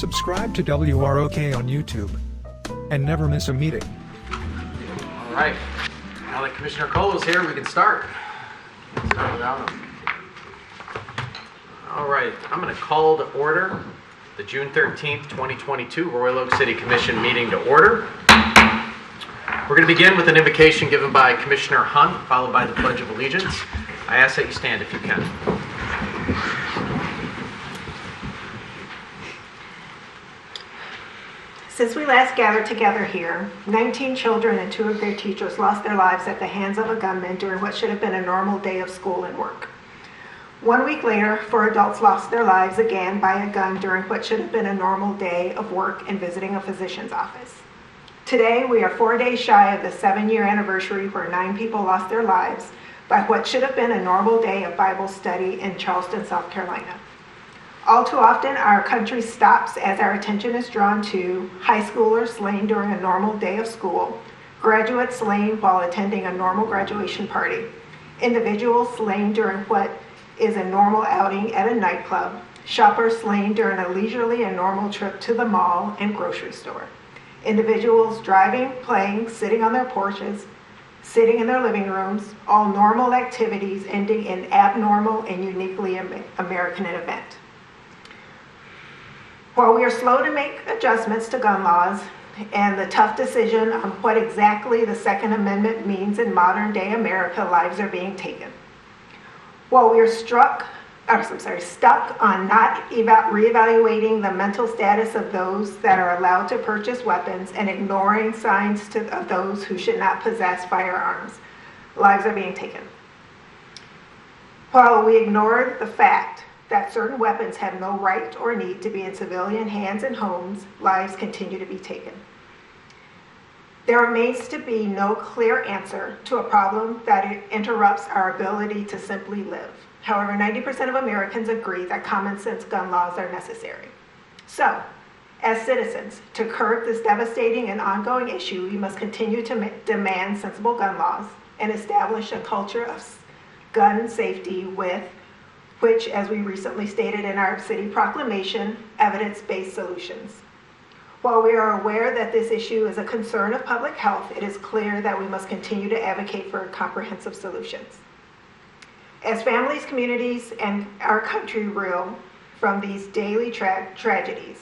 Subscribe to WROK on YouTube and never miss a meeting. All right. Now that Commissioner Colo's here, we can start. Start without him. All right. I'm going to call to order the June 13th, 2022 Royal Oak City Commission meeting to order. We're going to begin with an invocation given by Commissioner Hunt, followed by the Pledge of Allegiance. I ask that you stand if you can. Since we last gathered together here, 19 children and 2 of their teachers lost their lives at the hands of a gunman during what should have been a normal day of school and work. 1 week later, 4 adults lost their lives again by a gun during what should have been a normal day of work and visiting a physician's office. Today, we are 4 days shy of the 7-year anniversary where 9 people lost their lives by what should have been a normal day of Bible study in Charleston, South Carolina. All too often, our country stops as our attention is drawn to high schoolers slain during a normal day of school, graduates slain while attending a normal graduation party, individuals slain during what is a normal outing at a nightclub, shoppers slain during a leisurely and normal trip to the mall and grocery store, individuals driving, playing, sitting on their porches, sitting in their living rooms, all normal activities ending in abnormal and uniquely American event. While we are slow to make adjustments to gun laws and the tough decision on what exactly the Second Amendment means in modern day America, lives are being taken. While we are stuck on not reevaluating the mental status of those that are allowed to purchase weapons and ignoring signs of those who should not possess firearms, lives are being taken. While we ignore the fact that certain weapons have no right or need to be in civilian hands and homes, lives continue to be taken. There remains to be no clear answer to a problem that interrupts our ability to simply live. However, 90% of Americans agree that common sense gun laws are necessary. So, as citizens, to curb this devastating and ongoing issue, we must continue to demand sensible gun laws and establish a culture of gun safety with which, as we recently stated in our city proclamation, evidence-based solutions. While we are aware that this issue is a concern of public health, it is clear that we must continue to advocate for comprehensive solutions. As families, communities, and our country reel from these daily tragedies,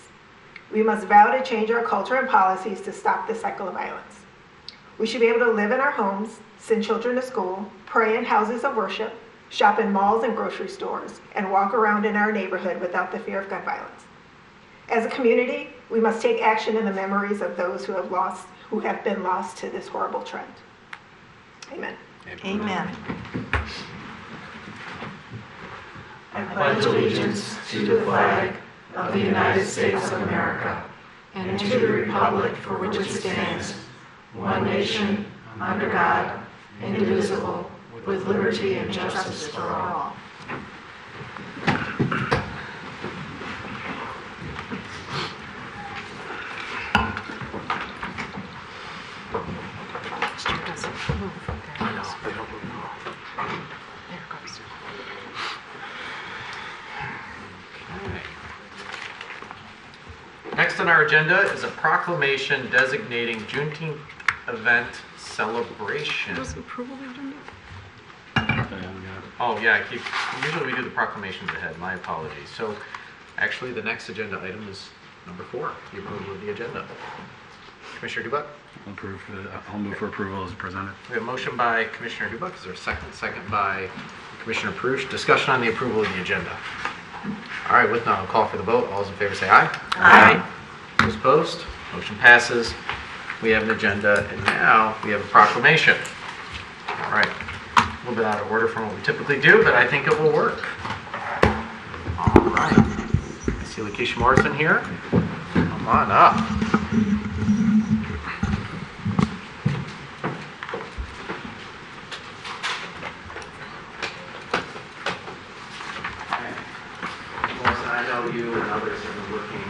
we must vow to change our culture and policies to stop this cycle of violence. We should be able to live in our homes, send children to school, pray in houses of worship, shop in malls and grocery stores, and walk around in our neighborhood without the fear of gun violence. As a community, we must take action in the memories of those who have been lost to this horrible trend. Amen. Amen. I pledge allegiance to the flag of the United States of America and to the republic for which it stands, one nation, under God, indivisible, with liberty and justice for all. Next on our agenda is a proclamation designating Juneteenth event celebration. Was approval agenda? Oh yeah, usually we do the proclamations ahead. My apologies. So actually the next agenda item is number 4, the approval of the agenda. Commissioner Dubuck? I'll move for approval as presented. We have a motion by Commissioner Dubuck. Is there a second? Second by Commissioner Perush. Discussion on the approval of the agenda. All right, with none, I'll call for the vote. All those in favor say aye. Aye. Those opposed? Motion passes. We have an agenda, and now we have a proclamation. All right. A little bit out of order from what we typically do, but I think it will work. All right. I see Lakeisha Morrison here. Come on up. Morrison, I know you and others have been working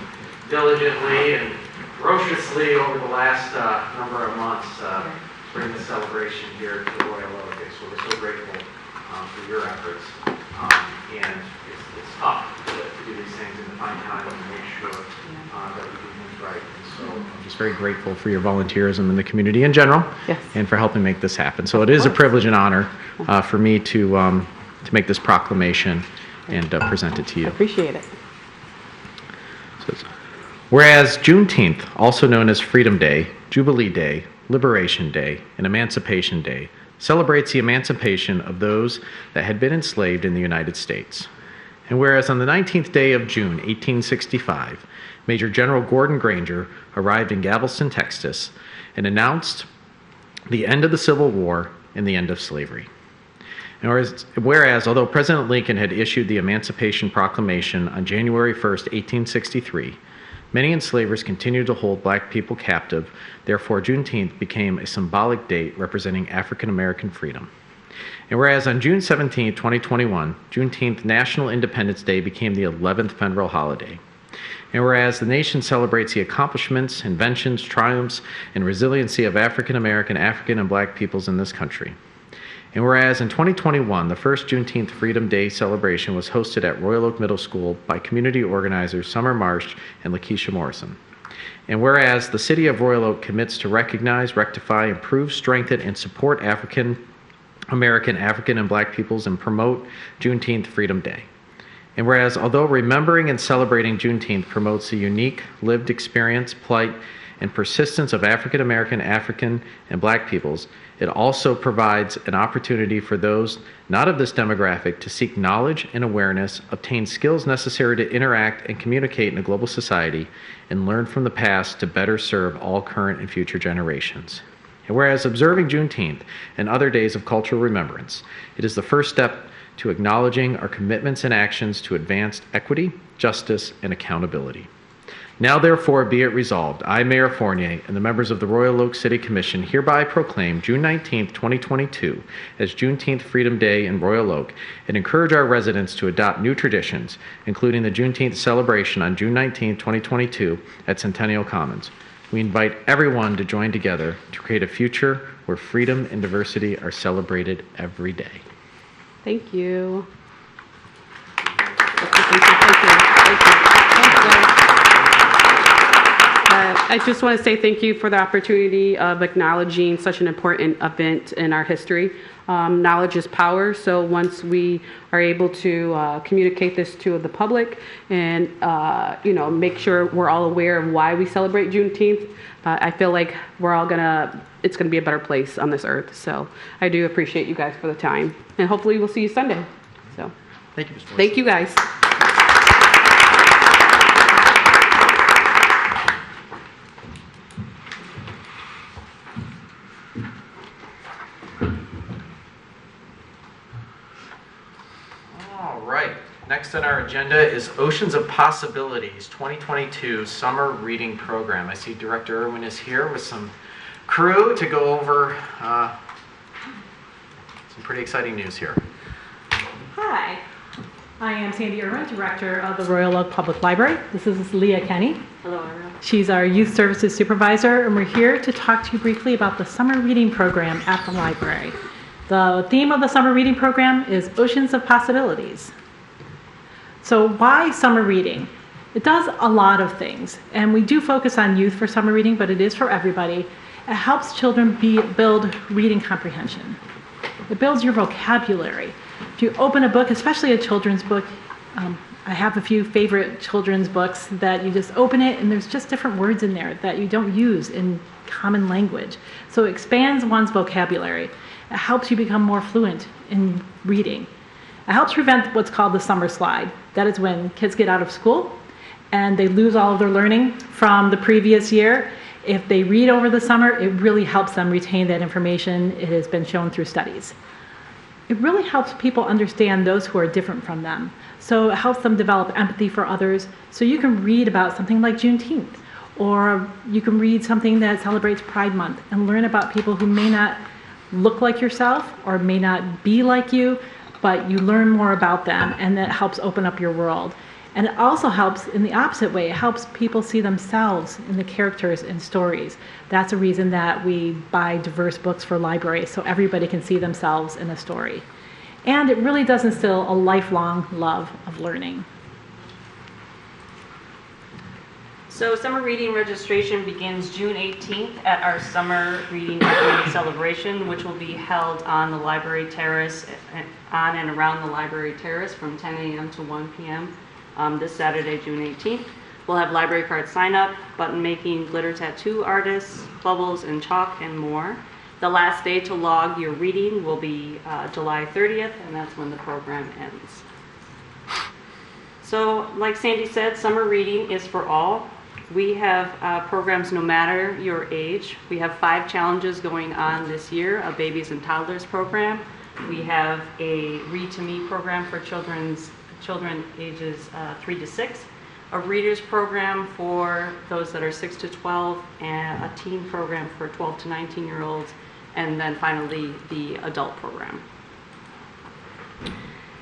diligently and ferociously over the last number of months bring the celebration here to Royal Oak. So we're so grateful for your efforts. And it's tough to do these things and to find time and make sure that we do things right. And so I'm just very grateful for your volunteerism in the community in general and for helping make this happen. So it is a privilege and honor for me to make this proclamation and present it to you. Appreciate it. So whereas Juneteenth, also known as Freedom Day, Jubilee Day, Liberation Day, and Emancipation Day, celebrates the emancipation of those that had been enslaved in the United States. And whereas on the 19th day of June, 1865, Major General Gordon Granger arrived in Galveston, Texas, and announced the end of the Civil War and the end of slavery. And whereas, although President Lincoln had issued the Emancipation Proclamation on January 1st, 1863, many enslavers continued to hold black people captive. Therefore, Juneteenth became a symbolic date representing African American freedom. And whereas on June 17, 2021, Juneteenth National Independence Day became the 11th federal holiday. And whereas the nation celebrates the accomplishments, inventions, triumphs, and resiliency of African American, African, and black peoples in this country. And whereas in 2021, the first Juneteenth Freedom Day celebration was hosted at Royal Oak Middle School by community organizers Summer Marsh and Lakeisha Morrison. And whereas the City of Royal Oak commits to recognize, rectify, improve, strengthen, and support African American, African, and black peoples and promote Juneteenth Freedom Day. And whereas although remembering and celebrating Juneteenth promotes the unique lived experience, plight, and persistence of African American, African, and black peoples, it also provides an opportunity for those not of this demographic to seek knowledge and awareness, obtain skills necessary to interact and communicate in a global society, and learn from the past to better serve all current and future generations. And whereas observing Juneteenth and other days of cultural remembrance, it is the first step to acknowledging our commitments and actions to advance equity, justice, and accountability. Now therefore be it resolved, I, Mayor Fournier, and the members of the Royal Oak City Commission hereby proclaim June 19, 2022 as Juneteenth Freedom Day in Royal Oak and encourage our residents to adopt new traditions, including the Juneteenth celebration on June 19, 2022 at Centennial Commons. We invite everyone to join together to create a future where freedom and diversity are celebrated every day. Thank you. Thank you. I just want to say thank you for the opportunity of acknowledging such an important event in our history. Knowledge is power, so once we are able to communicate this to the public and make sure we're all aware of why we celebrate Juneteenth, I feel like it's gonna be a better place on this earth. So I do appreciate you guys for the time, and hopefully we'll see you Sunday. So Thank you, Ms. Morrison. thank you guys. All right. Next on our agenda is Oceans of Possibilities 2022 Summer Reading Program. I see Director Irwin is here with some crew to go over some pretty exciting news here. Hi, I am Sandy Irwin, Director of the Royal Oak Public Library. This is Leah Kenny. Hello, everyone. She's our Youth Services Supervisor, and we're here to talk to you briefly about the Summer Reading Program at the library. The theme of the Summer Reading Program is Oceans of Possibilities. So why summer reading? It does a lot of things, and we do focus on youth for summer reading, but it is for everybody. It helps children build reading comprehension. It builds your vocabulary. If you open a book, especially a children's book, I have a few favorite children's books that you just open it and there's just different words in there that you don't use in common language. So it expands one's vocabulary. It helps you become more fluent in reading. It helps prevent what's called the summer slide. That is when kids get out of school and they lose all of their learning from the previous year. If they read over the summer, it really helps them retain that information. It has been shown through studies. It really helps people understand those who are different from them. So it helps them develop empathy for others. So you can read about something like Juneteenth, or you can read something that celebrates Pride Month and learn about people who may not look like yourself or may not be like you, but you learn more about them, and that helps open up your world. And it also helps in the opposite way. It helps people see themselves in the characters and stories. That's a reason that we buy diverse books for libraries, so everybody can see themselves in a story. and it really does instill a lifelong love of learning. So summer reading registration begins June 18th at our summer reading opening celebration, which will be held on the library terrace, on and around the library terrace from 10 a.m. to 1 p.m. This Saturday, June 18th. We'll have library card sign up, button making, glitter tattoo artists, bubbles and chalk, and more. The last day to log your reading will be July 30th, and that's when the program ends. So, like Sandy said, summer reading is for all. We have programs no matter your age. We have 5 challenges going on this year, a babies and toddlers program. We have a Read to Me program for children ages 3 to 6, a readers program for those that are 6 to 12, and a teen program for 12 to 19-year-olds, and then finally the adult program.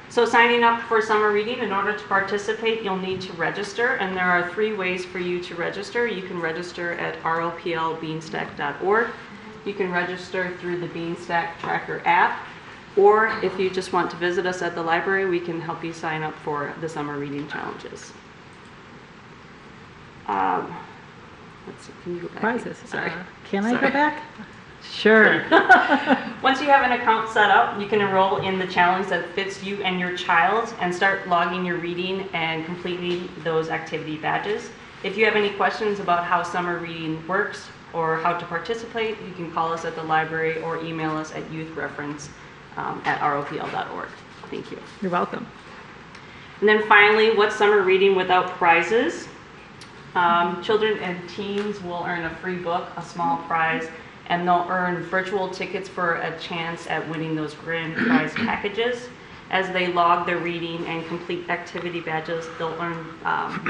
So signing up for summer reading, in order to participate, you'll need to register, and there are 3 ways for you to register. You can register at roplbeanstack.org. You can register through the Beanstack Tracker app, or if you just want to visit us at the library, we can help you sign up for the summer reading challenges. Let's see, can you go back? Prizes. Sorry. Can I Sorry. go back? Sure. Once you have an account set up, you can enroll in the challenge that fits you and your child and start logging your reading and completing those activity badges. If you have any questions about how summer reading works or how to participate, you can call us at the library or email us at youthreference@ropl.org. Thank you. You're welcome. And then finally, what's summer reading without prizes? Children and teens will earn a free book, a small prize, and they'll earn virtual tickets for a chance at winning those grand prize packages. As they log their reading and complete activity badges, they'll earn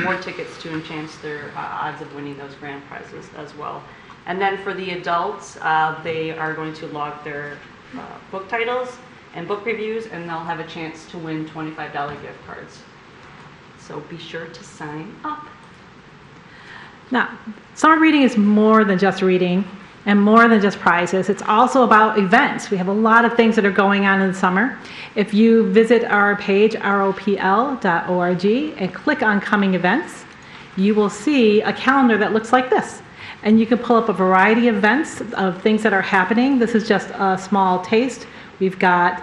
more tickets to enhance their odds of winning those grand prizes as well. And then for the adults, they are going to log their book titles and book reviews, and they'll have a chance to win $25 gift cards. So be sure to sign up. Now, summer reading is more than just reading and more than just prizes. It's also about events. We have a lot of things that are going on in the summer. If you visit our page, ropl.org, and click on coming events, you will see a calendar that looks like this. And you can pull up a variety of events of things that are happening. This is just a small taste. We've got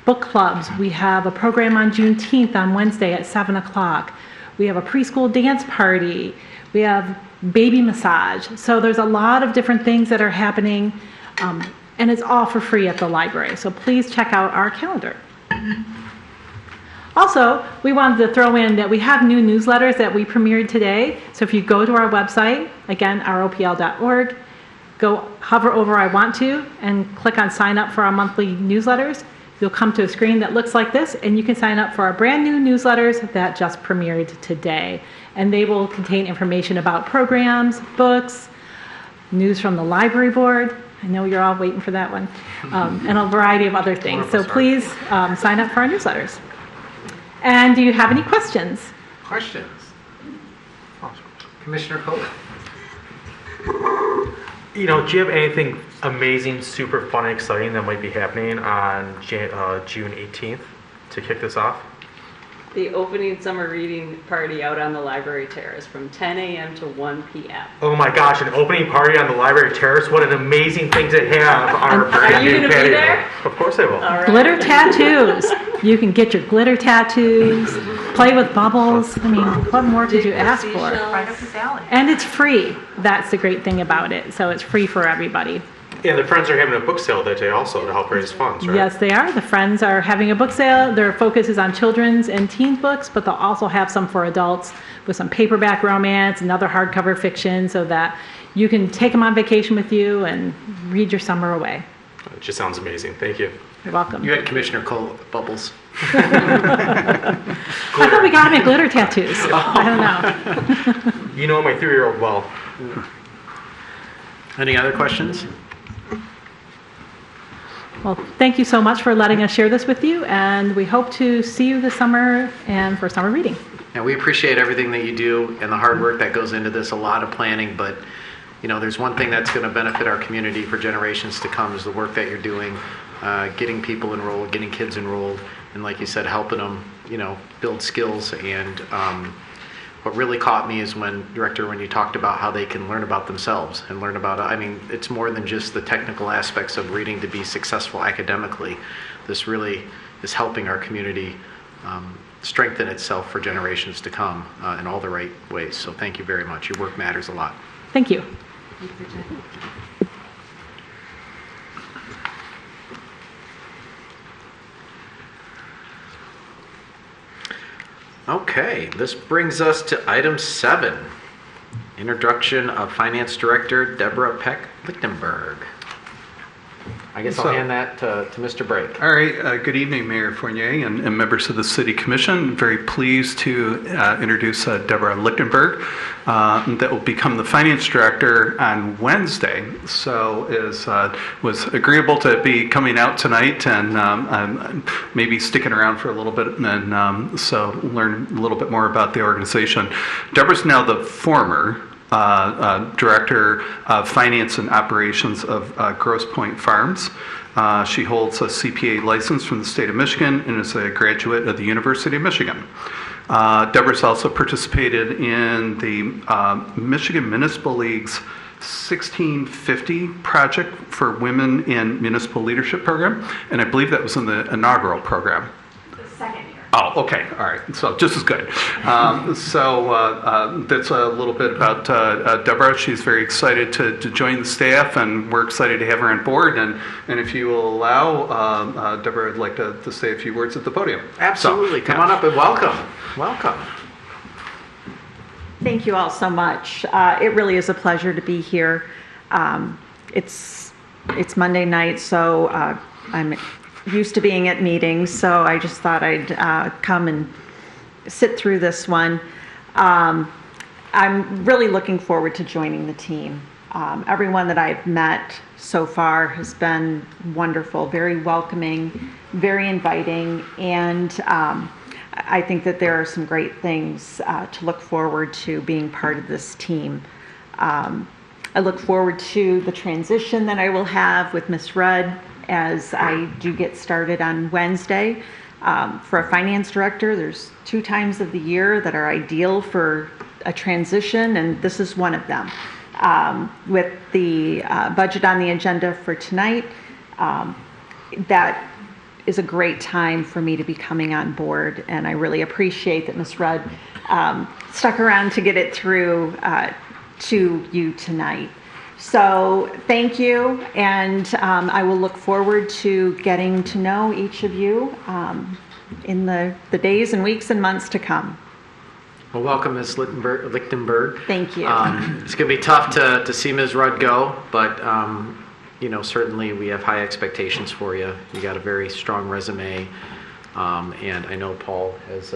book clubs. We have a program on Juneteenth on Wednesday at 7 o'clock. We have a preschool dance party. We have baby massage. So there's a lot of different things that are happening, and it's all for free at the library. So please check out our calendar. Also, we wanted to throw in that we have new newsletters that we premiered today. So if you go to our website, again, ropl.org, go hover over I Want To and click on sign up for our monthly newsletters. You'll come to a screen that looks like this, and you can sign up for our brand new newsletters that just premiered today. And they will contain information about programs, books, news from the library board. I know you're all waiting for that one, and a variety of other things. So please sign up for our newsletters. And do you have any questions? Questions? Commissioner Cole? You know, do you have anything amazing, super fun, and exciting that might be happening on June 18th to kick this off? The opening summer reading party out on the library terrace from 10 a.m. to 1 p.m. Oh my gosh, an opening party on the library terrace. What an amazing thing to have on our brand you new gonna be patio. there? Of course I will. All right. Glitter tattoos. You can get your glitter tattoos, play with bubbles. I mean, what more could you ask for? Right up his alley. And it's free. That's the great thing about it. So it's free for everybody. And the Friends are having a book sale that day also to help raise funds, right? Yes, they are. The Friends are having a book sale. Their focus is on children's and teen books, but they'll also have some for adults with some paperback romance and other hardcover fiction so that you can take them on vacation with you and read your summer away. It just sounds amazing. Thank you. You're welcome. You had Commissioner Cole bubbles. I thought we got to make glitter tattoos. I don't know. You know my 3-year-old well. Any other questions? Well, thank you so much for letting us share this with you, and we hope to see you this summer and for summer reading. And we appreciate everything that you do and the hard work that goes into this, a lot of planning, but there's one thing that's going to benefit our community for generations to come is the work that you're doing, getting people enrolled, getting kids enrolled, and like you said, helping them, build skills. And what really caught me is when you talked about how they can learn about themselves and learn about, it's more than just the technical aspects of reading to be successful academically. This really is helping our community strengthen itself for generations to come in all the right ways. So thank you very much. Your work matters a lot. Thank you. Okay, this brings us to item 7, introduction of Finance Director Deborah Peck-Lichtenberg. I guess I'll hand that to Mr. Brake. All right. Good evening, Mayor Fournier and members of the City Commission. Very pleased to introduce Deborah Lichtenberg that will become the Finance Director on Wednesday. So was agreeable to be coming out tonight and maybe sticking around for a little bit and so learn a little bit more about the organization. Deborah's now the former Director of Finance and Operations of Grosse Pointe Farms. She holds a CPA license from the state of Michigan and is a graduate of the University of Michigan. Deborah's also participated in the Michigan Municipal League's 1650 project for Women in Municipal Leadership program, and I believe that was in the inaugural program. The second year. Oh, okay, all right, so just as good. So that's a little bit about Deborah. She's very excited to join the staff, and we're excited to have her on board. And if you will allow, Deborah, I'd like to say a few words at the podium. Absolutely, come on up and welcome. Welcome. Thank you all so much. It really is a pleasure to be here. It's Monday night, so I'm used to being at meetings, so I just thought I'd come and sit through this one. I'm really looking forward to joining the team. Everyone that I've met so far has been wonderful, very welcoming, very inviting, and I think that there are some great things to look forward to being part of this team. I look forward to the transition that I will have with Ms. Rudd as I do get started on Wednesday. For a finance director, there's 2 times of the year that are ideal for a transition, and this is one of them. With the budget on the agenda for tonight, that is a great time for me to be coming on board, and I really appreciate that Ms. Rudd stuck around to get it through to you tonight. So thank you, and I will look forward to getting to know each of you in the days and weeks and months to come. Well, welcome, Ms. Lichtenberg. Thank you. It's going to be tough to see Ms. Rudd go, but certainly we have high expectations for you. You got a very strong resume, and I know Paul has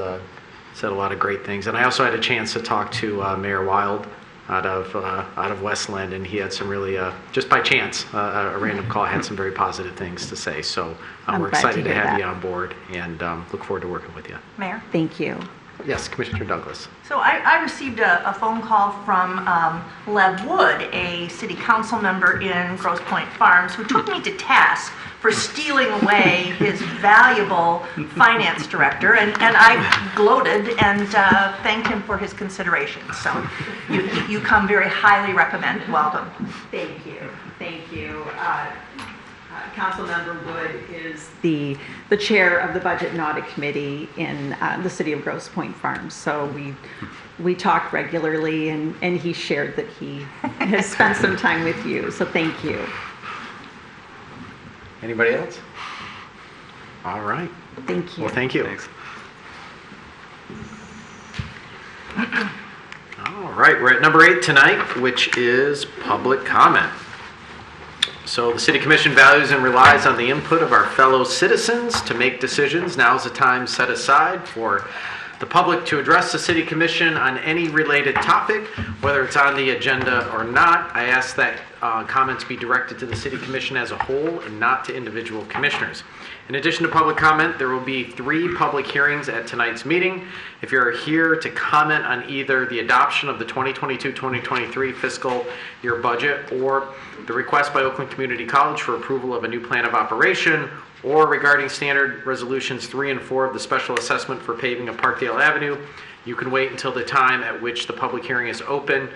said a lot of great things. And I also had a chance to talk to Mayor Wild out of Westland, and he had some really, just by chance, a random call, had some very positive things to say. So we're excited to have you on board, and look forward to working with you. Mayor? Thank you. Yes, Commissioner Douglas. So I received a phone call from Lev Wood, a city council member in Grosse Pointe Farms, who took me to task for stealing away his valuable finance director, and I gloated and thanked him for his consideration. So you come very highly recommended. Welcome. Thank you. Thank you. Councilmember Wood is the chair of the Budget and Audit Committee in the city of Grosse Pointe Farms. So we talk regularly, and he shared that he has spent some time with you. So thank you. Anybody else? All right. Thank you. Well, thank you. Thanks. All right, we're at number 8 tonight, which is public comment. So the City Commission values and relies on the input of our fellow citizens to make decisions. Now is the time set aside for the public to address the City Commission on any related topic, whether it's on the agenda or not. I ask that comments be directed to the City Commission as a whole and not to individual commissioners. In addition to public comment, there will be 3 public hearings at tonight's meeting. If you're here to comment on either the adoption of the 2022-2023 fiscal year budget or the request by Oakland Community College for approval of a new plan of operation, or regarding standard resolutions 3 and 4 of the special assessment for paving of Parkdale Avenue, you can wait until the time at which the public hearing is open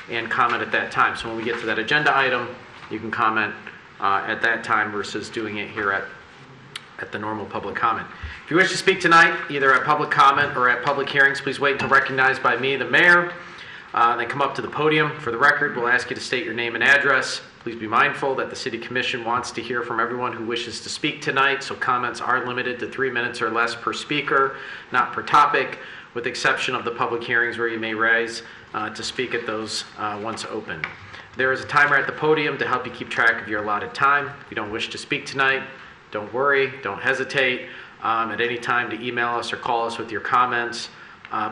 and comment at that time. So when we get to that agenda item, you can comment at that time versus doing it here at the normal public comment. If you wish to speak tonight, either at public comment or at public hearings, please wait until recognized by me, the mayor. Then come up to the podium. For the record, we'll ask you to state your name and address. Please be mindful that the City Commission wants to hear from everyone who wishes to speak tonight, so comments are limited to 3 minutes or less per speaker, not per topic, with exception of the public hearings where you may rise to speak at those once open. There is a timer at the podium to help you keep track of your allotted time. If you don't wish to speak tonight, don't worry, don't hesitate at any time to email us or call us with your comments.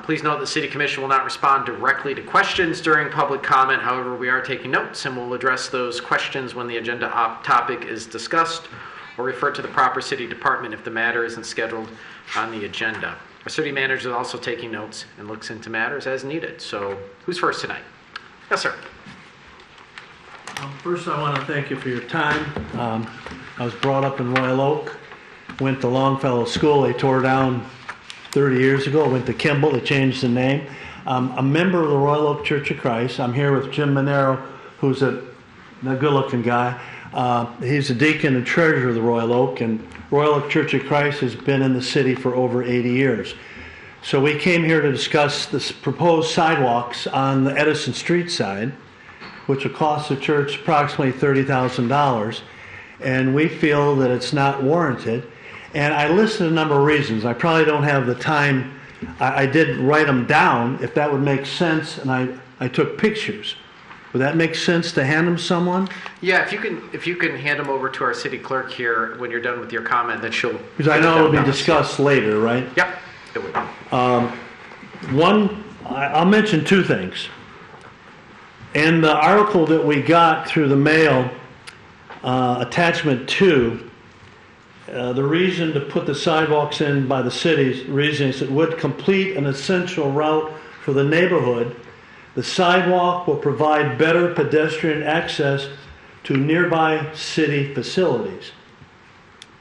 Please note the City Commission will not respond directly to questions during public comment. However, we are taking notes and will address those questions when the agenda topic is discussed, or refer to the proper city department if the matter isn't scheduled on the agenda. Our city manager is also taking notes and looks into matters as needed. So who's first tonight? Yes, sir. First, I want to thank you for your time. I was brought up in Royal Oak, went to Longfellow School. They tore down 30 years ago. I went to Kimball. They changed the name. I'm a member of the Royal Oak Church of Christ. I'm here with Jim Monero, who's a good-looking guy. He's a deacon and treasurer of the Royal Oak, and Royal Oak Church of Christ has been in the city for over 80 years. So we came here to discuss this proposed sidewalks on the Edison Street side, which will cost the church approximately $30,000, and we feel that it's not warranted. And I listed a number of reasons. I probably don't have the time. I did write them down, if that would make sense, and I took pictures. Would that make sense to hand them someone? Yeah, if you can hand them over to our city clerk here when you're done with your comment, then she'll... Because I know it'll be discussed later, right? Yep, it would. I'll mention 2 things. In the article that we got through the mail, attachment 2, the reason to put the sidewalks in by the city's reason is it would complete an essential route for the neighborhood. The sidewalk will provide better pedestrian access to nearby city facilities.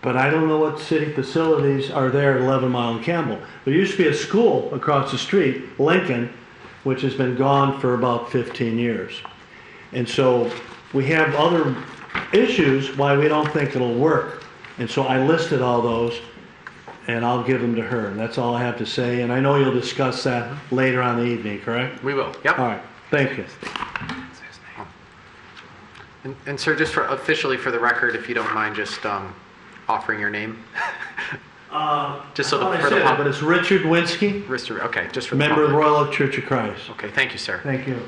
But I don't know what city facilities are there at 11 Mile and Campbell. There used to be a school across the street, Lincoln, which has been gone for about 15 years. And so we have other issues why we don't think it'll work. And so I listed all those, and I'll give them to her. And that's all I have to say. And I know you'll discuss that later on in the evening, correct? We will, yep. All right, thank you. And sir, just officially for the record, if you don't mind just offering your name. Just so for the public. But it's Richard Winsky. Okay, just for the member public. of the Royal Oak Church of Christ. Okay, thank you, sir. Thank you.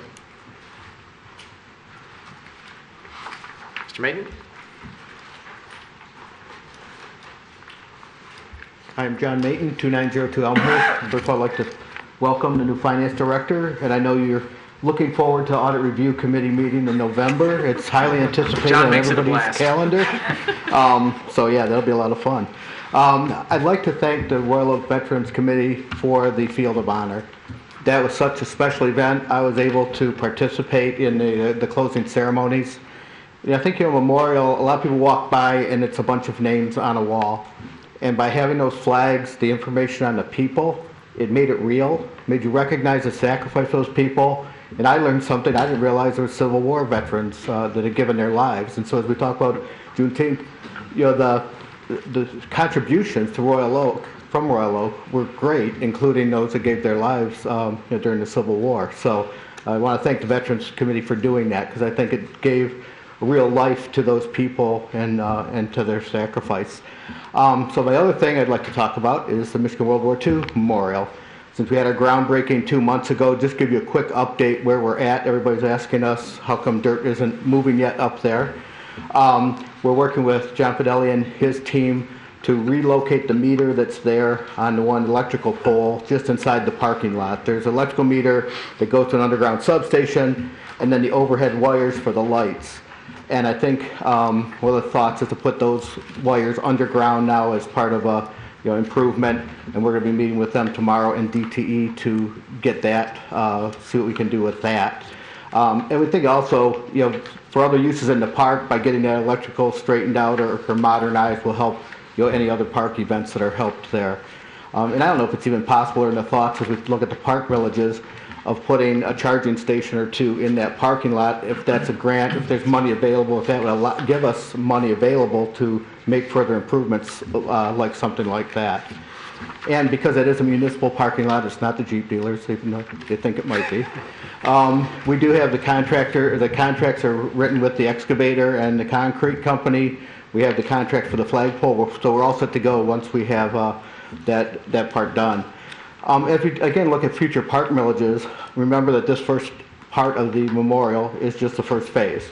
Mr. Maiden? I'm John Mayton, 2902 Elmhurst. First of all, I'd like to welcome the new finance director, and I know you're looking forward to Audit Review Committee meeting in November. It's highly anticipated on everybody's calendar. So yeah, that'll be a lot of fun. I'd like to thank the Royal Oak Veterans Committee for the Field of Honor. That was such a special event. I was able to participate in the closing ceremonies. I think your memorial, a lot of people walk by and it's a bunch of names on a wall. And by having those flags, the information on the people, it made it real, made you recognize the sacrifice of those people. And I learned something I didn't realize there were Civil War veterans that had given their lives. And so as we talk about Juneteenth, the contributions to Royal Oak, from Royal Oak, were great, including those that gave their lives during the Civil War. So I want to thank the Veterans Committee for doing that, because I think it gave real life to those people and to their sacrifice. So my other thing I'd like to talk about is the Michigan World War II Memorial. Since we had our groundbreaking 2 months ago, just give you a quick update where we're at. Everybody's asking us how come dirt isn't moving yet up there. We're working with John Fidelli and his team to relocate the meter that's there on the one electrical pole just inside the parking lot. There's an electrical meter that goes to an underground substation, and then the overhead wires for the lights. And I think one of the thoughts is to put those wires underground now as part of a improvement. And we're going to be meeting with them tomorrow in DTE to get that, see what we can do with that. And we think also, for other uses in the park, by getting that electrical straightened out or modernized will help any other park events that are helped there. And I don't know if it's even possible or in the thoughts as we look at the park villages of putting a charging station or two in that parking lot, if that's a grant, if there's money available, if that would give us money available to make further improvements like something like that. And because it is a municipal parking lot, it's not the Jeep dealers, even though they think it might be. We do have the contractor, the contracts are written with the excavator and the concrete company. We have the contract for the flagpole, so we're all set to go once we have that part done. If we again look at future park millages, remember that this first part of the memorial is just the first phase.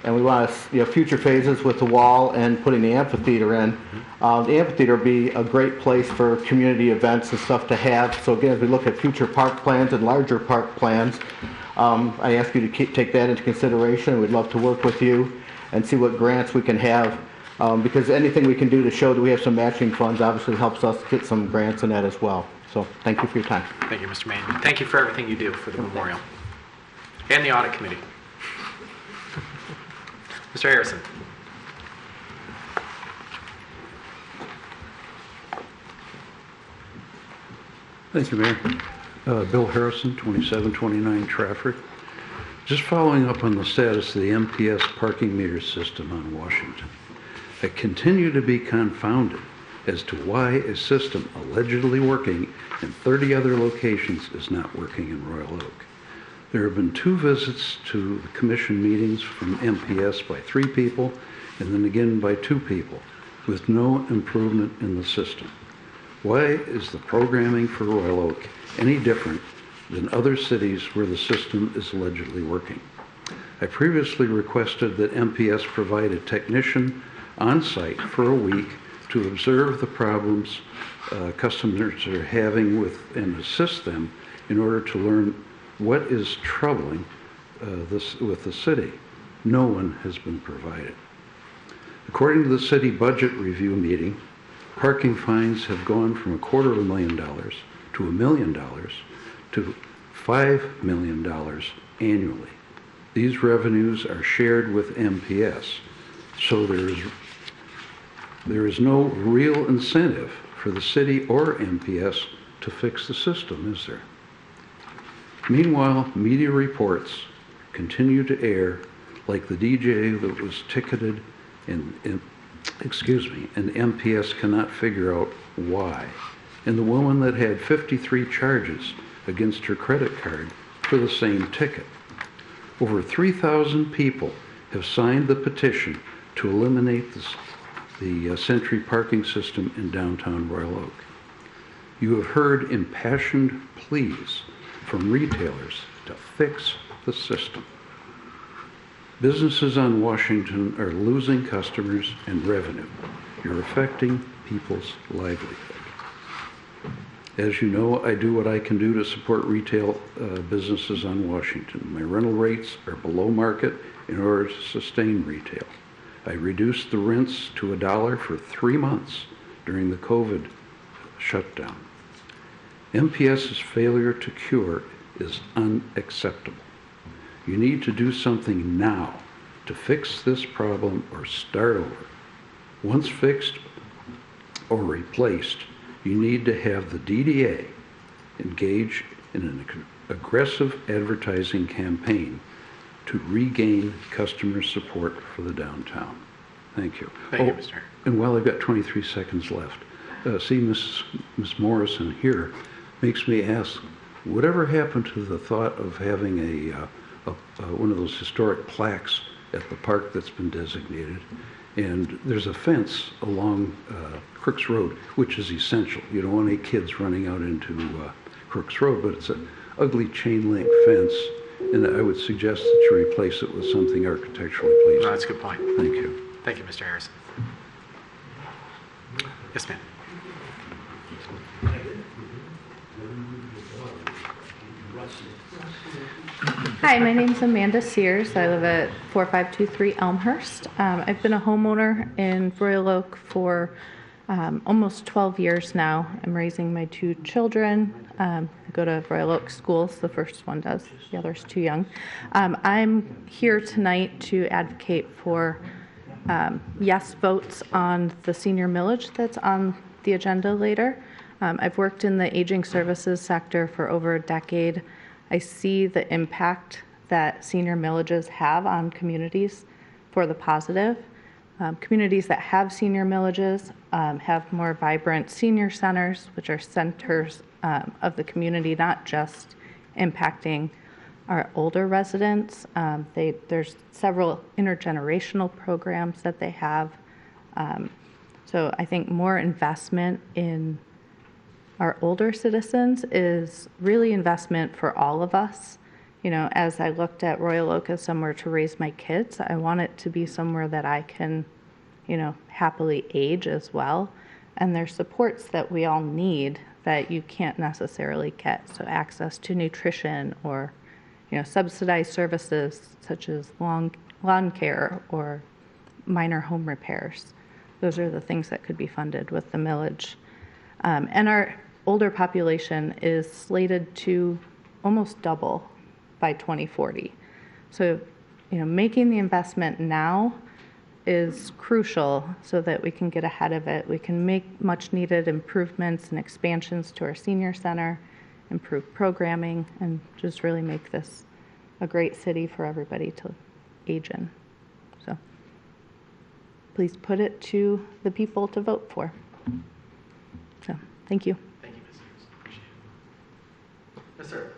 And we want to, future phases with the wall and putting the amphitheater in. The amphitheater will be a great place for community events and stuff to have. So again, as we look at future park plans and larger park plans, I ask you to take that into consideration. We'd love to work with you and see what grants we can have. Because anything we can do to show that we have some matching funds obviously helps us get some grants in that as well. So thank you for your time. Thank you, Mr. Main. Thank you for everything you do for the memorial and the audit committee. Mr. Harrison. Thank you, Mayor. Bill Harrison, 2729 Trafford. Just following up on the status of the MPS parking meter system on Washington. I continue to be confounded as to why a system allegedly working in 30 other locations is not working in Royal Oak. There have been 2 visits to the commission meetings from MPS by 3 people and then again by 2 people with no improvement in the system. Why is the programming for Royal Oak any different than other cities where the system is allegedly working? I previously requested that MPS provide a technician on site for a week to observe the problems customers are having with and assist them in order to learn what is troubling with the city. No one has been provided. According to the city budget review meeting, parking fines have gone from $250,000 to $1 million to $5 million annually. These revenues are shared with MPS, so there is no real incentive for the city or MPS to fix the system, is there? Meanwhile, media reports continue to air like the DJ that was ticketed and MPS cannot figure out why. And the woman that had 53 charges against her credit card for the same ticket. Over 3,000 people have signed the petition to eliminate the Sentry parking system in downtown Royal Oak. You have heard impassioned pleas from retailers to fix the system. Businesses on Washington are losing customers and revenue. You're affecting people's livelihood. As you know, I do what I can do to support retail businesses on Washington. My rental rates are below market in order to sustain retail. I reduced the rents to $1 for 3 months during the COVID shutdown. MPS's failure to cure is unacceptable. You need to do something now to fix this problem or start over. Once fixed or replaced, you need to have the DDA engage in an aggressive advertising campaign to regain customer support for the downtown. Thank you. Thank you, Mr. And while I've got 23 seconds left, see Ms. Morrison here makes me ask, whatever happened to the thought of having one of those historic plaques at the park that's been designated? And there's a fence along Crooks Road, which is essential. You don't want any kids running out into Crooks Road, but it's an ugly chain link fence, and I would suggest that you replace it with something architecturally pleasing. No, that's a good point. Thank you. Thank you, Mr. Harrison. Yes, ma'am. Hi, my name is Amanda Sears. I live at 4523 Elmhurst. I've been a homeowner in Royal Oak for almost 12 years now. I'm raising my 2 children. I go to Royal Oak schools. The first one does. The other's too young. I'm here tonight to advocate for yes votes on the senior millage that's on the agenda later. I've worked in the aging services sector for over a decade. I see the impact that senior millages have on communities for the positive. Communities that have senior millages have more vibrant senior centers, which are centers of the community, not just impacting our older residents. There's several intergenerational programs that they have. So I think more investment in our older citizens is really investment for all of us. You know, as I looked at Royal Oak as somewhere to raise my kids, I want it to be somewhere that I can, you know, happily age as well. And there's supports that we all need that you can't necessarily get. So access to nutrition or, you know, subsidized services such as lawn care or minor home repairs. Those are the things that could be funded with the millage. And our older population is slated to almost double by 2040. So, you know, making the investment now is crucial so that we can get ahead of it. We can make much needed improvements and expansions to our senior center, improve programming, and just really make this a great city for everybody to age in. So please put it to the people to vote for. So thank you. Thank you, Ms. Hughes. Appreciate it. Yes, sir.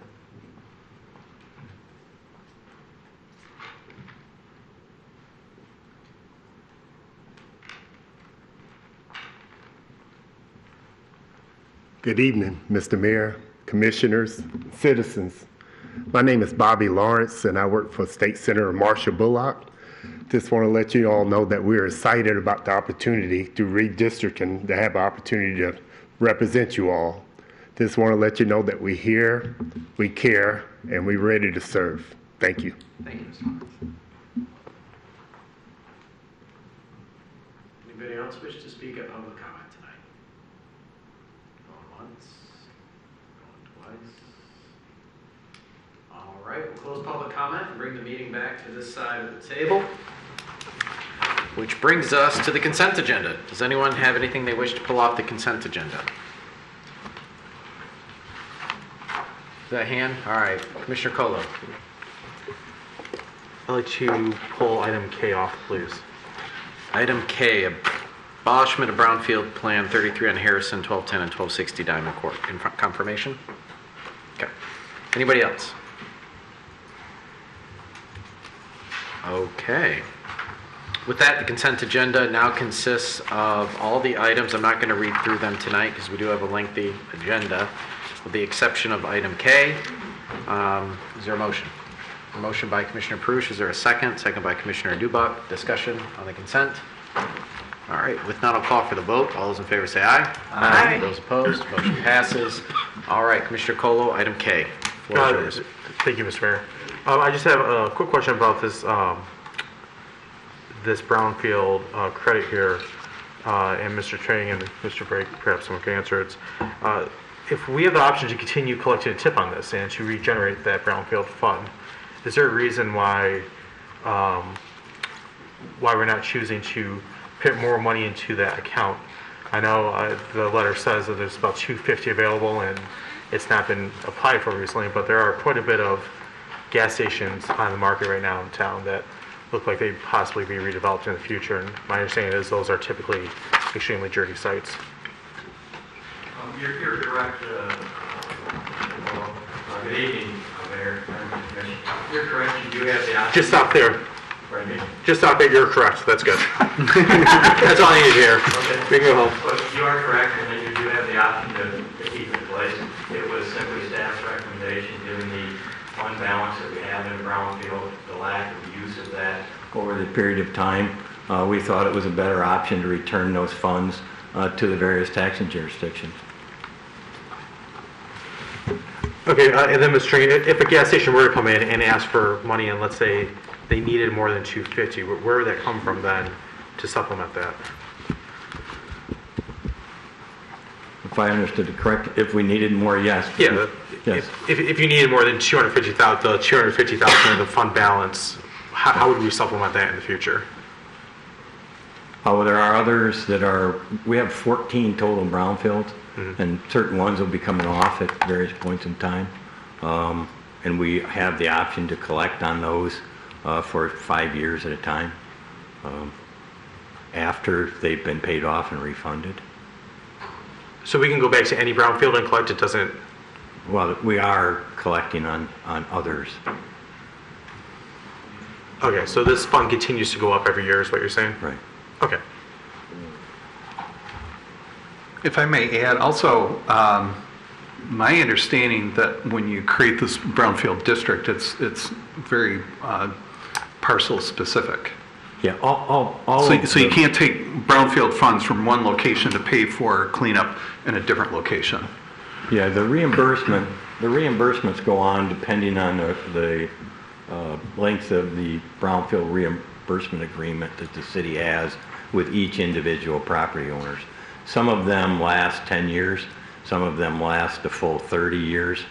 Good evening, Mr. Mayor, commissioners, citizens. My name is Bobby Lawrence, and I work for State Senator Marsha Bullock. Just want to let you all know that we're excited about the opportunity through redistricting to have an opportunity to represent you all. Just want to let you know that we're here, we care, and we're ready to serve. Thank you. Thank you, Mr. Lawrence. Anybody else wish to speak at public comment tonight? Going once, going twice. All right, we'll close public comment and bring the meeting back to this side of the table. Which brings us to the consent agenda. Does anyone have anything they wish to pull off the consent agenda? Is that a hand? All right, Commissioner Colo. I'd like to pull item K off, please. Item K, abolishment of Brownfield Plan 33 on Harrison, 1210 and 1260 Diamond Court. Confirmation? Okay. Anybody else? Okay. With that, the consent agenda now consists of all the items. I'm not going to read through them tonight because we do have a lengthy agenda, with the exception of item K. Is there a motion? A motion by Commissioner Perush. Is there a second? Second by Commissioner Dubak. Discussion on the consent. All right. With that, I'll call for the vote. All those in favor say aye. Aye. Those opposed, motion passes. All right, Commissioner Colo, item K. Floor is yours. Thank you, Mr. Mayor. I just have a quick question about this this brownfield credit here, and Mr. Chang and Mr. Brake, perhaps someone can answer it. If we have the option to continue collecting a tip on this and to regenerate that brownfield fund, is there a reason why we're not choosing to put more money into that account? I know the letter says that there's about $250 available and it's not been applied for recently, but there are quite a bit of gas stations on the market right now in town that look like they'd possibly be redeveloped in the future, and my understanding is those are typically extremely dirty sites. You're correct. Good evening, Mayor. You're correct. You do have the option. Just stop there. Right. Just stop there. You're correct. That's good. That's all I need to hear. Okay. We can go home. But you are correct, and then you do have the option to keep it in place. It was simply staff's recommendation, given the fund balance that we have in brownfield, the lack of use of that over the period of time. We thought it was a better option to return those funds to the various taxing jurisdictions. Okay, and then Mr. String, if a gas station were to come in and ask for money, and let's say they needed more than 250, where would that come from then to supplement that? If I understood it correct, if we needed more, yes. Yeah, Yes. if you needed more than 250,000, the 250,000 of the fund balance, how would we supplement that in the future? Oh, there are others that are, we have 14 total brownfields, and certain ones will be coming off at various points in time. And we have the option to collect on those for 5 years at a time after they've been paid off and refunded. So we can go back to any brownfield and collect, it doesn't? Well, we are collecting on others. Okay, so this fund continues to go up every year is what you're saying? Right. Okay. If I may add, also, my understanding that when you create this brownfield district, it's very parcel specific. Yeah, all so you can't take brownfield funds from one location to pay for cleanup in a different location. Yeah, the reimbursements go on depending on the length of the brownfield reimbursement agreement that the city has with each individual property owners. Some of them last 10 years, some of them last a full 30 years.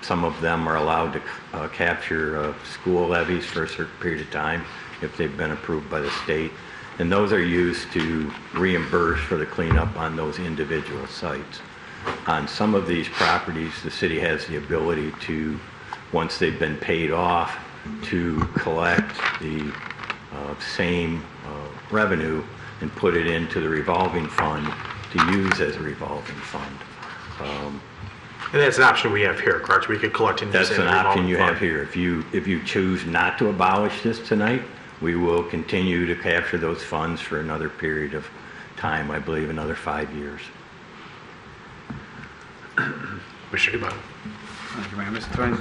Some of them are allowed to capture school levies for a certain period of time if they've been approved by the state. And those are used to reimburse for the cleanup on those individual sites. On some of these properties, the city has the ability to, once they've been paid off, to collect the same revenue and put it into the revolving fund to use as a revolving fund. And that's an option we have here, correct? We could collect and use That's it in an a option revolving you fund. have here. If you choose not to abolish this tonight, we will continue to capture those funds for another period of time, I believe another 5 years. Mr. Goodbye. Thank you, Mayor. Mr. Twain.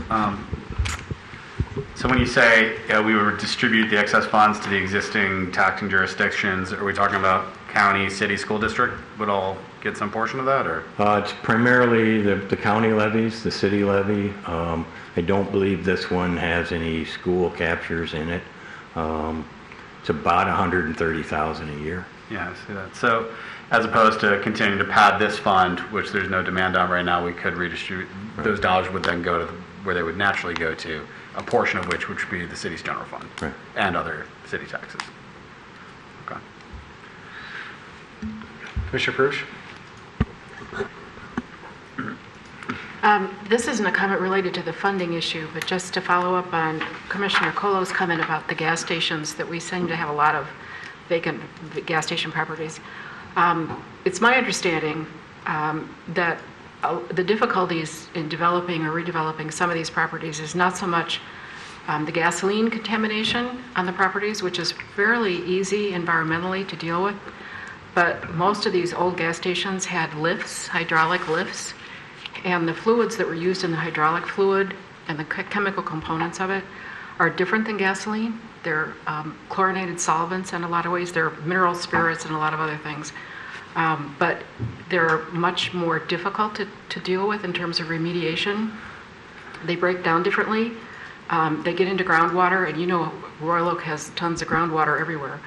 So when you say we would distribute the excess funds to the existing taxing jurisdictions, are we talking about county, city, school district would all get some portion of that, or? It's primarily the county levies, the city levy. I don't believe this one has any school captures in it. It's about $130,000 a year. Yeah, I see that. So as opposed to continuing to pad this fund, which there's no demand on right now, we could redistribute. Right. Those dollars would then go to where they would naturally go to, a portion of which would be the city's general fund. Right. And other city taxes. Okay. Commissioner Perush? This isn't a comment related to the funding issue, but just to follow up on Commissioner Colo's comment about the gas stations, that we seem to have a lot of vacant gas station properties. It's my understanding that the difficulties in developing or redeveloping some of these properties is not so much the gasoline contamination on the properties, which is fairly easy environmentally to deal with, but most of these old gas stations had lifts, hydraulic lifts, and the fluids that were used in the hydraulic fluid and the chemical components of it are different than gasoline. They're chlorinated solvents in a lot of ways. They're mineral spirits and a lot of other things. But they're much more difficult to deal with in terms of remediation. They break down differently. They get into groundwater, and you know Royal Oak has tons of groundwater everywhere.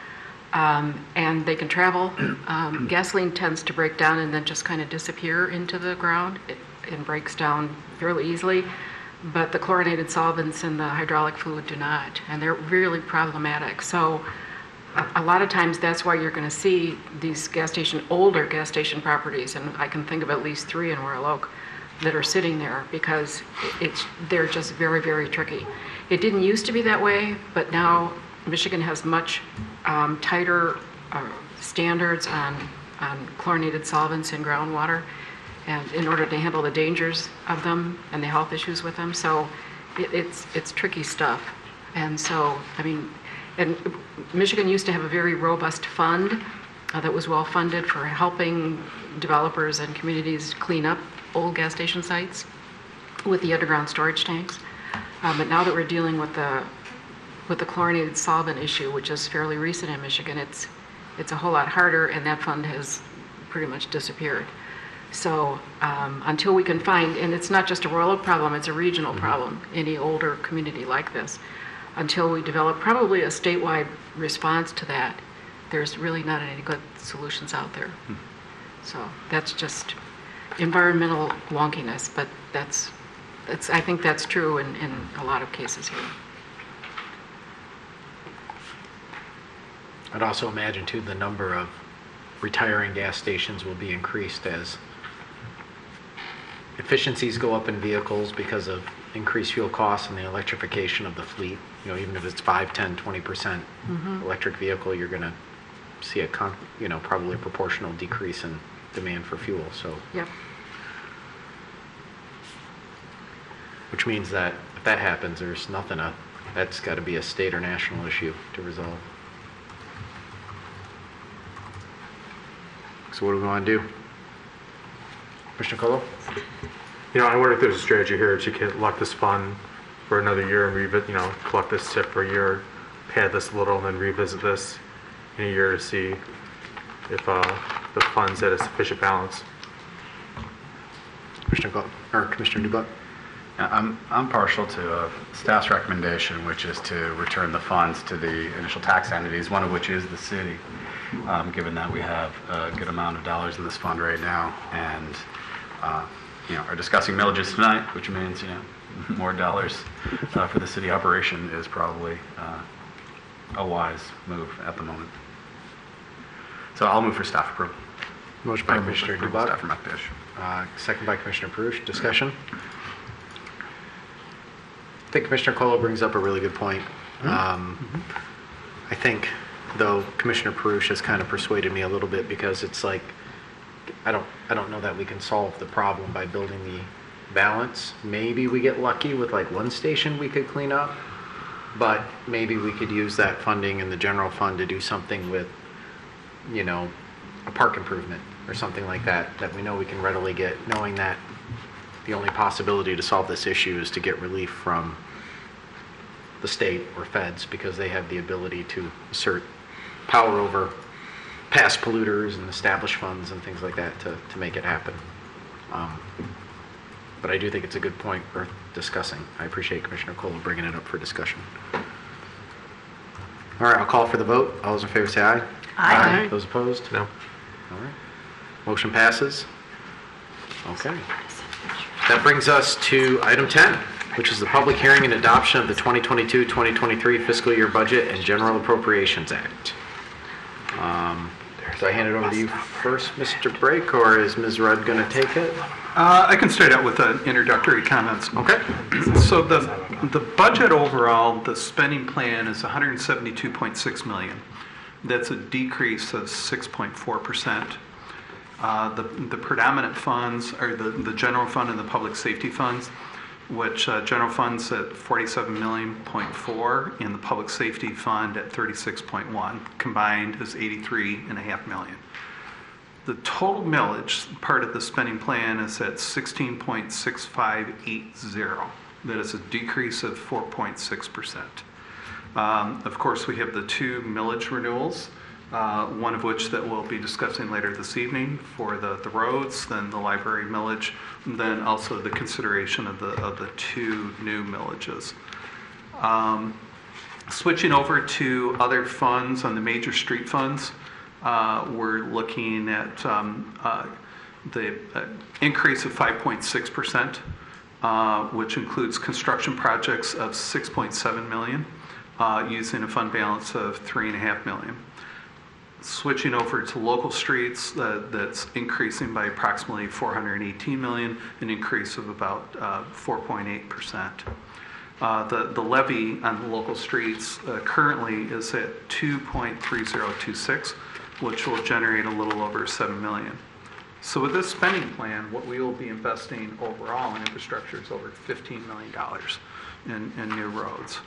And they can travel. Gasoline tends to break down and then just kind of disappear into the ground. It breaks down fairly easily. But the chlorinated solvents in the hydraulic fluid do not, and they're really problematic. So a lot of times that's why you're going to see these older gas station properties, and I can think of at least 3 in Royal Oak, that are sitting there because they're just very, very tricky. It didn't used to be that way, but now Michigan has much tighter standards on chlorinated solvents in groundwater, and in order to handle the dangers of them and the health issues with them. So it's tricky stuff. And so, I mean, and Michigan used to have a very robust fund that was well funded for helping developers and communities clean up old gas station sites with the underground storage tanks. But now that we're dealing with the chlorinated solvent issue, which is fairly recent in Michigan, it's a whole lot harder, and that fund has pretty much disappeared. So until we can find, and it's not just a Royal Oak problem, it's a regional problem, any older community like this, until we develop probably a statewide response to that, there's really not any good solutions out there. So that's just environmental wonkiness, but I think that's true in a lot of cases here. I'd also imagine too the number of retiring gas stations will be increased as efficiencies go up in vehicles because of increased fuel costs and the electrification of the fleet. You know, even if it's 5, 10, 20% electric vehicle, you're going to see probably a proportional decrease in demand for fuel. So, yep. Which means that if that happens, there's that's got to be a state or national issue to resolve. So what do we want to do? Commissioner Colo? I wonder if there's a strategy here that you could lock this fund for another year and collect this tip for a year, pad this a little, and then revisit this in a year to see if the fund's at a sufficient balance. Commissioner Dubuck? I'm partial to staff's recommendation, which is to return the funds to the initial tax entities, one of which is the city, given that we have a good amount of dollars in this fund right now, and are discussing millages tonight, which means more dollars for the city operation is probably a wise move at the moment. So I'll move for staff approval. Motion by Commissioner Dubuck. Staff recommendation. Second by Commissioner Perush. Discussion? I think Commissioner Colo brings up a really good point. I think, though, Commissioner Perush has kind of persuaded me a little bit because it's like, I don't know that we can solve the problem by building the balance. Maybe we get lucky with like one station we could clean up, but maybe we could use that funding in the general fund to do something with, a park improvement or something like that we know we can readily get, knowing that the only possibility to solve this issue is to get relief from the state or feds because they have the ability to assert power over past polluters and establish funds and things like that to make it happen. But I do think it's a good point worth discussing. I appreciate Commissioner Colo bringing it up for discussion. All right, I'll call for the vote. All those in favor say aye. Aye. Those opposed? No. All right. Motion passes. Okay. That brings us to item 10, which is the public hearing and adoption of the 2022-2023 fiscal year budget and General Appropriations Act. Do I hand it over to you first, Mr. Brake, or is Ms. Rudd going to take it? I can start out with introductory comments. Okay. So the budget overall, the spending plan is $172.6 million. That's a decrease of 6.4%. The predominant funds are the general fund and the public safety funds, which general fund's at $47.4 million and the public safety fund at $36.1. Combined is $83.5 million. The total millage part of the spending plan is at 16.6580. That is a decrease of 4.6%. Of course, we have the two millage renewals, one of which that we'll be discussing later this evening for the roads, then the library millage, and then also the consideration of the two new millages. Switching over to other funds on the major street funds, we're looking at the increase of 5.6%, which includes construction projects of $6.7 million, using a fund balance of $3.5 million. Switching over to local streets, that's increasing by approximately $418 million, an increase of about 4.8%. The levy on the local streets currently is at 2.3026, which will generate a little over $7 million. So with this spending plan, what we will be investing overall in infrastructure is over $15 million in new roads.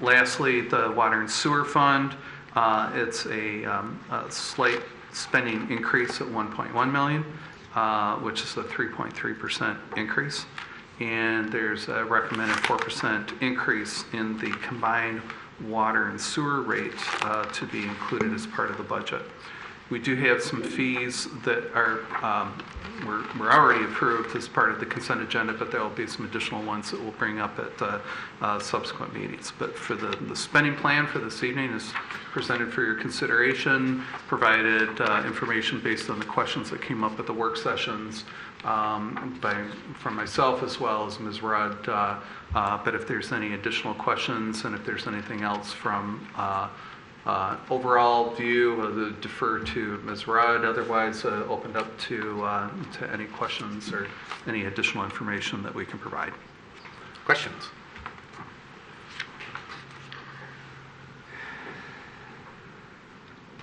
Lastly, the water and sewer fund, it's a slight spending increase at $1.1 million, which is a 3.3% increase. And there's a recommended 4% increase in the combined water and sewer rate to be included as part of the budget. We do have some fees that are were already approved as part of the consent agenda, but there will be some additional ones that we'll bring up at subsequent meetings. But for the spending plan for this evening is presented for your consideration, provided information based on the questions that came up at the work sessions from myself as well as Ms. Rudd. But if there's any additional questions and if there's anything else from overall view, defer to Ms. Rudd. Otherwise, opened up to any questions or any additional information that we can provide. Questions?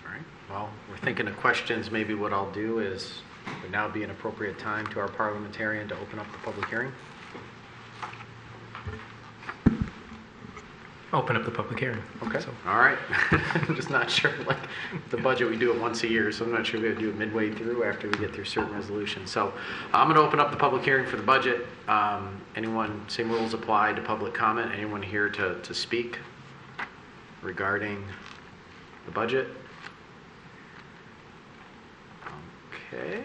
All right. Well, we're thinking of questions. Maybe what I'll do is would now be an appropriate time to our parliamentarian to open up the public hearing. Open up the public hearing. Okay. All right. I'm just not sure. Like the budget, we do it once a year, so I'm not sure we're going to do it midway through after we get through certain resolutions. So I'm going to open up the public hearing for the budget. Anyone, same rules apply to public comment. Anyone here to speak regarding the budget? Okay.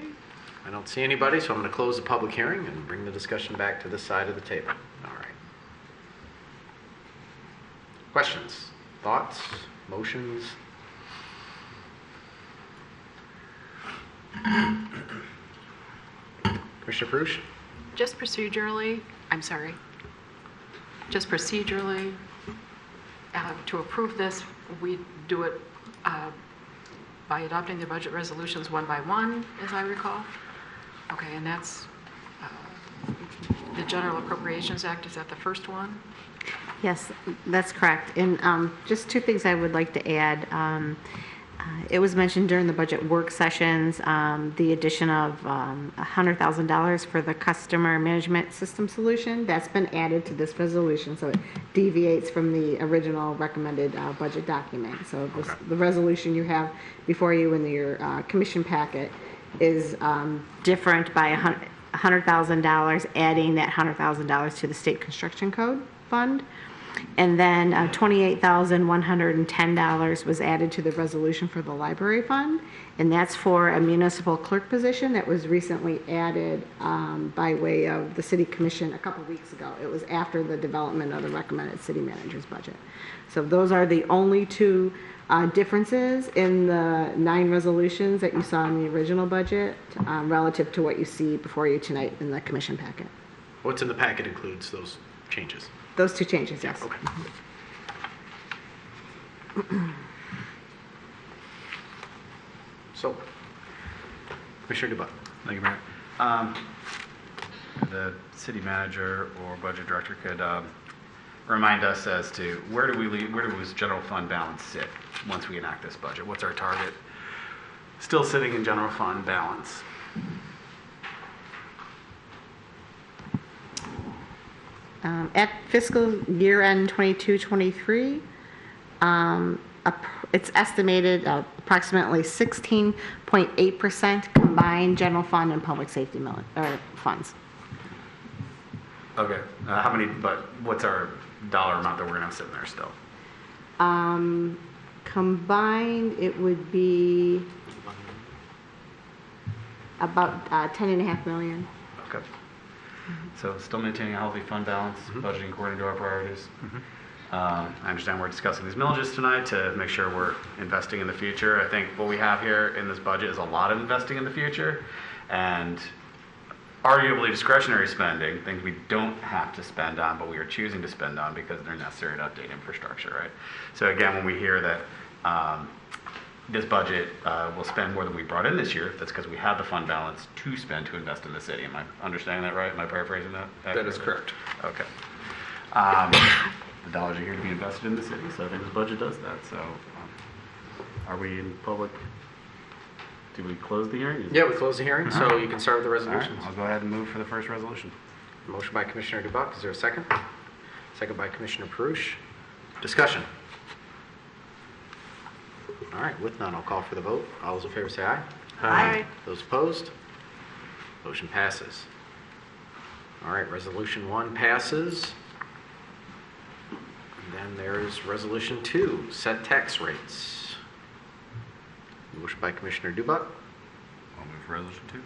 I don't see anybody, so I'm going to close the public hearing and bring the discussion back to this side of the table. All right. Questions, thoughts, motions? Commissioner Prush? Just procedurally, to approve this, we do it by adopting the budget resolutions one by one, as I recall. Okay, and that's the General Appropriations Act, is that the first one? Yes, that's correct. And just two things I would like to add. It was mentioned during the budget work sessions, the addition of $100,000 for the customer management system solution. That's been added to this resolution, so it deviates from the original recommended budget document. So the resolution you have before you in your commission packet is different by $100,000, adding that $100,000 to the state construction code fund. And then $28,110 was added to the resolution for the library fund, and that's for a municipal clerk position that was recently added by way of the city commission a couple weeks ago. It was after the development of the recommended city manager's budget. So those are the only two differences in the 9 resolutions that you saw in the original budget relative to what you see before you tonight in the commission packet. What's in the packet includes those changes? Those two changes, yes. Okay. So, Commissioner DeBuck. Thank you, Mayor. The city manager or budget director could remind us as to where does general fund balance sit once we enact this budget? What's our target? Still sitting in general fund balance. At fiscal year end 22-23, it's estimated approximately 16.8% combined general fund and public safety funds. Okay. How many? But what's our dollar amount that we're going to have sitting there still? Combined, it would be about $10.5 million. Okay. So still maintaining a healthy fund balance, budgeting according to our priorities. I understand we're discussing these millages tonight to make sure we're investing in the future. I think what we have here in this budget is a lot of investing in the future and arguably discretionary spending, things we don't have to spend on, but we are choosing to spend on because they're necessary to update infrastructure, right? So again, when we hear that this budget will spend more than we brought in this year, that's because we have the fund balance to spend to invest in the city. Am I understanding that right? Am I paraphrasing that? That is correct. Okay. The dollars are here to be invested in the city, so I think this budget does that. So are we in public? Do we close the hearing? Yeah, we close the hearing, so you can start with the resolutions. I'll go ahead and move for the first resolution. Motion by Commissioner DeBuck. Is there a second? Second by Commissioner Prush. Discussion. All right, with none, I'll call for the vote. All those in favor say aye. Aye. Those opposed? Motion passes. All right, Resolution 1 passes. And then there is Resolution 2, set tax rates. Motion by Commissioner Dubak. I'll move for resolution 2.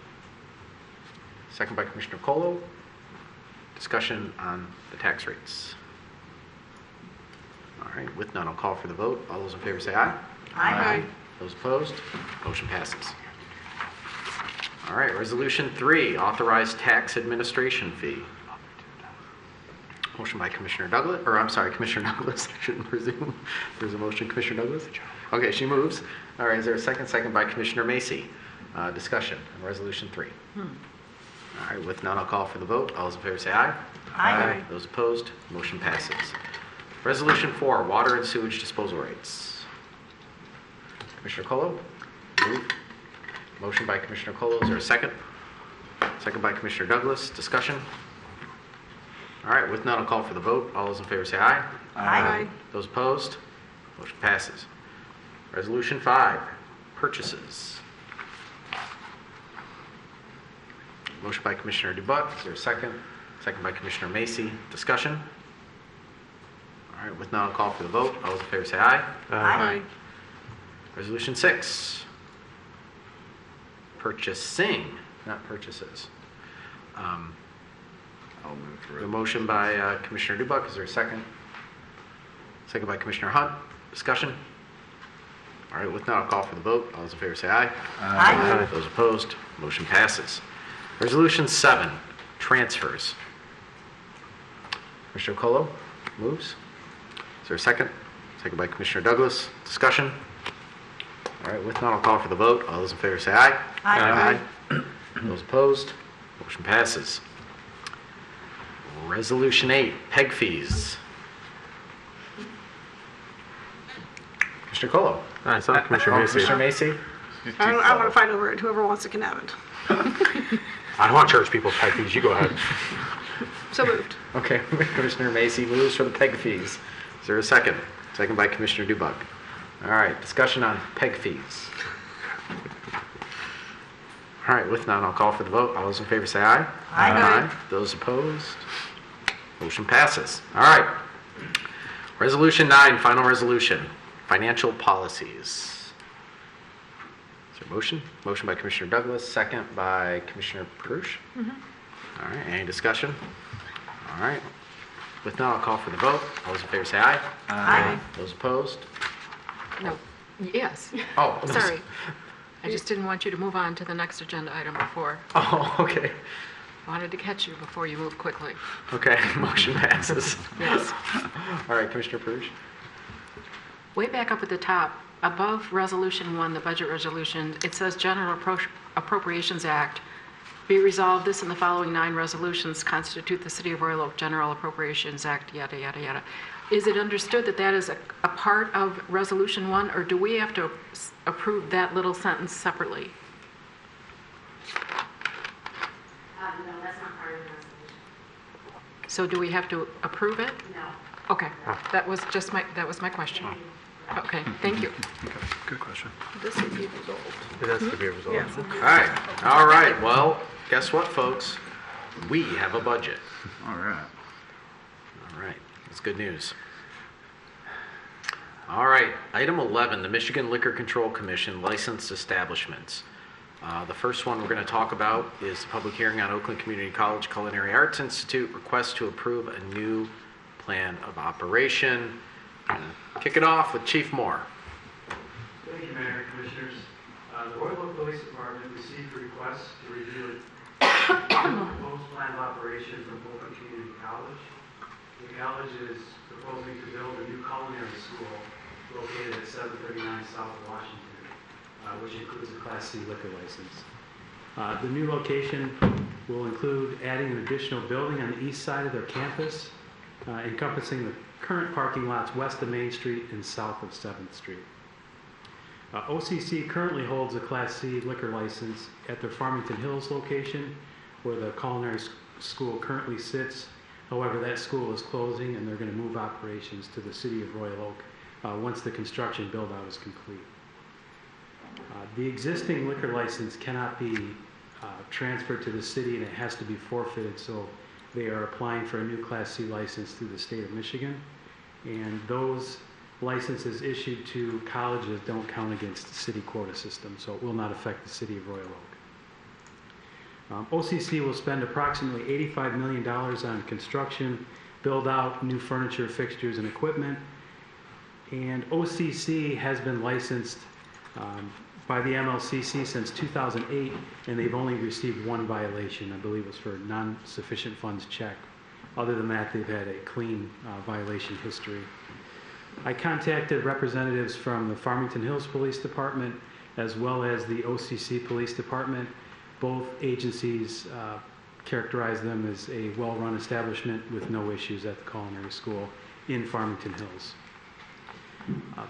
Second by Commissioner Colo. Discussion on the tax rates. All right, with none, I'll call for the vote. All those in favor say aye. Aye. Those opposed, motion passes. All right, resolution 3, authorized tax administration fee. Motion by Commissioner Douglas, or I'm sorry, Commissioner Douglas. I shouldn't presume. There's a motion, Commissioner Douglas. Okay, she moves. All right, is there a second? Second by Commissioner Macy. Discussion on resolution 3. All right, with none, I'll call for the vote. All those in favor say aye. Aye. Those opposed, motion passes. Resolution 4, water and sewage disposal rates. Commissioner Colo, move. Motion by Commissioner Colo, is there a second? Second by Commissioner Douglas, discussion. All right, with none, I'll call for the vote. All those in favor say aye. Aye. Those opposed, motion passes. Resolution 5, purchases. Motion by Commissioner Dubuck, is there a second? Second by Commissioner Macy, discussion. All right, with none, I'll call for the vote. All those in favor say aye. Aye. Resolution 6, purchasing, not purchases. I'll move for The motion by Commissioner Dubuck, is there a second? Second by Commissioner Hunt, discussion. All right, with none, I'll call for the vote. All those in favor say aye. Aye. Those opposed, motion passes. Resolution 7, transfers. Commissioner Colo moves. Is there a second? Second by Commissioner Douglas. Discussion. All right, with none, I'll call for the vote. All those in favor say aye. Aye. Those opposed, motion passes. Resolution 8, PEG fees. Commissioner Colo. All right, so Commissioner Macy. Commissioner Macy. I want to fight over it. Whoever wants it can have it. I don't want to charge people's pet fees. You go ahead. So moved. Okay, Commissioner Macy moves for the PEG fees. Is there a second? Second by Commissioner Dubuck. All right, discussion on PEG fees. All right, with none, I'll call for the vote. All those in favor say aye. Aye. Those opposed? Motion passes. All right. Resolution 9, final resolution, financial policies. Is there a motion? Motion by Commissioner Douglas, second by Commissioner Perush. All right, any discussion? All right. With none, I'll call for the vote. All those in favor say aye. Aye. Those opposed? No, yes. Oh, Sorry. I just didn't want you to move on to the next agenda item before. Oh, okay. I wanted to catch you before you move quickly. Okay, motion passes. Yes. All right, Commissioner Perush. Way back up at the top, above Resolution 1, the budget resolution, it says General Appropriations Act. Be resolved, this and the following 9 resolutions constitute the City of Royal Oak General Appropriations Act, yada, yada, yada. Is it understood that that is a part of Resolution 1, or do we have to approve that little sentence separately? No, that's not part of the resolution. So do we have to approve it? No. Okay, that was my question. Okay, thank you. Okay, good question. This would be resolved. It has to be resolved. Yeah. All right, well, guess what, folks? We have a budget. All right. All right, that's good news. All right, item 11, the Michigan Liquor Control Commission licensed establishments. The first one we're going to talk about is the public hearing on Oakland Community College Culinary Arts Institute request to approve a new plan of operation. Kick it off with Chief Moore. Thank you, Mayor and Commissioners. The Royal Oak Police Department received a request to review a proposed plan of operation from Oakland Community College. The college is proposing to build a new culinary school located at 739 South Washington, which includes a Class C liquor license. The new location will include adding an additional building on the east side of their campus, encompassing the current parking lots west of Main Street and south of 7th Street. OCC currently holds a Class C liquor license at their Farmington Hills location, where the culinary school currently sits. However, that school is closing, and they're going to move operations to the city of Royal Oak once the construction build-out is complete. The existing liquor license cannot be transferred to the city, and it has to be forfeited, so they are applying for a new Class C license through the state of Michigan. And those licenses issued to colleges don't count against the city quota system, so it will not affect the city of Royal Oak. OCC will spend approximately $85 million on construction, build out new furniture, fixtures, and equipment. And OCC has been licensed by the MLCC since 2008, and they've only received one violation. I believe it was for non-sufficient funds check. Other than that, they've had a clean violation history. I contacted representatives from the Farmington Hills Police Department as well as the OCC Police Department. Both agencies characterize them as a well-run establishment with no issues at the culinary school in Farmington Hills.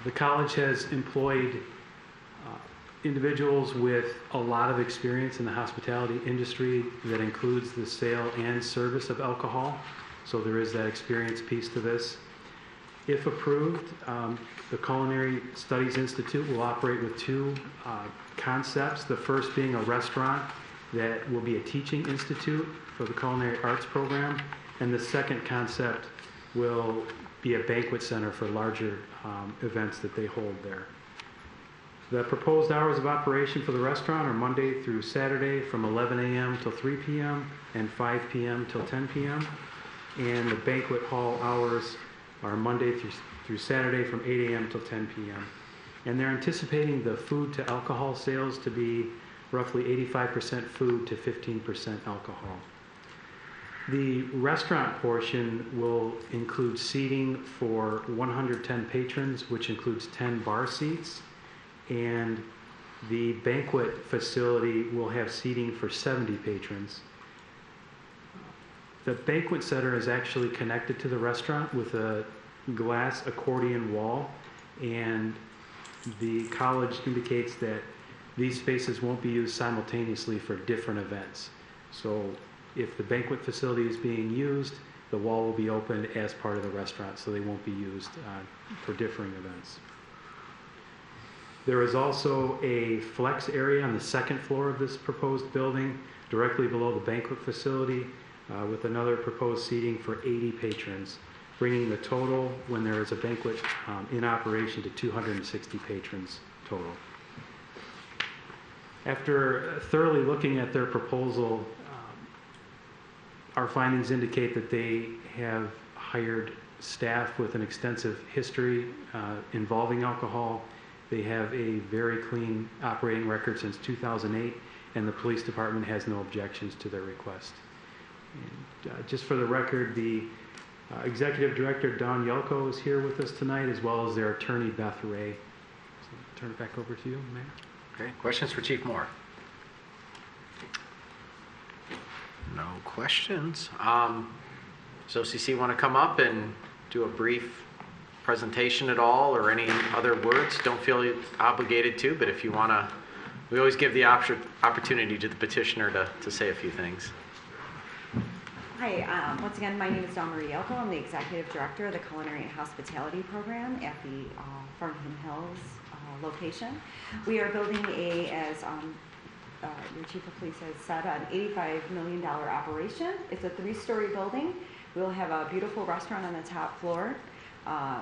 The college has employed individuals with a lot of experience in the hospitality industry that includes the sale and service of alcohol, so there is that experience piece to this. If approved, the Culinary Studies Institute will operate with two concepts, the first being a restaurant that will be a teaching institute for the culinary arts program, and the second concept will be a banquet center for larger events that they hold there. The proposed hours of operation for the restaurant are Monday through Saturday from 11 a.m. till 3 p.m. and 5 p.m. till 10 p.m. And the banquet hall hours are Monday through Saturday from 8 a.m. till 10 p.m. And they're anticipating the food to alcohol sales to be roughly 85% food to 15% alcohol. The restaurant portion will include seating for 110 patrons, which includes 10 bar seats, and the banquet facility will have seating for 70 patrons. The banquet center is actually connected to the restaurant with a glass accordion wall, and the college indicates that these spaces won't be used simultaneously for different events. So if the banquet facility is being used, the wall will be opened as part of the restaurant, so they won't be used for differing events. There is also a flex area on the second floor of this proposed building, directly below the banquet facility, with another proposed seating for 80 patrons, bringing the total, when there is a banquet in operation, to 260 patrons total. After thoroughly looking at their proposal, our findings indicate that they have hired staff with an extensive history involving alcohol. They have a very clean operating record since 2008, and the police department has no objections to their request. And, just for the record, the executive director, Don Yelko, is here with us tonight, as well as their attorney, Beth Ray. So I'll turn it back over to you, Mayor. Okay, questions for Chief Moore? No questions. So OCC want to come up and do a brief presentation at all, or any other words? Don't feel obligated to, but if you want to, we always give the opportunity to the petitioner to say a few things. Hi, once again, my name is Dawn Marie Elko. I'm the Executive Director of the Culinary and Hospitality Program at the Farmington Hills location. We are building as your Chief of Police has said, an $85 million operation. It's a 3-story building. We'll have a beautiful restaurant on the top floor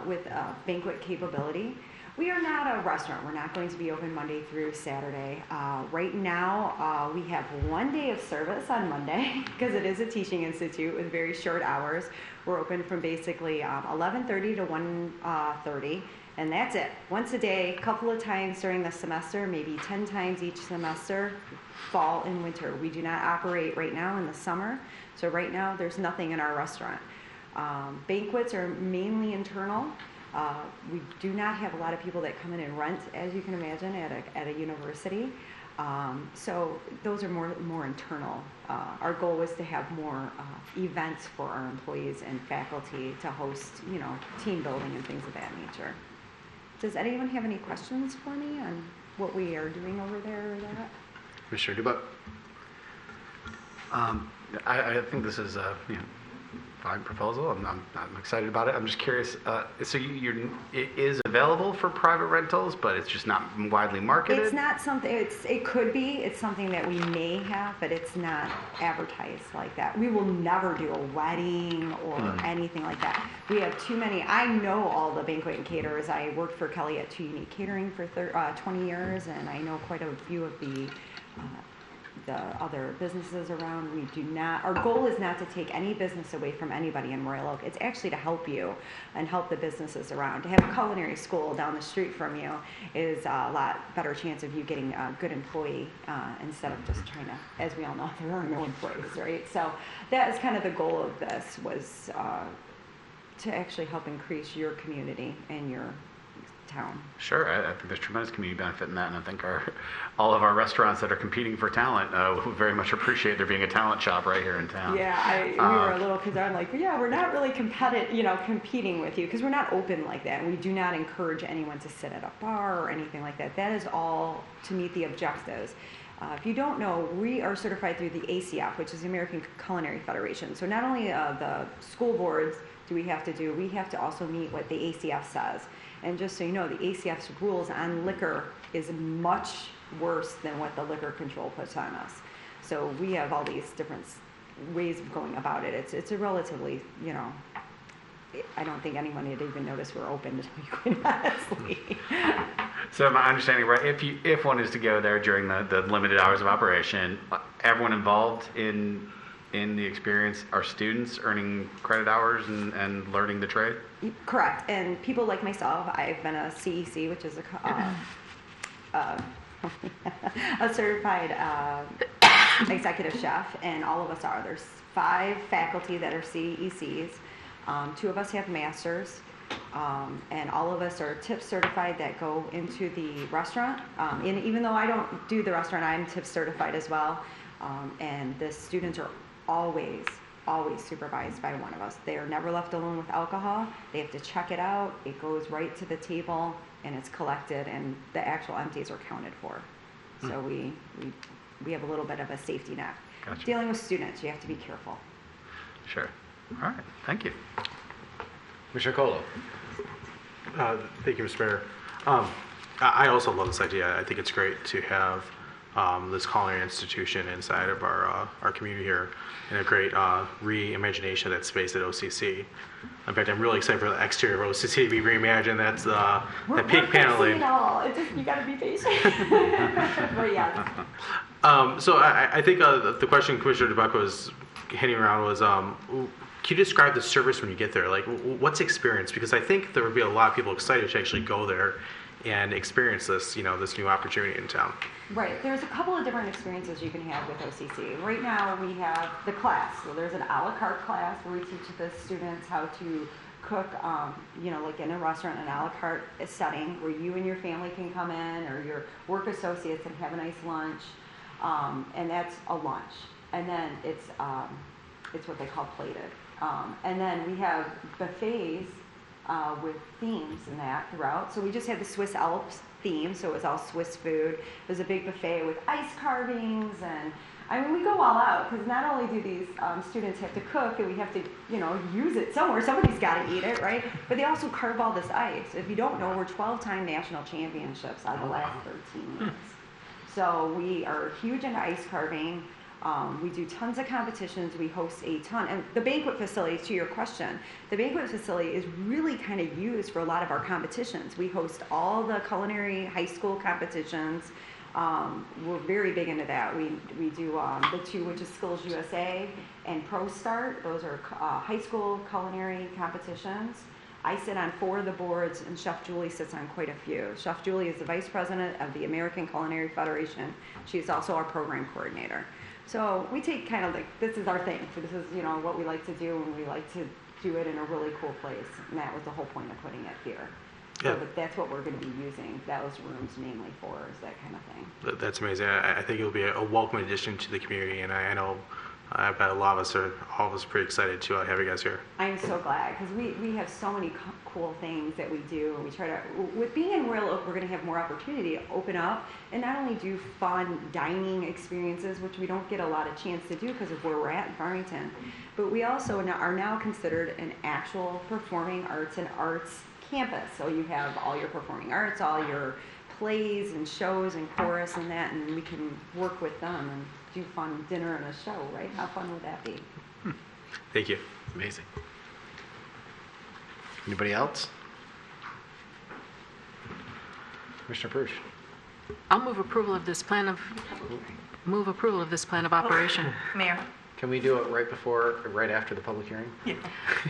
with banquet capability. We are not a restaurant. We're not going to be open Monday through Saturday. Right now, we have 1 day of service on Monday because it is a teaching institute with very short hours. We're open from basically 11:30 to 1:30, and that's it. Once a day, a couple of times during the semester, maybe 10 times each semester, fall and winter. We do not operate right now in the summer, so right now there's nothing in our restaurant. Banquets are mainly internal. We do not have a lot of people that come in and rent, as you can imagine, at a university. So those are more internal. Our goal was to have more events for our employees and faculty to host, team building and things of that nature. Does anyone have any questions for me on what we are doing over there or that? Commissioner Dubak. I think this is fine proposal. I'm excited about it. I'm just curious. So it is available for private rentals, but it's just not widely marketed? It's not something, it could be, it's something that we may have, but it's not advertised like that. We will never do a wedding or anything like that. We have too many, I know all the banquet and caterers. I worked for Kelly at 2 Unique Catering for 20 years, and I know quite a few of the other businesses around. We do not, our goal is not to take any business away from anybody in Royal Oak. It's actually to help you and help the businesses around. To have a culinary school down the street from you is a lot better chance of you getting a good employee instead of just trying to, as we all know, there are no employees, right? So that is kind of the goal of this, was to actually help increase your community and your town. Sure, I think there's tremendous community benefit in that, and I think all of our restaurants that are competing for talent would very much appreciate there being a talent shop right here in town. Yeah, we were a little concerned, like, yeah, we're not really competing with you, because we're not open like that, and we do not encourage anyone to sit at a bar or anything like that. That is all to meet the objectives. If you don't know, we are certified through the ACF, which is the American Culinary Federation. So not only the school boards we have to also meet what the ACF says. And just so you know, the ACF's rules on liquor is much worse than what the liquor control puts on us. So we have all these different ways of going about it. It's a relatively, I don't think anyone would even notice we're open, to tell you quite honestly. So my understanding, right, if one is to go there during the limited hours of operation, everyone involved in the experience are students earning credit hours and learning the trade? Correct. And people like myself, I've been a CEC, which is a certified executive chef, and all of us are. There's 5 faculty that are CECs. 2 of us have masters, and all of us are tip certified that go into the restaurant. And even though I don't do the restaurant, I'm tip certified as well. And the students are always supervised by one of us. They are never left alone with alcohol. They have to check it out. It goes right to the table, and it's collected, and the actual empties are counted for. So we have a little bit of a safety net. Gotcha. Dealing with students, you have to be careful. Sure. All right. Thank you. Commissioner Colo. Thank you, Mr. Mayor. I also love this idea. I think it's great to have this culinary institution inside of our community here, and a great reimagination of that space at OCC. In fact, I'm really excited for the exterior of OCC to be reimagined. That's that pink paneling. You got to be patient. But yeah. So I think the question Commissioner DeBuck was hitting around was, can you describe the service when you get there? Like, what's experience? Because I think there would be a lot of people excited to actually go there and experience this, this new opportunity in town. Right. There's a couple of different experiences you can have with OCC. Right now we have the class. So there's an a la carte class where we teach the students how to cook, like in a restaurant, an a la carte setting where you and your family can come in, or your work associates, and have a nice lunch. And that's a lunch. And then it's what they call plated. And then we have buffets with themes and that throughout. So we just had the Swiss Alps theme, so it was all Swiss food. There's a big buffet with ice carvings, and I mean, we go all out, because not only do these students have to cook, and we have to, use it somewhere. Somebody's got to eat it, right? But they also carve all this ice. If you don't know, we're 12-time national championships out of the last 13 years. So we are huge into ice carving. We do tons of competitions. We host a ton. And the banquet facility, to your question, the banquet facility is really kind of used for a lot of our competitions. We host all the culinary high school competitions. We're very big into that. We do the 2, which is Skills USA and Pro Start. Those are high school culinary competitions. I sit on 4 of the boards, and Chef Julie sits on quite a few. Chef Julie is the vice president of the American Culinary Federation. She's also our program coordinator. So we take kind of this is our thing. So this is, what we like to do, and we like to do it in a really cool place. And that was the whole point of putting it here. So that's what we're going to be using those rooms mainly for, is that kind of thing. That's amazing. I think it'll be a welcome addition to the community, and I know I bet all of us are pretty excited to have you guys here. I'm so glad because we have so many cool things that we do. We try to, with being in Royal Oak, we're going to have more opportunity to open up and not only do fun dining experiences, which we don't get a lot of chance to do because of where we're at in Farmington, but we also are now considered an actual performing arts and arts campus. So you have all your performing arts, all your plays and shows and chorus and that, and we can work with them and do fun dinner and a show, right? How fun would that be? Thank you. Amazing. Anybody else? Commissioner Prush. I'll move approval of this plan of operation. Mayor? Can we do it right after the public hearing? Yeah.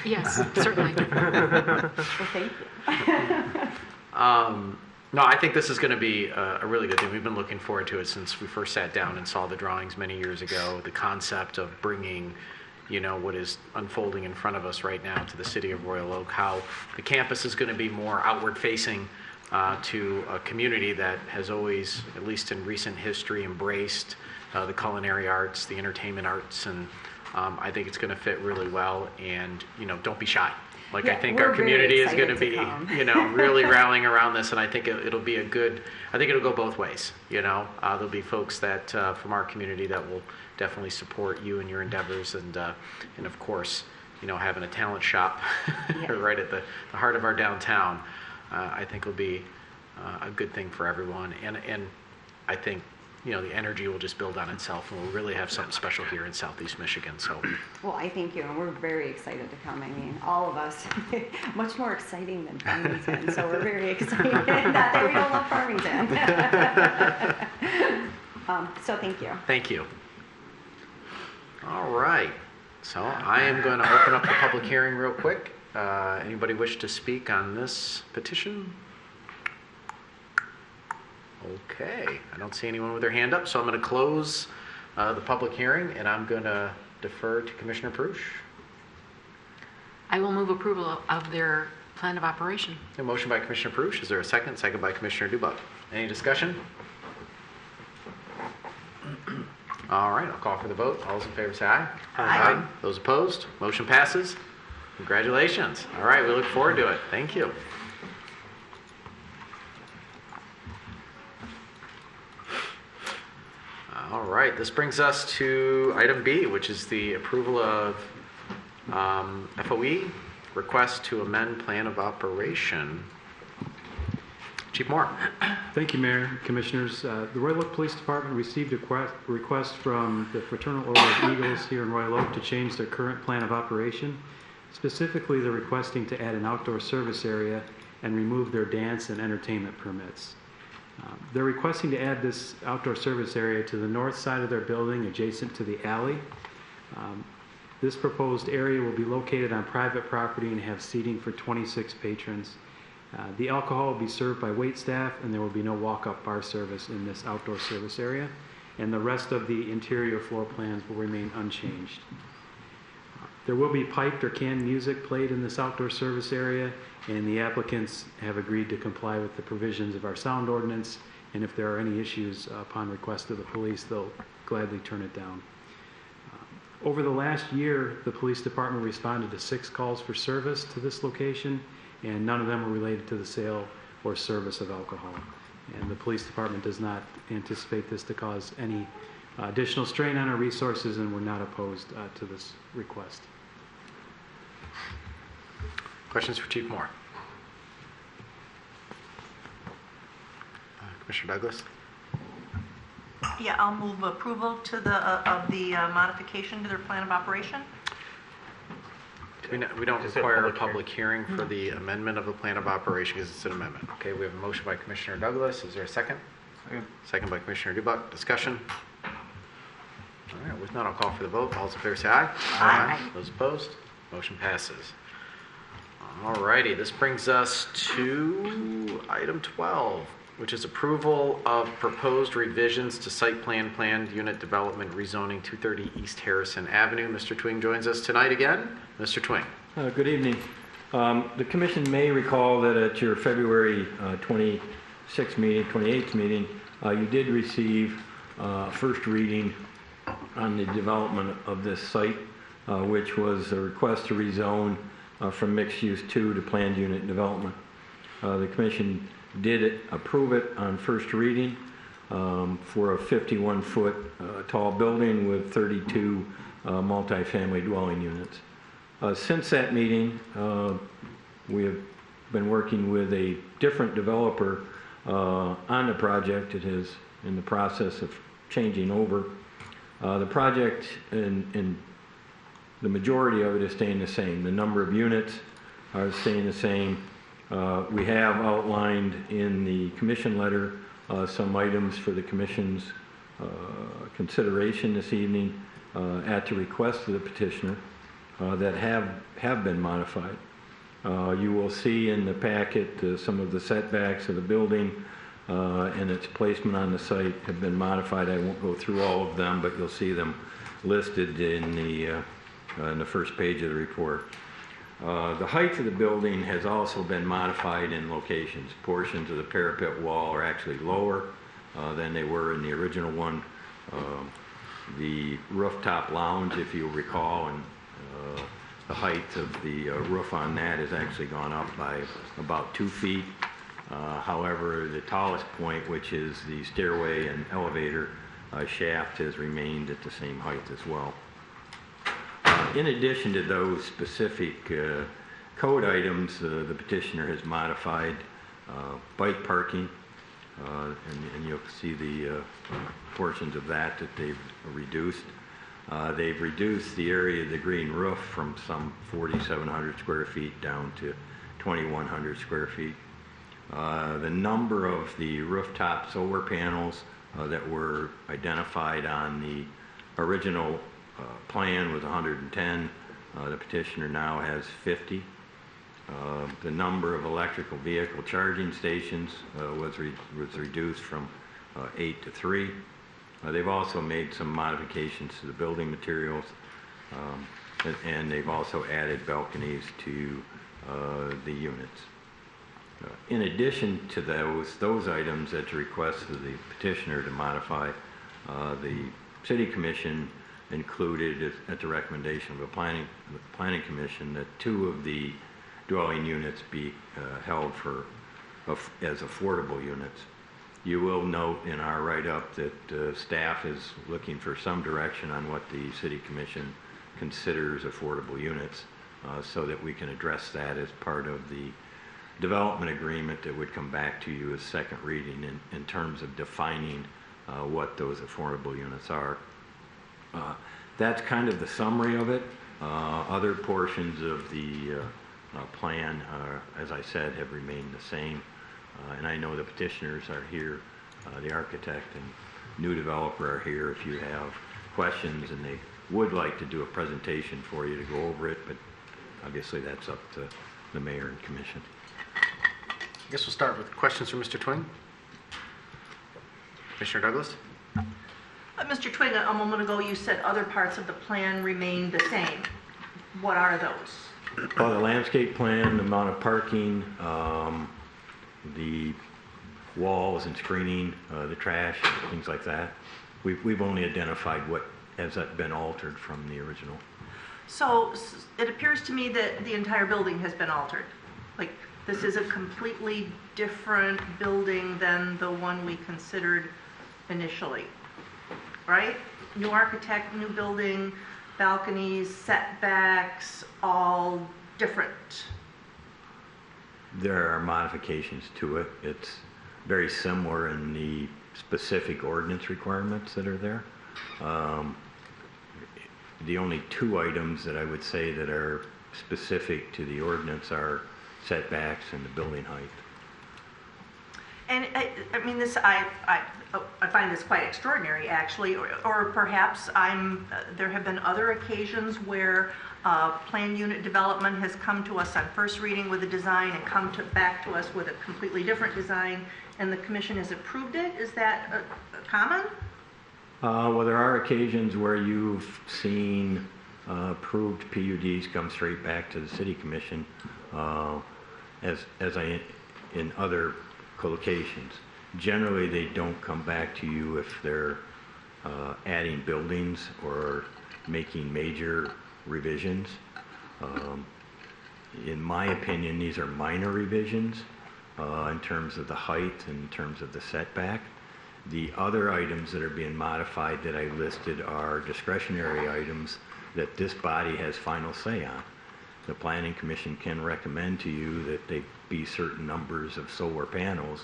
Yes, certainly. Well, thank you. No, I think this is going to be a really good thing. We've been looking forward to it since we first sat down and saw the drawings many years ago. The concept of bringing, what is unfolding in front of us right now to the city of Royal Oak, how the campus is going to be more outward facing to a community that has always, at least in recent history, embraced the culinary arts, the entertainment arts, and I think it's going to fit really well. And, don't be shy. I think our community is going to be, really rallying around this, and I think it'll be I think it'll go both ways, There'll be folks that, from our community that will definitely support you and your endeavors, and of course, having a talent shop right at the heart of our downtown, I think will be a good thing for everyone, and I think, the energy will just build on itself, and we'll really have something special here in Southeast Michigan. So, well, I thank you, and we're very excited to come. I mean, all of us, much more exciting than Farmington, so we're very excited. Not that we don't love Farmington. So thank you. Thank you. All right. So I am going to open up the public hearing real quick. Anybody wish to speak on this petition? Okay, I don't see anyone with their hand up, so I'm going to close the public hearing, and I'm going to defer to Commissioner Prush. I will move approval of their plan of operation. A motion by Commissioner Prush. Is there a second? Second by Commissioner Dubak. Any discussion? All right, I'll call for the vote. All those in favor say aye. Aye. Those opposed? Motion passes. Congratulations. All right, we look forward to it. Thank you. All right, this brings us to item B, which is the approval of FOE, request to amend plan of operation. Chief Moore. Thank you, Mayor, Commissioners. The Royal Oak Police Department received a request from the Fraternal Order of Eagles here in Royal Oak to change their current plan of operation. Specifically, they're requesting to add an outdoor service area and remove their dance and entertainment permits. They're requesting to add this outdoor service area to the north side of their building adjacent to the alley. This proposed area will be located on private property and have seating for 26 patrons. The alcohol will be served by waitstaff, and there will be no walk-up bar service in this outdoor service area, and the rest of the interior floor plans will remain unchanged. There will be piped or canned music played in this outdoor service area, and the applicants have agreed to comply with the provisions of our sound ordinance, and if there are any issues upon request of the police, they'll gladly turn it down. Over the last year, the police department responded to 6 calls for service to this location, and none of them were related to the sale or service of alcohol. And the police department does not anticipate this to cause any additional strain on our resources, and we're not opposed to this request. Questions for Chief Moore? Commissioner Douglas? Yeah, I'll move approval to of the modification to their plan of operation. We don't require a public hearing for the amendment of the plan of operation because it's an amendment. Okay, we have a motion by Commissioner Douglas. Is there a second? Second by Commissioner Dubak. Discussion? All right, with none, I'll call for the vote. All those in favor say aye. Aye. Those opposed? Motion passes. All righty, this brings us to item 12, which is approval of proposed revisions to site plan planned unit development rezoning 230 East Harrison Avenue. Mr. Twing joins us tonight again. Mr. Twing. Good evening. The Commission may recall that at your February 28th meeting, you did receive first reading on the development of this site, which was a request to rezone from mixed use 2 to planned unit development. The commission did approve it on first reading for a 51-foot tall building with 32 multifamily dwelling units. Since that meeting, we have been working with a different developer on the project. It is in the process of changing over. The project, and the majority of it is staying the same. The number of units are staying the same. We have outlined in the commission letter some items for the commission's consideration this evening at the request of the petitioner that have been modified. You will see in the packet some of the setbacks of the building and its placement on the site have been modified. I won't go through all of them, but you'll see them listed in the first page of the report. The height of the building has also been modified in locations. Portions of the parapet wall are actually lower than they were in the original one. The rooftop lounge, if you recall, and the height of the roof on that has actually gone up by about 2 feet. However, the tallest point, which is the stairway and elevator shaft, has remained at the same height as well. In addition to those specific code items, the petitioner has modified bike parking, and you'll see the portions of that they've reduced. They've reduced the area of the green roof from some 4,700 square feet down to 2,100 square feet. The number of the rooftop solar panels that were identified on the original plan was 110. The petitioner now has 50. The number of electrical vehicle charging stations was reduced from 8 to 3. They've also made some modifications to the building materials, and they've also added balconies to the units. In addition to those items at the request of the petitioner to modify, the City Commission included at the recommendation of the Planning Commission that 2 of the dwelling units be held as affordable units. You will note in our write-up that staff is looking for some direction on what the City Commission considers affordable units so that we can address that as part of the development agreement that would come back to you as second reading in terms of defining what those affordable units are. That's kind of the summary of it. Other portions of the plan, as I said, have remained the same. And I know the petitioners are here, the architect and new developer are here if you have questions, and they would like to do a presentation for you to go over it, but obviously that's up to the mayor and commission. I guess we'll start with questions for Mr. Twing. Commissioner Douglas? Mr. Twing, a moment ago you said other parts of the plan remain the same. What are those? Well, the landscape plan, the amount of parking, the walls and screening, the trash, things like that. We've only identified what has been altered from the original. So it appears to me that the entire building has been altered. Like, this is a completely different building than the one we considered initially, right? New architect, new building, balconies, setbacks, all different. There are modifications to it. It's very similar in the specific ordinance requirements that are there. The only 2 items that I would say that are specific to the ordinance are setbacks and the building height. And I mean, I find this quite extraordinary, actually, or perhaps there have been other occasions where planned unit development has come to us on first reading with a design and come back to us with a completely different design, and the commission has approved it. Is that common? Well, there are occasions where you've seen approved PUDs come straight back to the City Commission, in other collocations. Generally, they don't come back to you if they're adding buildings or making major revisions. In my opinion, these are minor revisions in terms of the height and in terms of the setback. The other items that are being modified that I listed are discretionary items that this body has final say on. The Planning Commission can recommend to you that they be certain numbers of solar panels,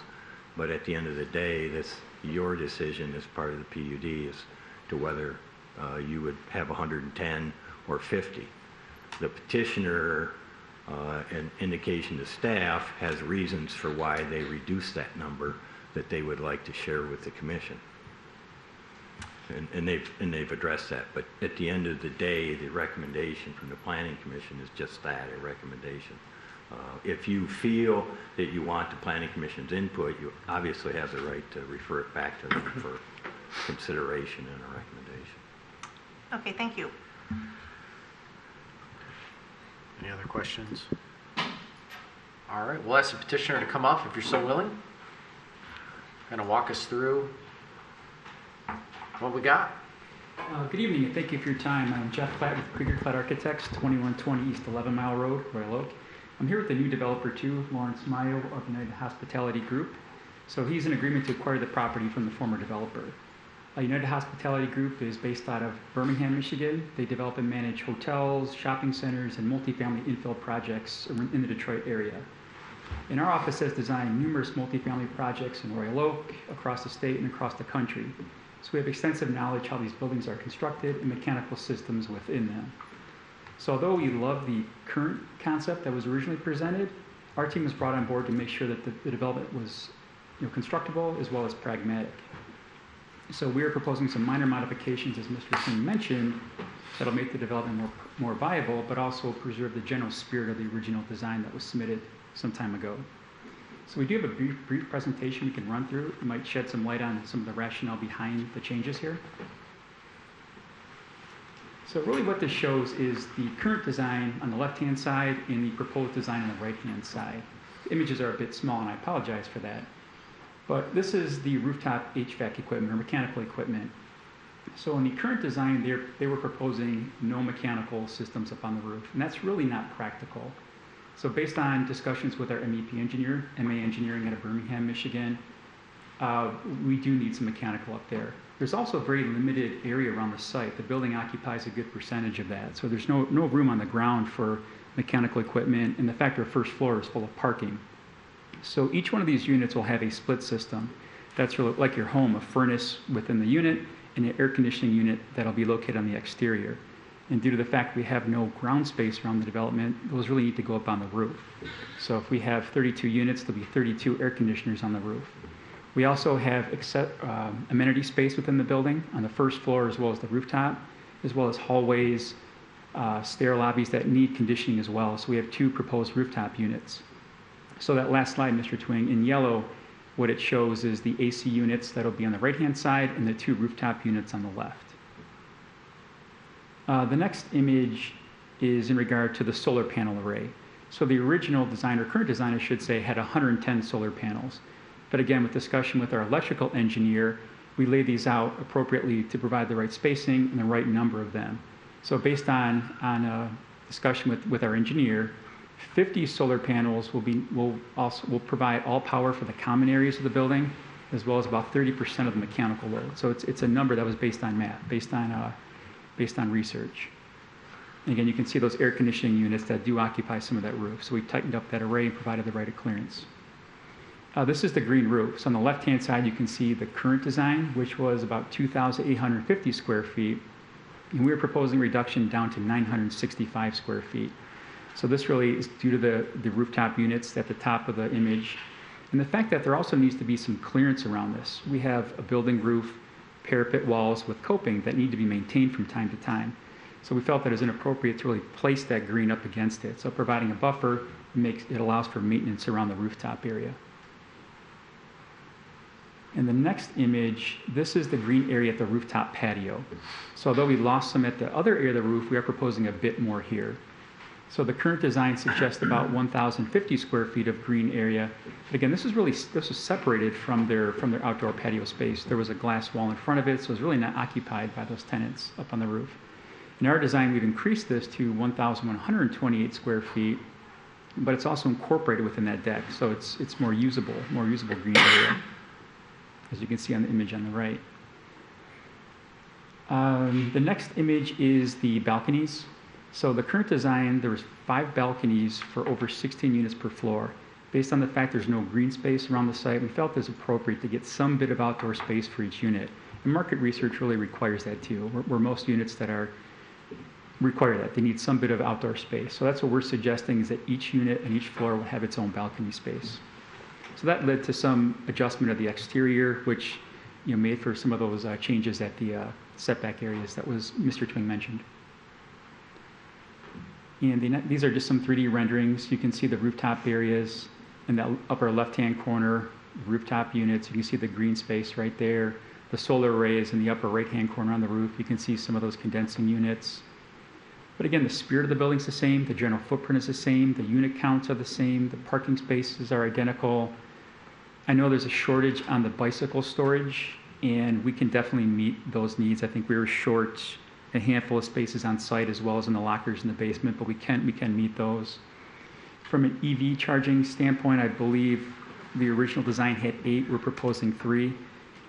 but at the end of the day, that's your decision as part of the PUD as to whether you would have 110 or 50. The petitioner, an indication to staff, has reasons for why they reduced that number that they would like to share with the commission. And they've addressed that. But at the end of the day, the recommendation from the Planning Commission is just that, a recommendation. If you feel that you want the Planning Commission's input, you obviously have the right to refer it back to them for consideration and a recommendation. Okay, thank you. Any other questions? All right, we'll ask the petitioner to come up if you're so willing. Kind of walk us through what we got. Good evening, and thank you for your time. I'm Jeff Platt with Krieger Platt Architects, 2120 East 11 Mile Road, Royal Oak. I'm here with the new developer too, Lawrence Mayo of United Hospitality Group. So he's in agreement to acquire the property from the former developer. United Hospitality Group is based out of Birmingham, Michigan. They develop and manage hotels, shopping centers, and multifamily infill projects in the Detroit area. And our office has designed numerous multifamily projects in Royal Oak, across the state, and across the country. So we have extensive knowledge how these buildings are constructed and mechanical systems within them. So although we love the current concept that was originally presented, our team was brought on board to make sure that the development was constructible as well as pragmatic. So we are proposing some minor modifications, as Mr. Singh mentioned, that'll make the development more viable, but also preserve the general spirit of the original design that was submitted some time ago. So we do have a brief presentation we can run through. It might shed some light on some of the rationale behind the changes here. So really what this shows is the current design on the left-hand side and the proposed design on the right-hand side. The images are a bit small, and I apologize for that. But this is the rooftop HVAC equipment or mechanical equipment. So in the current design, they were proposing no mechanical systems up on the roof, and that's really not practical. So based on discussions with our MEP engineer, MA Engineering out of Birmingham, Michigan, we do need some mechanical up there. There's also a very limited area around the site. The building occupies a good percentage of that. So there's no room on the ground for mechanical equipment, and the fact our first floor is full of parking. So each one of these units will have a split system. That's really like your home, a furnace within the unit and an air conditioning unit that'll be located on the exterior. And due to the fact we have no ground space around the development, those really need to go up on the roof. So if we have 32 units, there'll be 32 air conditioners on the roof. We also have amenity space within the building on the first floor as well as the rooftop, as well as hallways, stair lobbies that need conditioning as well. So we have 2 proposed rooftop units. So that last slide, Mr. Twing, in yellow, what it shows is the AC units that'll be on the right-hand side and the 2 rooftop units on the left. The next image is in regard to the solar panel array. So the original design, or current design, I should say, had 110 solar panels. But again, with discussion with our electrical engineer, we laid these out appropriately to provide the right spacing and the right number of them. So based on a discussion with our engineer, 50 solar panels will provide all power for the common areas of the building, as well as about 30% of the mechanical load. So it's a number that was based on math, based on research. And again, you can see those air conditioning units that do occupy some of that roof. So we tightened up that array and provided the right of clearance. This is the green roof. So on the left-hand side, you can see the current design, which was about 2,850 square feet. And we're proposing reduction down to 965 square feet. So this really is due to the rooftop units at the top of the image. And the fact that there also needs to be some clearance around this. We have a building roof, parapet walls with coping that need to be maintained from time to time. So we felt that it was inappropriate to really place that green up against it. So providing a buffer it allows for maintenance around the rooftop area. In the next image, this is the green area at the rooftop patio. So although we lost some at the other area of the roof, we are proposing a bit more here. So the current design suggests about 1,050 square feet of green area. But again, this was separated from their outdoor patio space. There was a glass wall in front of it, so it was really not occupied by those tenants up on the roof. In our design, we've increased this to 1,128 square feet, but it's also incorporated within that deck, so it's more usable green area, as you can see on the image on the right. The next image is the balconies. So the current design, there was 5 balconies for over 16 units per floor. Based on the fact there's no green space around the site, we felt it was appropriate to get some bit of outdoor space for each unit. And market research really requires that too, where most units that require that. They need some bit of outdoor space. So that's what we're suggesting, is that each unit and each floor will have its own balcony space. So that led to some adjustment of the exterior, which made for some of those changes at the setback areas that was Mr. Twing mentioned. And these are just some 3D renderings. You can see the rooftop areas in that upper left-hand corner, rooftop units. You can see the green space right there. The solar arrays in the upper right-hand corner on the roof. You can see some of those condensing units. But again, the spirit of the building's the same. The general footprint is the same. The unit counts are the same. The parking spaces are identical. I know there's a shortage on the bicycle storage, and we can definitely meet those needs. I think we were short a handful of spaces on site as well as in the lockers in the basement, but we can meet those. From an EV charging standpoint, I believe the original design had 8. We're proposing 3.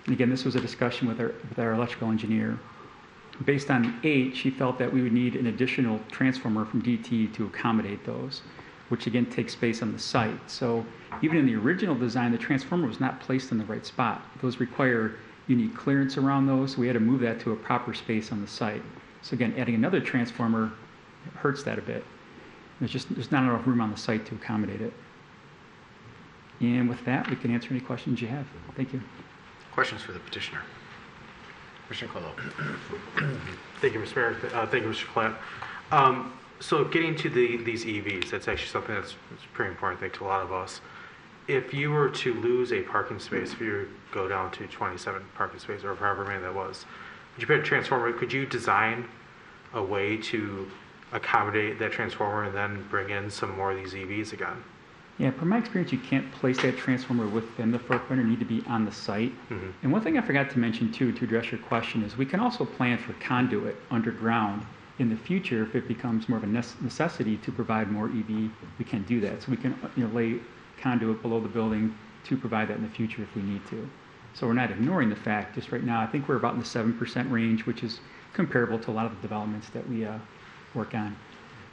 And again, this was a discussion with our electrical engineer. Based on 8, she felt that we would need an additional transformer from DT to accommodate those, which again takes space on the site. So even in the original design, the transformer was not placed in the right spot. Those require unique clearance around those, so we had to move that to a proper space on the site. So again, adding another transformer hurts that a bit. There's not enough room on the site to accommodate it. And with that, we can answer any questions you have. Thank you. Questions for the petitioner? Commissioner Colo. Thank you, Mr. Mayor. Thank you, Mr. Klatt. So getting to these EVs, that's actually something that's pretty important, I think, to a lot of us. If you were to lose a parking space, if you go down to 27 parking spaces or however many that was, would you put a transformer? Could you design a way to accommodate that transformer and then bring in some more of these EVs again? Yeah, from my experience, you can't place that transformer within the footprint or need to be on the site. Mm-hmm. And one thing I forgot to mention too, to address your question, is we can also plan for conduit underground in the future. If it becomes more of a necessity to provide more EV, we can do that. So we can lay conduit below the building to provide that in the future if we need to. So we're not ignoring the fact. Just right now, I think we're about in the 7% range, which is comparable to a lot of the developments that we work on.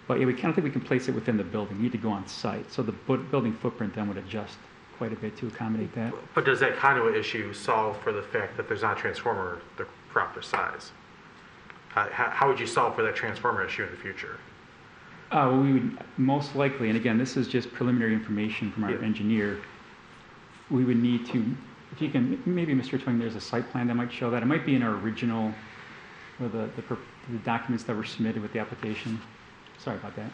But yeah, I don't think we can place it within the building. We need to go on site. So the building footprint then would adjust quite a bit to accommodate that. But does that conduit issue solve for the fact that there's not a transformer the proper size? How would you solve for that transformer issue in the future? Well, we would most likely, and again, this is just preliminary information from our engineer, we would need to, if you can, maybe Mr. Twing, there's a site plan that might show that. It might be in our original, or the documents that were submitted with the application. Sorry about that.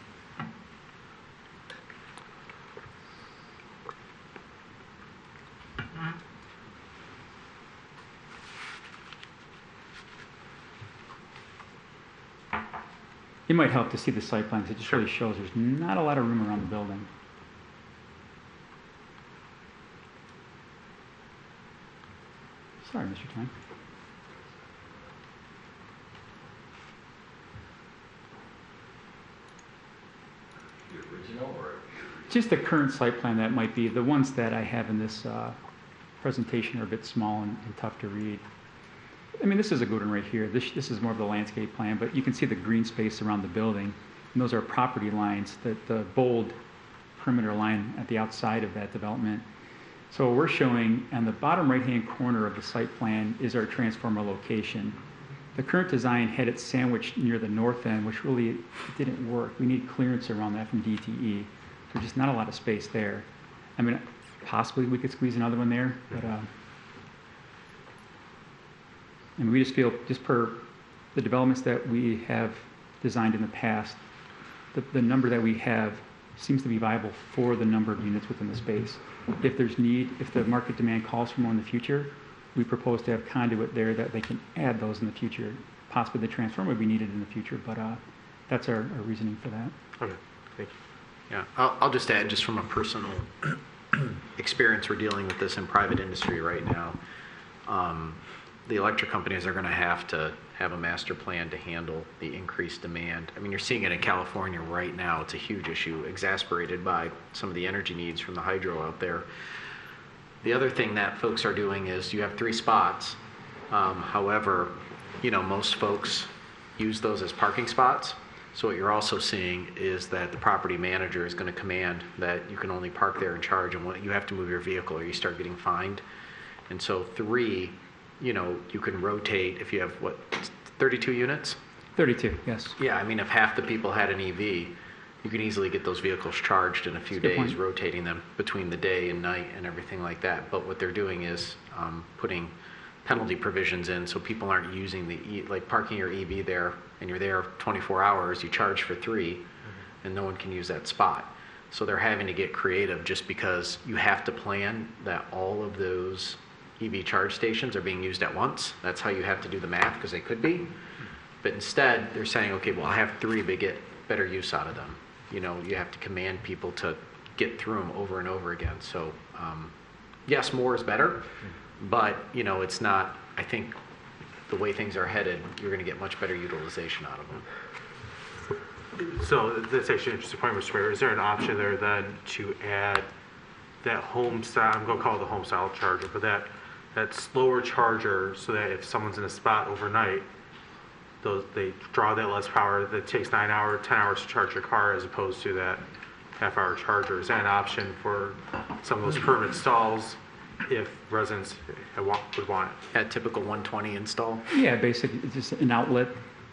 It might help to see the site plans. It just really shows there's not a lot of room around the building. Sorry, Mr. Twine. The original or? Just the current site plan that might be. The ones that I have in this presentation are a bit small and tough to read. I mean, this is a good one right here. This is more of the landscape plan, but you can see the green space around the building. And those are property lines, the bold perimeter line at the outside of that development. So what we're showing on the bottom right-hand corner of the site plan is our transformer location. The current design had it sandwiched near the north end, which really didn't work. We need clearance around that from DTE. There's just not a lot of space there. I mean, possibly we could squeeze another one there, but and we just feel, just per the developments that we have designed in the past, the number that we have seems to be viable for the number of units within the space. If there's need, if the market demand calls for more in the future, we propose to have conduit there that they can add those in the future. Possibly the transformer would be needed in the future, but that's our reasoning for that. Okay. Thank you. Yeah, I'll just add, just from a personal experience, we're dealing with this in private industry right now. The electric companies are going to have a master plan to handle the increased demand. I mean, you're seeing it in California right now. It's a huge issue, exacerbated by some of the energy needs from the hydro out there. The other thing that folks are doing is you have 3 spots. However, most folks use those as parking spots. So what you're also seeing is that the property manager is going to command that you can only park there and charge, and you have to move your vehicle or you start getting fined. And so 3, you can rotate if you have, 32 units? 32, yes. Yeah, I mean, if half the people had an EV, you can easily get those vehicles charged in a few days, point. rotating them between the day and night and everything like that. But what they're doing is putting penalty provisions in so people aren't using like parking your EV there and you're there 24 hours, you charge for 3, and no one can use that spot. So they're having to get creative just because you have to plan that all of those EV charge stations are being used at once. That's how you have to do the math, because they could be. But instead, they're saying, okay, well, I have 3, but get better use out of them. You have to command people to get through them over and over again. So, yes, more is better, but, it's not, I think, the way things are headed, you're going to get much better utilization out of them. So that's actually an interesting point, Mr. Mayor. Is there an option there then to add that home style, I'm going to call it the home style charger, but that slower charger, so that if someone's in a spot overnight, they draw that less power, that takes 9 hours, 10 hours to charge your car, as opposed to that half-hour charger? Is that an option for some of those permanent stalls if residents would want it? At typical 120 install? Yeah, basically, it's just an outlet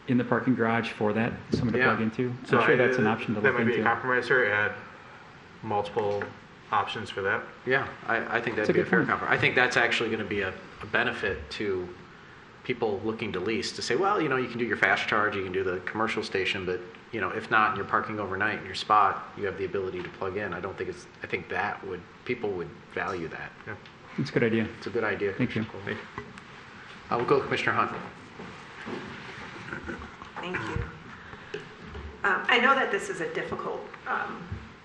in the parking garage for that, someone to plug into. So I'm sure that's an option to look That might be a into. compromise here, add multiple options for that. Yeah, I think that'd be a fair compromise. I think that's actually going to be a benefit to people looking to lease, to say, well, you can do your fast charge, you can do the commercial station, but if not, and you're parking overnight in your spot, you have the ability to plug in. I think people would value that. Yeah. It's a good idea. It's a good idea. Thank you. We'll go Commissioner Hunt. Thank you. I know that this is a difficult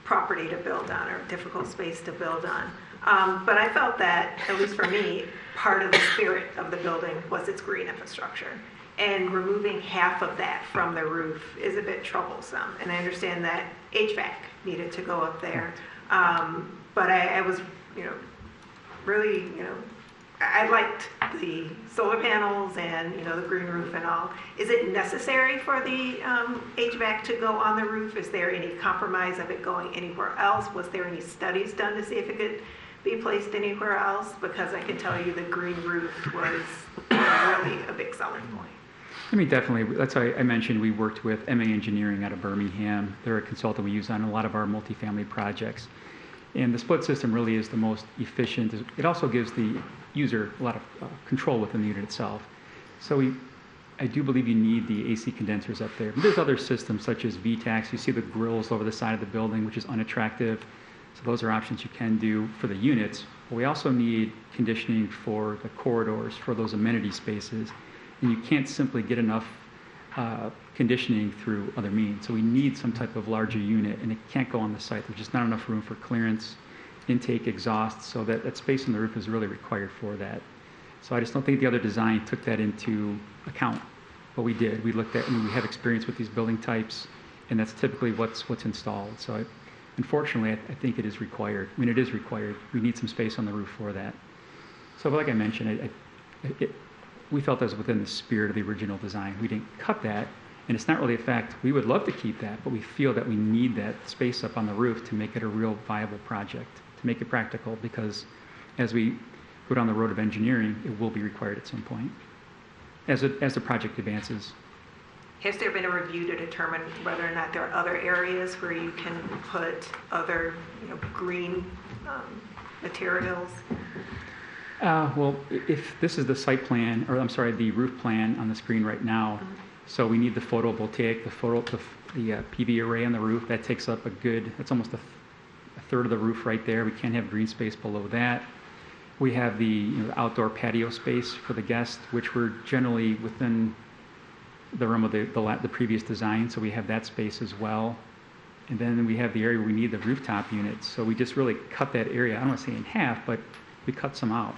property to build on, or difficult space to build on. But I felt that, at least for me, part of the spirit of the building was its green infrastructure. And removing half of that from the roof is a bit troublesome. And I understand that HVAC needed to go up there. But I was, really, I liked the solar panels and, the green roof and all. Is it necessary for the HVAC to go on the roof? Is there any compromise of it going anywhere else? Was there any studies done to see if it could be placed anywhere else? Because I can tell you the green roof was really a big selling point. I mean, definitely. That's why I mentioned we worked with MA Engineering out of Birmingham. They're a consultant we use on a lot of our multifamily projects. And the split system really is the most efficient. It also gives the user a lot of control within the unit itself. So I do believe you need the AC condensers up there. But there's other systems such as VTAX. You see the grills over the side of the building, which is unattractive. So those are options you can do for the units. But we also need conditioning for the corridors, for those amenity spaces. And you can't simply get enough conditioning through other means. So we need some type of larger unit, and it can't go on the site. There's just not enough room for clearance, intake, exhaust, so that space on the roof is really required for that. So I just don't think the other design took that into account. But we did. We looked at, and we have experience with these building types, and that's typically what's installed. So unfortunately, I think it is required. I mean, it is required. We need some space on the roof for that. So like I mentioned, we felt that was within the spirit of the original design. We didn't cut that, and it's not really a fact. We would love to keep that, but we feel that we need that space up on the roof to make it a real viable project, to make it practical, because as we go down the road of engineering, it will be required at some point, as the project advances. Has there been a review to determine whether or not there are other areas where you can put other, green materials? Well, if this is the site plan, or I'm sorry, the roof plan on the screen right now, so we need the photovoltaic, the PV array on the roof. That takes up that's almost a third of the roof right there. We can't have green space below that. We have the outdoor patio space for the guests, which were generally within the realm of the previous design, so we have that space as well. And then we have the area where we need the rooftop units. So we just really cut that area, I don't want to say in half, but we cut some out.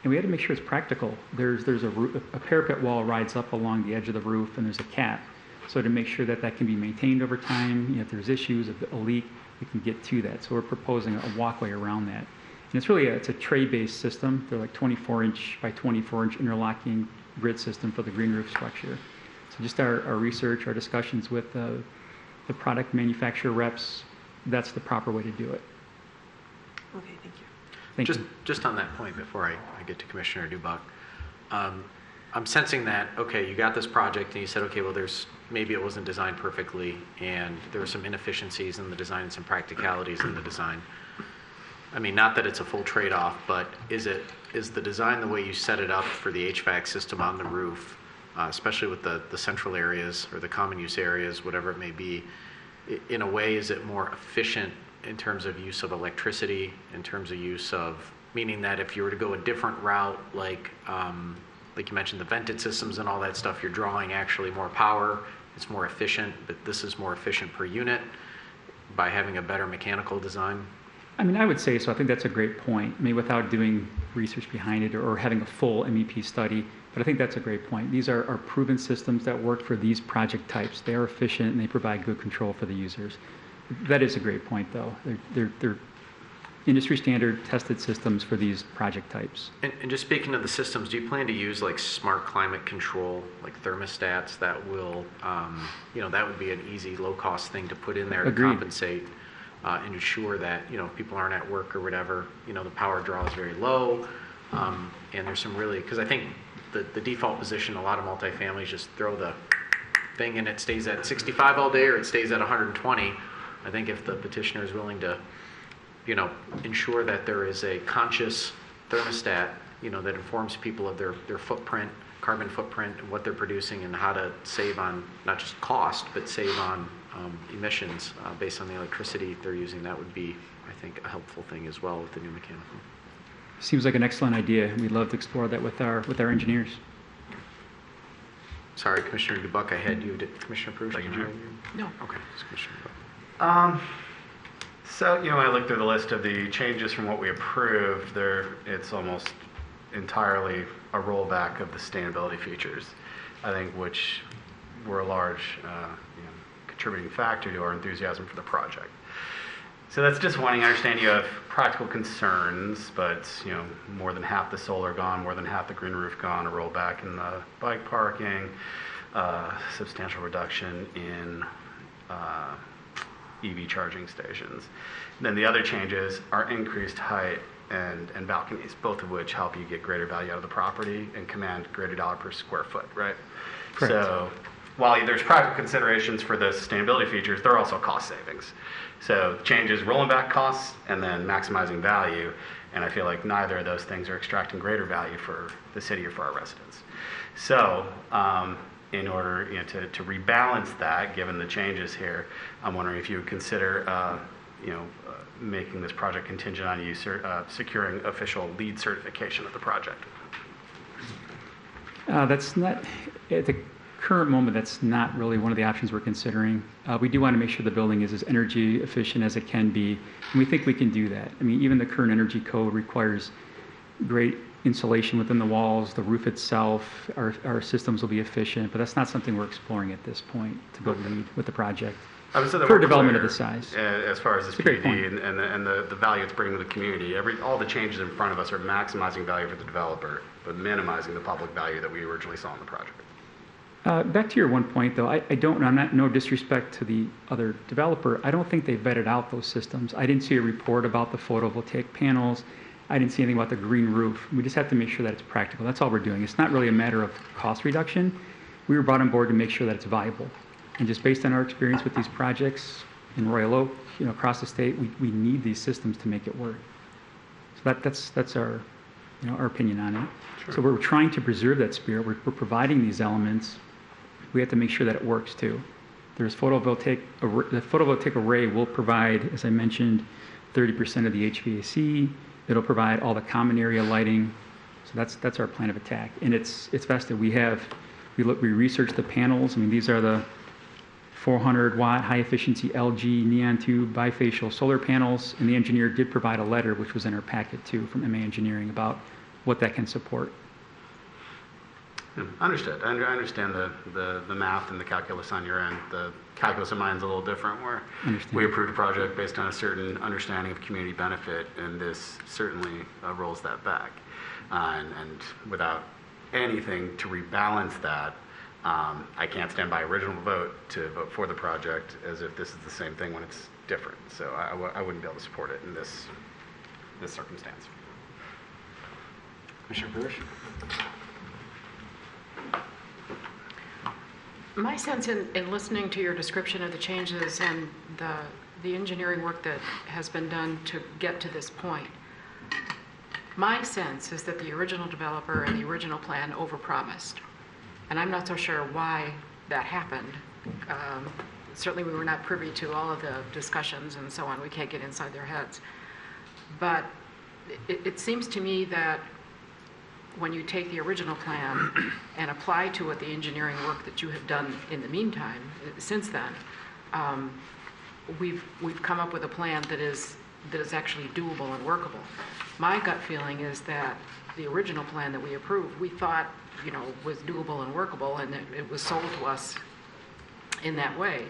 And we had to make sure it's practical. There's a parapet wall rides up along the edge of the roof, and there's a cap. So to make sure that that can be maintained over time, you know, if there's issues, a leak, we can get to that. So we're proposing a walkway around that. And it's really it's a tray-based system. They're like 24-inch by 24-inch interlocking grid system for the green roof structure. So just our research, our discussions with the product manufacturer reps, that's the proper way to do it. Okay, thank you. Thank you. Just on that point, before I get to Commissioner Dubuck, I'm sensing that, okay, you got this project and you said, okay, well, maybe it wasn't designed perfectly and there were some inefficiencies in the design and some practicalities in the design. I mean, not that it's a full trade-off, but is the design the way you set it up for the HVAC system on the roof, especially with the central areas or the common use areas, whatever it may be, in a way, is it more efficient in terms of use of electricity, in terms of use of, meaning that if you were to go a different route, like you mentioned, the vented systems and all that stuff, you're drawing actually more power, it's more efficient, but this is more efficient per unit by having a better mechanical design? I mean, I would say so. I think that's a great point. I mean, without doing research behind it or having a full MEP study, but I think that's a great point. These are proven systems that work for these project types. They are efficient and they provide good control for the users. That is a great point, though. They're industry standard tested systems for these project types. And just speaking of the systems, do you plan to use like smart climate control, like thermostats that will, that would be an easy, low-cost thing to put in there to compensate and ensure that, people aren't at work or whatever, the power draw is very low. And there's some really, because I think the default position, a lot of multifamilies just throw the thing and it stays at 65 all day or it stays at 120. I think if the petitioner is willing to, ensure that there is a conscious thermostat, that informs people of their footprint, carbon footprint, and what they're producing and how to save on not just cost, but save on emissions based on the electricity they're using, that would be, I think, a helpful thing as well with the new mechanical. Seems like an excellent idea. We'd love to explore that with our engineers. Sorry, Commissioner Dubuck, I had you. Did Commissioner Pruitt? No. Okay, it's Commissioner Dubuck. So, when I looked through the list of the changes from what we approved, it's almost entirely a rollback of the sustainability features, I think, which were a large contributing factor to our enthusiasm for the project. So that's disappointing. I understand you have practical concerns, but more than half the solar gone, more than half the green roof gone, a rollback in the bike parking, substantial reduction in EV charging stations. And then the other changes are increased height and balconies, both of which help you get greater value out of the property and command greater dollar per square foot, right? Correct. So while there's practical considerations for the sustainability features, there are also cost savings. So changes rolling back costs and then maximizing value, and I feel like neither of those things are extracting greater value for the city or for our residents. So in order to rebalance that, given the changes here, I'm wondering if you would consider making this project contingent on you securing official LEED certification of the project. That's not, at the current moment, that's not really one of the options we're considering. We do want to make sure the building is as energy efficient as it can be, and we think we can do that. I mean, even the current energy code requires great insulation within the walls, the roof itself, our systems will be efficient, but that's not something we're exploring at this point to go lead with the project. For development of this size. As far as this PUD and the value it's bringing to the community, all the changes in front of us are maximizing value for the developer, but minimizing the public value that we originally saw in the project. Back to your one point, though, I don't know, no disrespect to the other developer, I don't think they vetted out those systems. I didn't see a report about the photovoltaic panels. I didn't see anything about the green roof. We just have to make sure that it's practical. That's all we're doing. It's not really a matter of cost reduction. We were brought on board to make sure that it's viable. And just based on our experience with these projects in Royal Oak, across the state, we need these systems to make it work. So that's our, our opinion on it. Sure. So we're trying to preserve that spirit. We're providing these elements. We have to make sure that it works too. There's the photovoltaic array will provide, as I mentioned, 30% of the HVAC. It'll provide all the common area lighting. So that's our plan of attack. And it's vested. We researched the panels. I mean, these are the 400-watt high-efficiency LG neon tube bifacial solar panels, and the engineer did provide a letter, which was in our packet too, from MA Engineering about what that can support. Understood. I understand the math and the calculus on your end. The calculus of mine is a little different, where we approved a project based on a certain understanding of community benefit, and this certainly rolls that back. And without anything to rebalance that, I can't stand by original vote to vote for the project as if this is the same thing when it's different. So I wouldn't be able to support it in this circumstance. Commissioner Parrish? My sense in listening to your description of the changes and the engineering work that has been done to get to this point, my sense is that the original developer and the original plan overpromised. And I'm not so sure why that happened. Certainly we were not privy to all of the discussions and so on. We can't get inside their heads. But it seems to me that when you take the original plan and apply to it the engineering work that you have done in the meantime, since then, we've come up with a plan that is actually doable and workable. My gut feeling is that the original plan that we approved, we thought, was doable and workable, and it was sold to us in that way.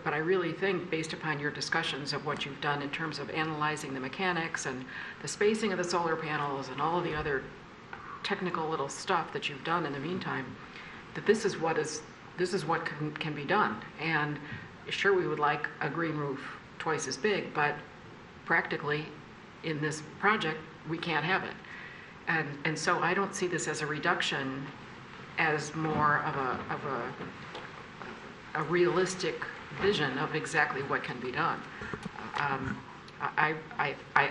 But I really think, based upon your discussions of what you've done in terms of analyzing the mechanics and the spacing of the solar panels and all of the other technical little stuff that you've done in the meantime, that this is what can be done. And sure, we would like a green roof twice as big, but practically in this project, we can't have it. And so I don't see this as a reduction, as more of a realistic vision of exactly what can be done. I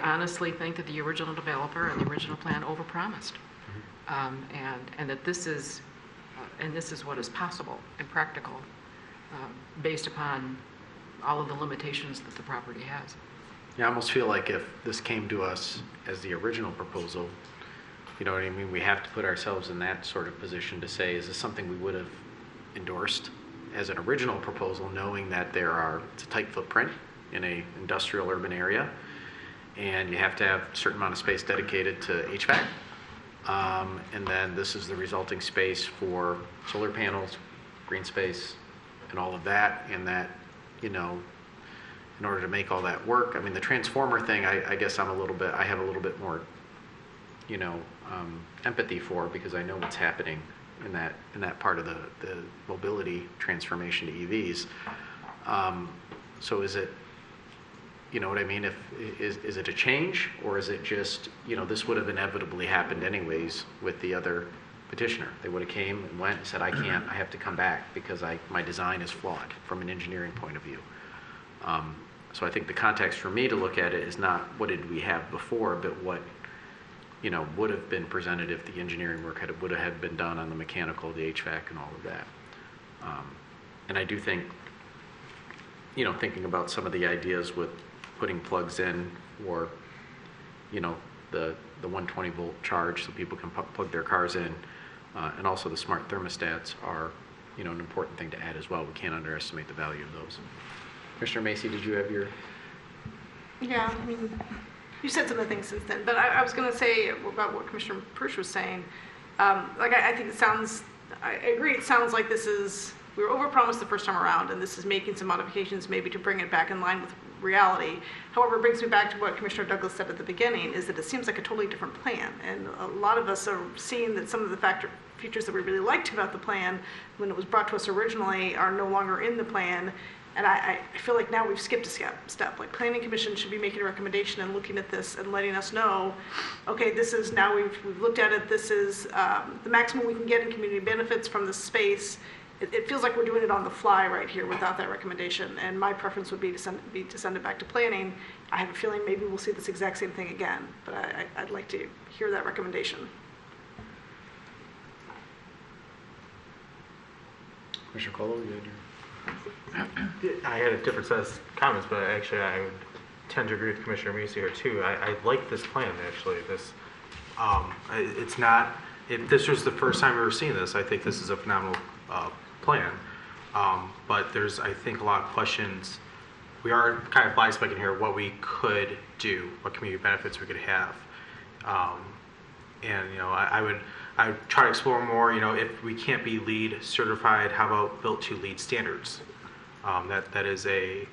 honestly think that the original developer and the original plan overpromised, and that this is what is possible and practical, based upon all of the limitations that the property has. Yeah, I almost feel like if this came to us as the original proposal, you know what I mean? We have to put ourselves in that sort of position to say, is this something we would have endorsed as an original proposal, knowing that it's a tight footprint in a industrial urban area, and you have to have a certain amount of space dedicated to HVAC. And then this is the resulting space for solar panels, green space, and all of that, and that, in order to make all that work, I mean, the transformer thing, I guess I have a little bit more, empathy for, because I know what's happening in that part of the mobility transformation to EVs. So is it, you know what I mean? Is it a change, or is it just, this would have inevitably happened anyways with the other petitioner? They would have came and went and said, I have to come back because my design is flawed from an engineering point of view. So I think the context for me to look at it is not what did we have before, but what would have been presented if the engineering work would have been done on the mechanical, the HVAC, and all of that. And I do think, thinking about some of the ideas with putting plugs in, or, the 120 volt charge so people can plug their cars in, and also the smart thermostats are, an important thing to add as well. We can't underestimate the value of those. Commissioner Macy, did you have your? Yeah, I mean, you said some of the things since then, but I was going to say about what Commissioner Parrish was saying. I think I agree, it sounds like we were overpromised the first time around, and this is making some modifications maybe to bring it back in line with reality. However, it brings me back to what Commissioner Douglas said at the beginning, is that it seems like a totally different plan. And a lot of us are seeing that some of the features that we really liked about the plan when it was brought to us originally are no longer in the plan. And I feel like now we've skipped a step. Like, Planning Commission should be making a recommendation and looking at this and letting us know, okay, this is, now we've looked at it, this is the maximum we can get in community benefits from the space. It feels like we're doing it on the fly right here without that recommendation. And my preference would be to send it back to planning. I have a feeling maybe we'll see this exact same thing again, but I'd like to hear that recommendation. Commissioner Colo, you had your... I had a different set of comments, but actually I would tend to agree with Commissioner Macy here too. I like this plan, actually. If this was the first time we were seeing this, I think this is a phenomenal plan. But there's, I think, a lot of questions. We are kind of fly specking here what we could do, what community benefits we could have. And, you know, I would try to explore more, you know, if we can't be LEED certified, how about built to LEED standards? That is an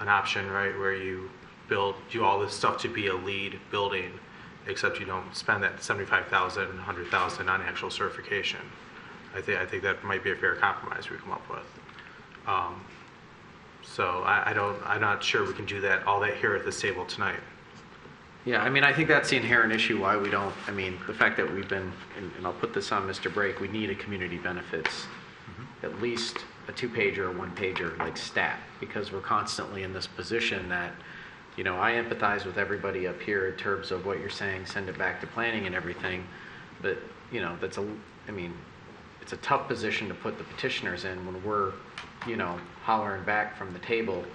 option, right, where you do all this stuff to be a LEED building, except you don't spend that $75,000, $100,000 on actual certification. I think that might be a fair compromise we come up with. So I'm not sure we can do all that here at this table tonight. Yeah, I mean, I think that's the inherent issue why we don't, I mean, the fact that we've been, and I'll put this on Mr. Brake, we need a community benefits, at least a 2-pager or 1-pager like stat, because we're constantly in this position that, you know, I empathize with everybody up here in terms of what you're saying, send it back to planning and everything, but, you know, it's a tough position to put the petitioners in when we're, you know, hollering back from the table,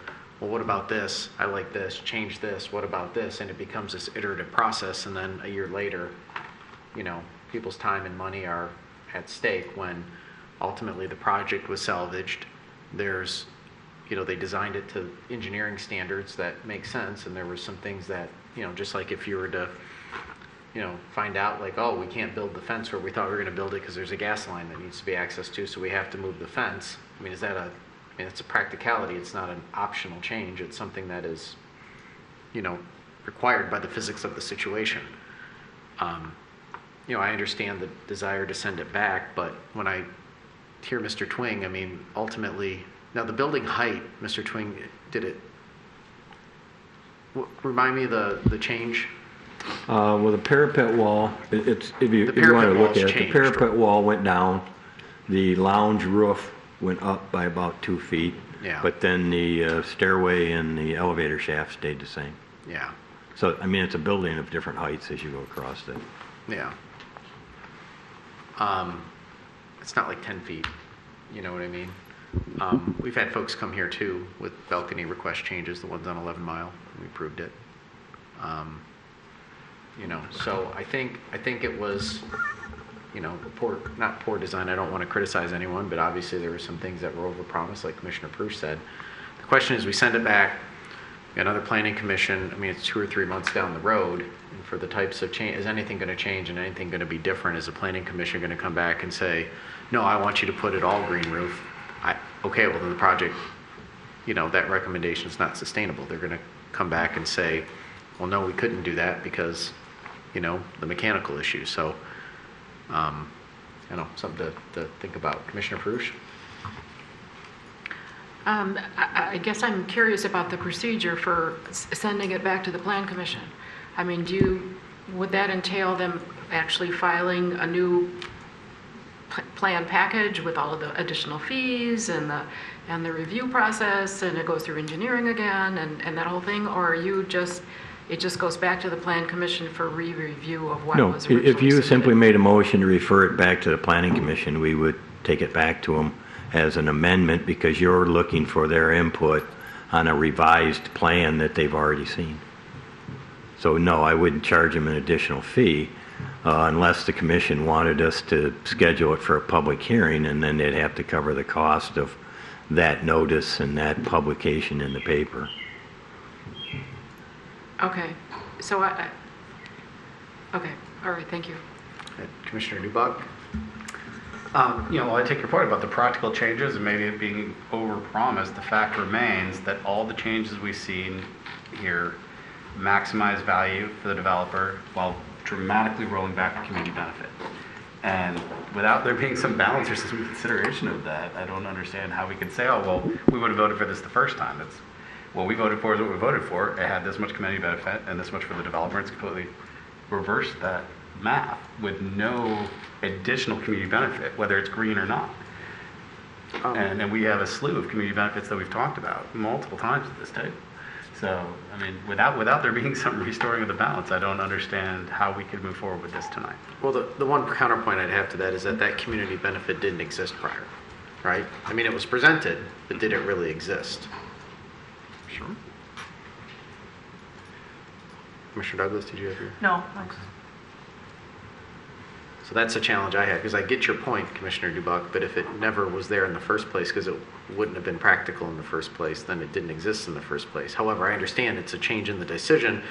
well, what about this? I like this, change this, what about this? And it becomes this iterative process, and then a year later, you know, people's time and money are at stake when ultimately the project was salvaged. There's, you know, they designed it to engineering standards that make sense, and there were some things that, you know, just like if you were to, you know, find out like, oh, we can't build the fence where we thought we were going to build it because there's a gas line that needs to be accessed to, so we have to move the fence. I mean, it's a practicality. It's not an optional change. It's something that is, you know, required by the physics of the situation. You know, I understand the desire to send it back, but when I hear Mr. Twing, I mean, ultimately, now the building height, Mr. Twing did it. Remind me of the change. Well, the parapet wall, if you want to look at it, the parapet wall went down. The lounge roof went up by about 2 feet. Yeah. But then the stairway and the elevator shaft stayed the same. Yeah. So, I mean, it's a building of different heights as you go across it. Yeah. It's not like 10 feet. You know what I mean? We've had folks come here too with balcony request changes, the ones on 11 Mile. We approved it. You know, so I think it was, you know, not poor design. I don't want to criticize anyone, but obviously there were some things that were overpromised, like Commissioner Prush said. The question is, we send it back, another planning commission. I mean, it's 2 or 3 months down the road, and for the types of change, is anything going to change and anything going to be different? Is the planning commission going to come back and say, no, I want you to put it all green roof? Okay, well then the project, you know, that recommendation is not sustainable. They're going to come back and say, well, no, we couldn't do that because, you know, the mechanical issue. So, you know, something to think about. Commissioner Prush? I guess I'm curious about the procedure for sending it back to the Plan Commission. I mean, would that entail them actually filing a new plan package with all of the additional fees and the review process, and it goes through engineering again and that whole thing? Or it just goes back to the Plan Commission for re-review of what was originally if you submitted? simply made a motion to refer it back to the Planning Commission, we would take it back to them as an amendment because you're looking for their input on a revised plan that they've already seen. So no, I wouldn't charge them an additional fee unless the commission wanted us to schedule it for a public hearing, and then they'd have to cover the cost of that notice and that publication in the paper. Okay, so okay, all right, thank you. Commissioner Dubak? You know, I take your point about the practical changes and maybe it being overpromised. The fact remains that all the changes we've seen here maximize value for the developer while dramatically rolling back the community benefit. And without there being some balance or some consideration of that, I don't understand how we could say, oh, well, we would have voted for this the first time. It's, what we voted for is what we voted for. It had this much community benefit and this much for the developer. It's completely reversed that math with no additional community benefit, whether it's green or not. And we have a slew of community benefits that we've talked about multiple times at this table. So, I mean, without there being some restoring of the balance, I don't understand how we could move forward with this tonight. Well, the one counterpoint I'd have to that is that community benefit didn't exist prior, right? I mean, it was presented, but did it really exist? Sure. Commissioner Douglas, did you have your? No, thanks. So that's a challenge I have, because I get your point, Commissioner Dubuck, but if it never was there in the first place, because it wouldn't have been practical in the first place, then it didn't exist in the first place. However, I understand it's a change in the decision,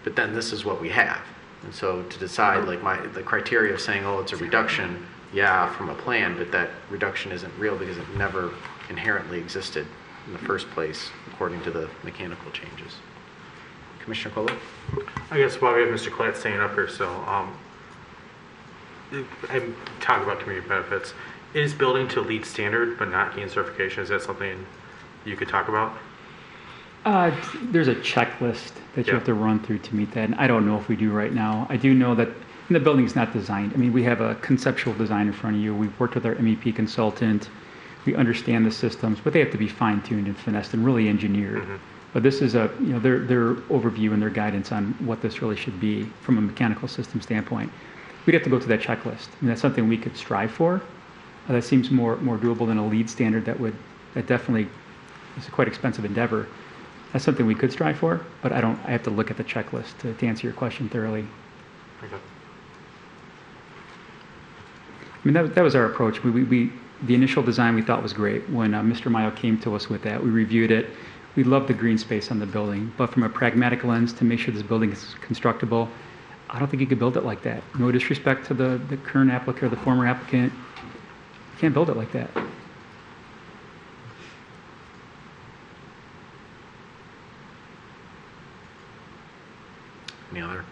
but then this is what we have. And so to decide, like the criteria of saying, oh, it's a reduction, yeah, from a plan, but that reduction isn't real because it never inherently existed in the first place, according to the mechanical changes. Commissioner Colo? I guess while we have Mr. Klatt staying up here, so I'm talking about community benefits. Is building to LEED standard but not gain certification? Is that something you could talk about? There's a checklist that you have to run through to meet that, and I don't know if we do right now. I do know that the building's not designed. I mean, we have a conceptual design in front of you. We've worked with our MEP consultant. We understand the systems, but they have to be fine-tuned and finessed and really engineered. Mm-hmm. But this is their overview and their guidance on what this really should be from a mechanical system standpoint. We'd have to go to that checklist. I mean, that's something we could strive for. That seems more doable than a LEED standard that definitely is a quite expensive endeavor. That's something we could strive for, but I have to look at the checklist to answer your question thoroughly. Okay. I mean, that was our approach. The initial design we thought was great. When Mr. Mayo came to us with that, we reviewed it. We love the green space on the building, but from a pragmatic lens to make sure this building is constructible, I don't think you could build it like that. No disrespect to the current applicant or the former applicant. You can't build it like that. Any other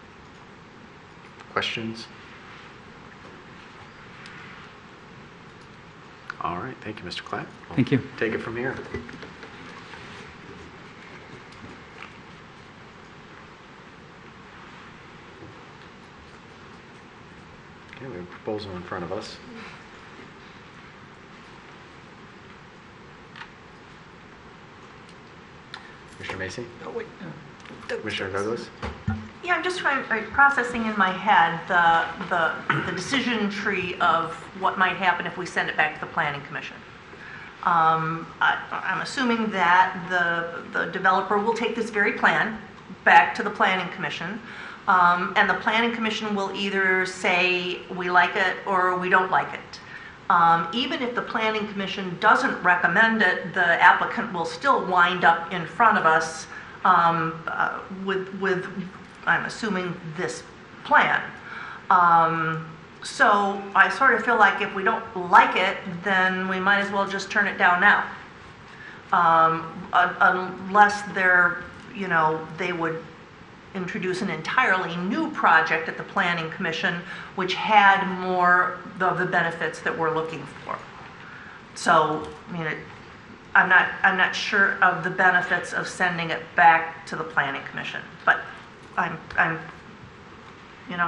questions? All right, thank you, Mr. Klatt. Thank you. Take it from here. Okay, we have a proposal in front of us. Commissioner Macy? Oh, wait. Commissioner Douglas? Yeah, I'm just processing in my head the decision tree of what might happen if we send it back to the Planning Commission. I'm assuming that the developer will take this very plan back to the Planning Commission, and the Planning Commission will either say we like it or we don't like it. Even if the Planning Commission doesn't recommend it, the applicant will still wind up in front of us with I'm assuming, this plan. So I sort of feel like if we don't like it, then we might as well just turn it down now. Unless they would introduce an entirely new project at the Planning Commission, which had more of the benefits that we're looking for. So, I mean, I'm not sure of the benefits of sending it back to the Planning Commission, but I'm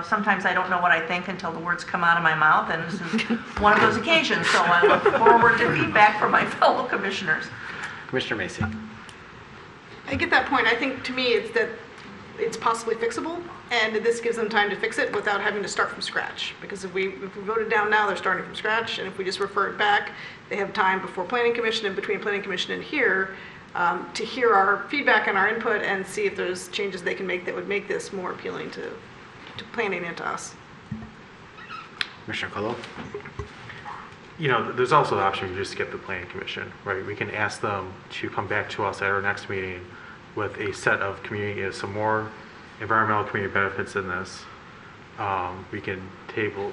sometimes I don't know what I think until the words come out of my mouth, and this is one of those occasions, so I look forward to feedback from my fellow commissioners. Commissioner Macy. I get that point. I think to me it's that it's possibly fixable, and this gives them time to fix it without having to start from scratch. Because if we vote it down now, they're starting from scratch, and if we just refer it back, they have time before Planning Commission and between Planning Commission and here to hear our feedback and our input and see if there's changes they can make that would make this more appealing to planning and to us. Commissioner Colo? There's also the option to just get the Planning Commission, right? We can ask them to come back to us at our next meeting with a set of some more environmental community benefits in this. We can table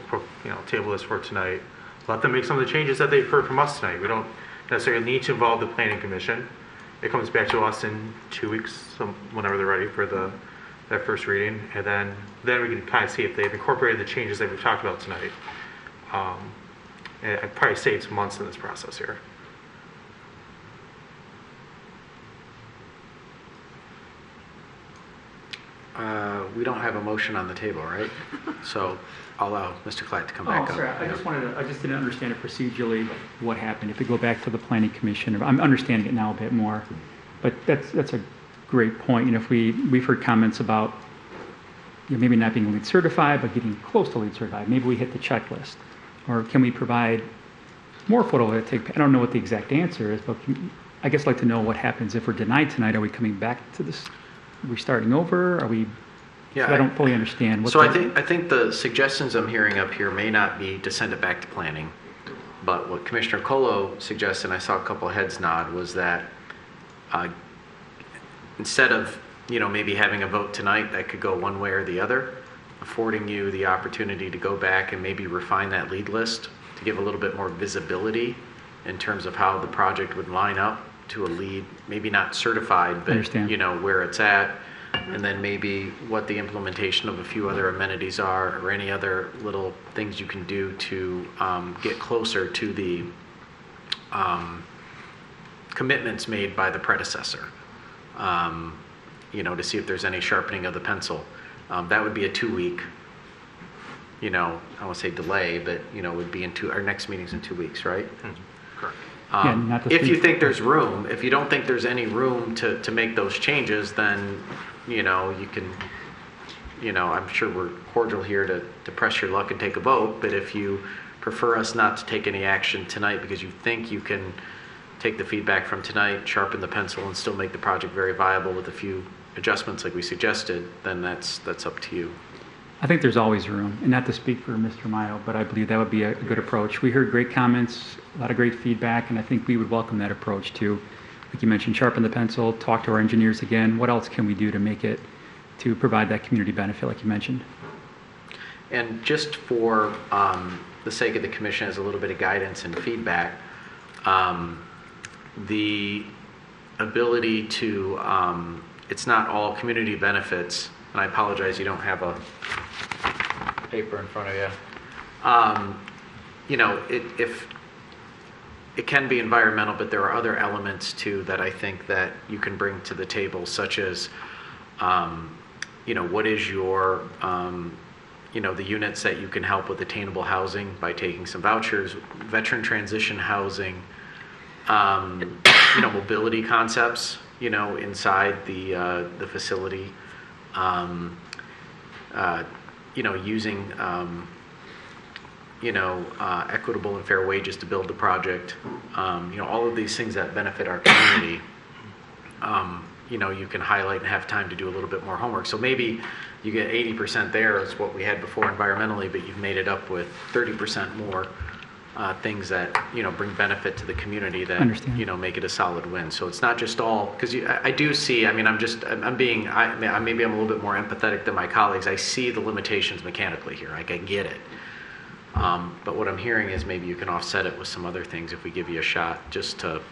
this for tonight. Let them make some of the changes that they've heard from us tonight. We don't necessarily need to involve the Planning Commission. It comes back to us in 2 weeks, whenever they're ready for that first reading, and then we can kind of see if they've incorporated the changes that we've talked about tonight. And I'd probably save some months in this process here. We don't have a motion on the table, right? So I'll allow Mr. Klatt to come back up. Sorry, I just didn't understand it procedurally what happened. If we go back to the Planning Commission, I'm understanding it now a bit more, but that's a great point. If we've heard comments about maybe not being LEED certified, but getting close to LEED certified. Maybe we hit the checklist, or can we provide more photovoltaic? I don't know what the exact answer is, but I guess I'd like to know what happens if we're denied tonight. Are we coming back to this? Are we starting over? Are we Yeah, So I don't fully understand. So I think the suggestions I'm hearing up here may not be to send it back to planning, but what Commissioner Colo suggested, and I saw a couple of heads nod, was that instead of, maybe having a vote tonight that could go one way or the other, affording you the opportunity to go back and maybe refine that lead list to give a little bit more visibility in terms of how the project would line up to a lead, maybe not certified, but where it's at, and then maybe what the implementation of a few other amenities are, or any other little things you can do to get closer to the commitments made by the predecessor. To see if there's any sharpening of the pencil. That would be a 2-week, I won't say delay, but, would be our next meeting's in 2 weeks, right? Correct. If you think there's room, if you don't think there's any room to make those changes, then, you can, I'm sure we're cordial here to press your luck and take a vote, but if you prefer us not to take any action tonight because you think you can take the feedback from tonight, sharpen the pencil, and still make the project very viable with a few adjustments like we suggested, then that's up to you. I think there's always room, and not to speak for Mr. Mayo, but I believe that would be a good approach. We heard great comments, a lot of great feedback, and I think we would welcome that approach too. Like you mentioned, sharpen the pencil, talk to our engineers again. What else can we do to provide that community benefit like you mentioned? And just for the sake of the commission as a little bit of guidance and feedback, the ability to, it's not all community benefits, and I apologize you don't have a paper in front of you. If it can be environmental, but there are other elements too that I think that you can bring to the table, such as, what is your, the units that you can help with attainable housing by taking some vouchers, veteran transition housing, mobility concepts, inside the facility, using, equitable and fair wages to build the project, all of these things that benefit our community, you can highlight and have time to do a little bit more homework. So maybe you get 80% there is what we had before environmentally, but you've made it up with 30% more things that bring benefit to the community that make it a solid win. So it's not just all, because I do see. Maybe I'm a little bit more empathetic than my colleagues. I see the limitations mechanically here. I can get it. But what I'm hearing is maybe you can offset it with some other things if we give you a shot, just to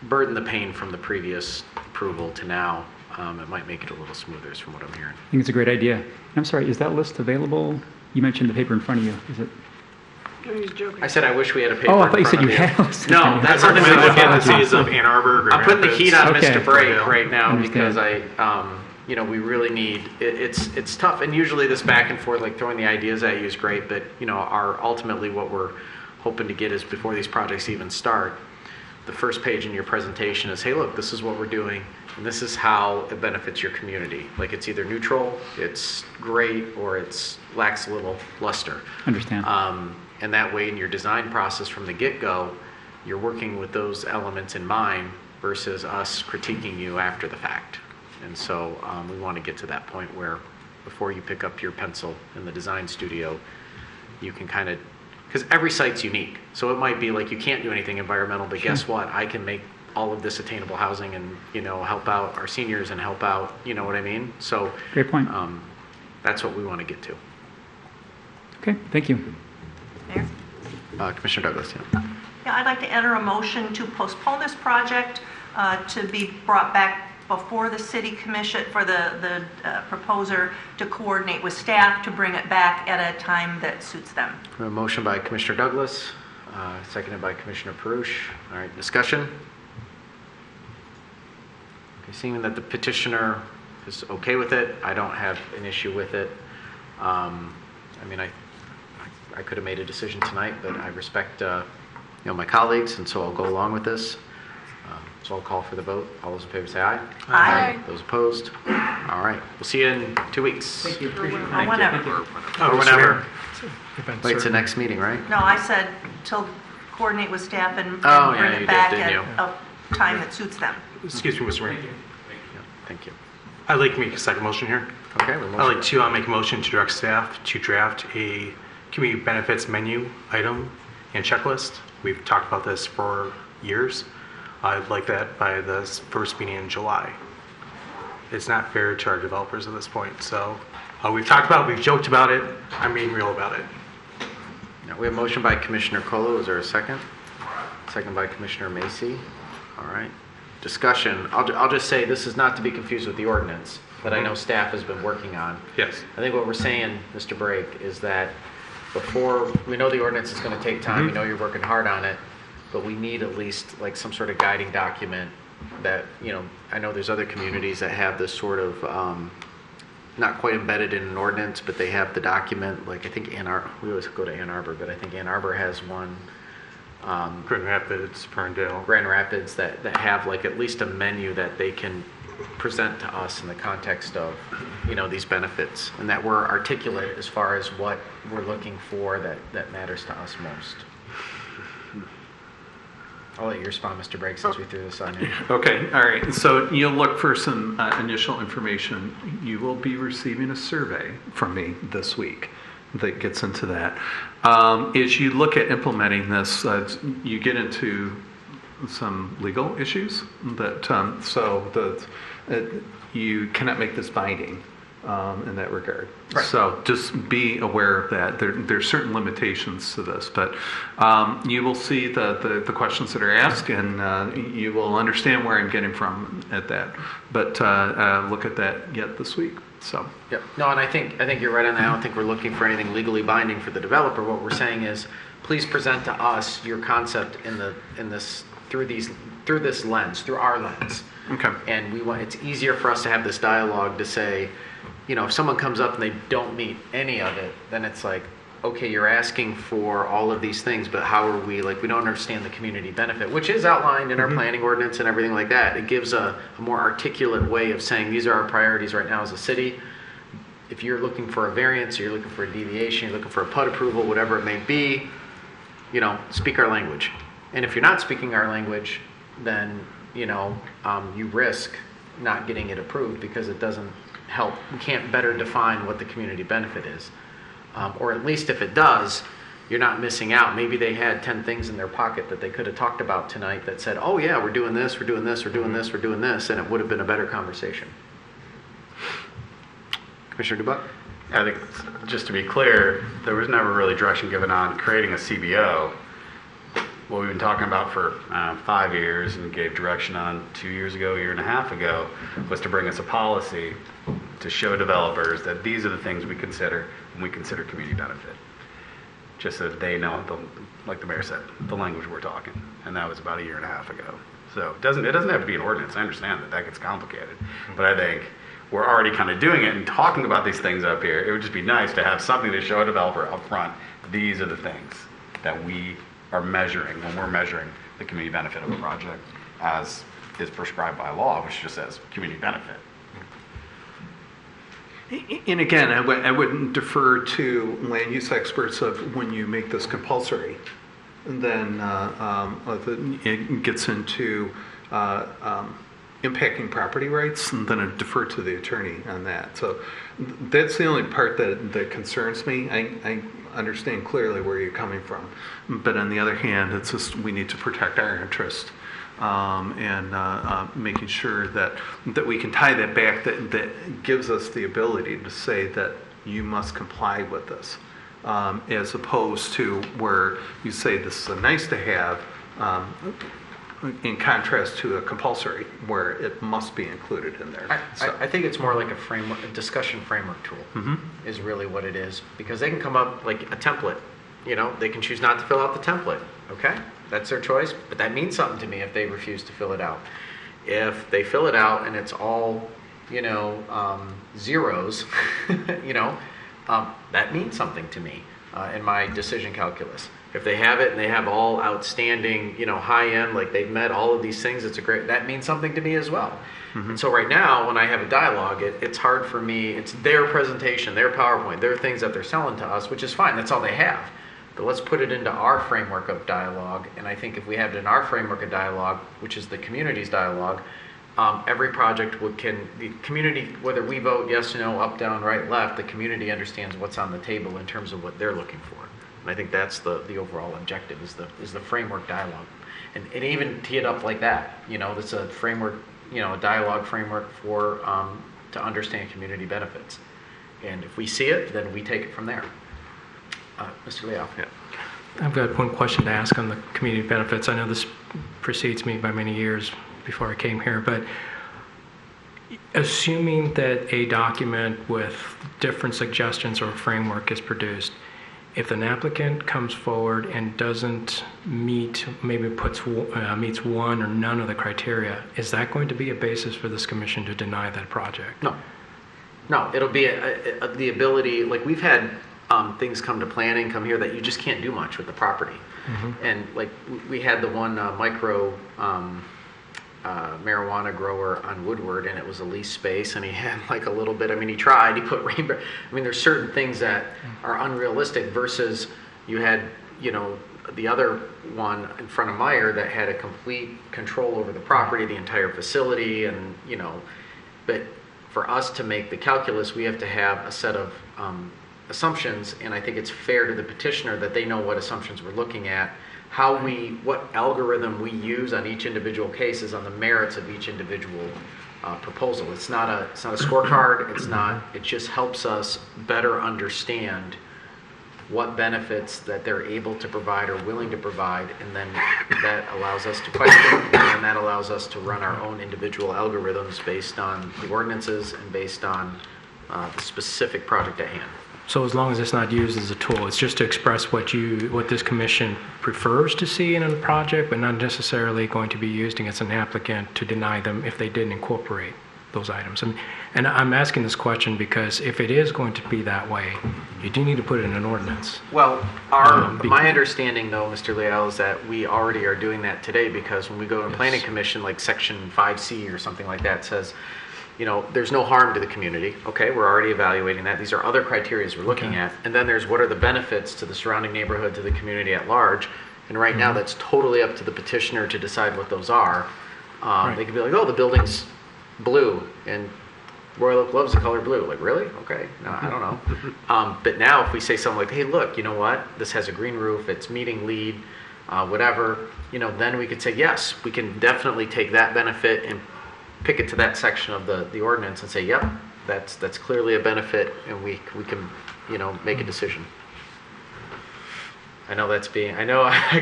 burden the pain from the previous approval to now. It might make it a little smoother, is from what I'm hearing. I think it's a great idea. I'm sorry, is that list available? You mentioned the paper in front of you. Is it? He's joking. I said I wish we had a paper. Oh, I thought in you said front you of had a list. No, that's something we look at the cities of Ann Arbor. I'm putting the heat on Okay. Mr. Brake right now Understand. because we really need. It's tough, and usually this back and forth, like throwing the ideas at you, is great. But our ultimately what we're hoping to get is before these projects even start, the first page in your presentation is, hey, look, this is what we're doing, and this is how it benefits your community. Like it's either neutral, it's great, or it's lacks a little luster. Understand. And that way in your design process from the get-go, you're working with those elements in mind versus us critiquing you after the fact. And so we want to get to that point where before you pick up your pencil in the design studio, you can kind of, because every site's unique. So it might be like you can't do anything environmental, but guess what? I can make all of this attainable housing and, help out our seniors and help out, you know what I mean? So great point. That's what we want to get to. Okay, thank you. Mayor? Commissioner Douglas, yeah. Yeah, I'd like to enter a motion to postpone this project to be brought back before the city commission for the proposer to coordinate with staff to bring it back at a time that suits them. A motion by Commissioner Douglas, seconded by Commissioner Perush. All right, discussion? Okay, seeing that the petitioner is okay with it, I don't have an issue with it. I could have made a decision tonight, but I respect my colleagues, and so I'll go along with this. So I'll call for the vote. All those in favor say aye. Aye. Those opposed? All right. We'll see you in 2 weeks. Thank you. Or Whenever. whenever. Wait, it's the next meeting, right? No, I said till coordinate with staff and Oh, bring yeah, you it did, back didn't at you? a time that suits them. Excuse me, Mr. Mayor. Thank you. I'd like to make a second motion here. Okay, we I'd like to make a motion to direct staff to draft a community benefits menu item and checklist. We've talked about this for years. I'd like that by the first meeting in July. It's not fair to our developers at this point. So we've talked about it, we've joked about it. I'm being real about it. Now, we have a motion by Commissioner Colo. Is there a second? Second by Commissioner Macy. All right. Discussion. I'll just say this is not to be confused with the ordinance that I know staff has been working on. Yes. I think what we're saying, Mr. Brake, is that before, we know the ordinance is going to take time. We know you're working hard on it, but we need at least like some sort of guiding document that, you know, I know there's other communities that have this sort of, not quite embedded in an ordinance, but they have the document, like I think we always go to Ann Arbor, but I think Ann Arbor has one. Grand Rapids, Ferndale. Grand Rapids that have like at least a menu that they can present to us in the context of, you know, these benefits, and that we're articulate as far as what we're looking for that matters to us most. I'll let you respond, Mr. Brake, since we threw this on you. Okay, all right. So you'll look for some initial information. You will be receiving a survey from me this week that gets into that. As you look at implementing this, you get into some legal issues that you cannot make this binding in that regard. Right. So just be aware of that. There's certain limitations to this, but you will see the questions that are asked, and you will understand where I'm getting from at that. But look at that yet this week. So. Yep. No, and I think you're right on that. I don't think we're looking for anything legally binding for the developer. What we're saying is, please present to us your concept through this lens, through our lens. Okay. And it's easier for us to have this dialogue to say, you know, if someone comes up and they don't meet any of it, then it's like, okay, you're asking for all of these things, but how are we, like, we don't understand the community benefit, which is outlined in our planning ordinance and everything like that. It gives a more articulate way of saying these are our priorities right now as a city. If you're looking for a variance, or you're looking for a deviation, you're looking for a PUD approval, whatever it may be, you know, speak our language. And if you're not speaking our language, then, you know, you risk not getting it approved because it doesn't help. We can't better define what the community benefit is. Or at least if it does, you're not missing out. Maybe they had 10 things in their pocket that they could have talked about tonight that said, oh yeah, we're doing this, we're doing this, we're doing this, we're doing this, and it would have been a better conversation. Commissioner Dubuck? I think, just to be clear, there was never really direction given on creating a CBO. What we've been talking about for 5 years and gave direction on 2 years ago, a year and a half ago, was to bring us a policy to show developers that these are the things we consider when we consider community benefit. Just so that they know, like the mayor said, the language we're talking. And that was about a year and a half ago. So it doesn't have to be an ordinance. I understand that gets complicated. But I think we're already kind of doing it and talking about these things up here. It would just be nice to have something to show a developer up front. These are the things that we are measuring when we're measuring the community benefit of a project as is prescribed by law, which just says community benefit. And again, I would defer to land use experts of when you make this compulsory, and then it gets into impacting property rights, and then I defer to the attorney on that. So that's the only part that concerns me. I understand clearly where you're coming from, but on the other hand, it's just we need to protect our interest. And making sure that we can tie that back, that gives us the ability to say that you must comply with this, as opposed to where you say this is a nice to have, in contrast to a compulsory where it must be included in there. I think it's more like a discussion framework tool is really what it is, because they can come up like a template. You know, they can choose not to fill out the template. Okay, that's their choice, but that means something to me if they refuse to fill it out. If they fill it out and it's all, you know, zeros, you know, that means something to me in my decision calculus. If they have it and they have all outstanding, you know, high end, like they've met all of these things, that means something to me as well. And so right now, when I have a dialogue, it's hard for me. It's their presentation, their PowerPoint, their things that they're selling to us, which is fine. That's all they have. But let's put it into our framework of dialogue. And I think if we have it in our framework of dialogue, which is the community's dialogue, every project the community, whether we vote yes or no, up, down, right, left, the community understands what's on the table in terms of what they're looking for. And I think that's the overall objective is the framework dialogue. And even tee it up like that, that's a framework, a dialogue framework for, to understand community benefits. And if we see it, then we take it from there. Mr. Leal. Yeah. I've got one question to ask on the community benefits. I know this precedes me by many years before I came here, but assuming that a document with different suggestions or a framework is produced, if an applicant comes forward and doesn't meet, maybe meets one or none of the criteria, is that going to be a basis for this commission to deny that project? No, it'll be the ability, like we've had things come to planning, come here that you just can't do much with the property. Mm-hmm. And like we had the one micro marijuana grower on Woodward, and it was a leased space, and he had like a little bit, he tried, he put rainbow. There's certain things that are unrealistic versus you had, the other one in front of Meyer that had a complete control over the property, the entire facility, and, but for us to make the calculus, we have to have a set of assumptions, and I think it's fair to the petitioner that they know what assumptions we're looking at, what algorithm we use on each individual case is on the merits of each individual proposal. It's not a scorecard. It just helps us better understand what benefits that they're able to provide or willing to provide, and then that allows us to question, and that allows us to run our own individual algorithms based on the ordinances and based on the specific project at hand. So as long as it's not used as a tool, it's just to express what this commission prefers to see in a project, but not necessarily going to be used against an applicant to deny them if they didn't incorporate those items. And I'm asking this question because if it is going to be that way, you do need to put it in an ordinance. Well, my understanding though, Mr. Leal, is that we already are doing that today, because when we go to planning commission, like section 5C or something like that says, there's no harm to the community. Okay, we're already evaluating that. These are other criteria we're looking at. And then there's what are the benefits to the surrounding neighborhood, to the community at large. And right now, that's totally up to the petitioner to decide what those are. They could be like, oh, the building's blue, and Royal Oak loves the color blue. Like, really? Okay, no, I don't know. But now if we say something like, hey, look, you know what? This has a green roof. It's meeting LEED, whatever. Then we could say, yes, we can definitely take that benefit and pick it to that section of the ordinance and say, yep, that's clearly a benefit, and we can, make a decision. I know I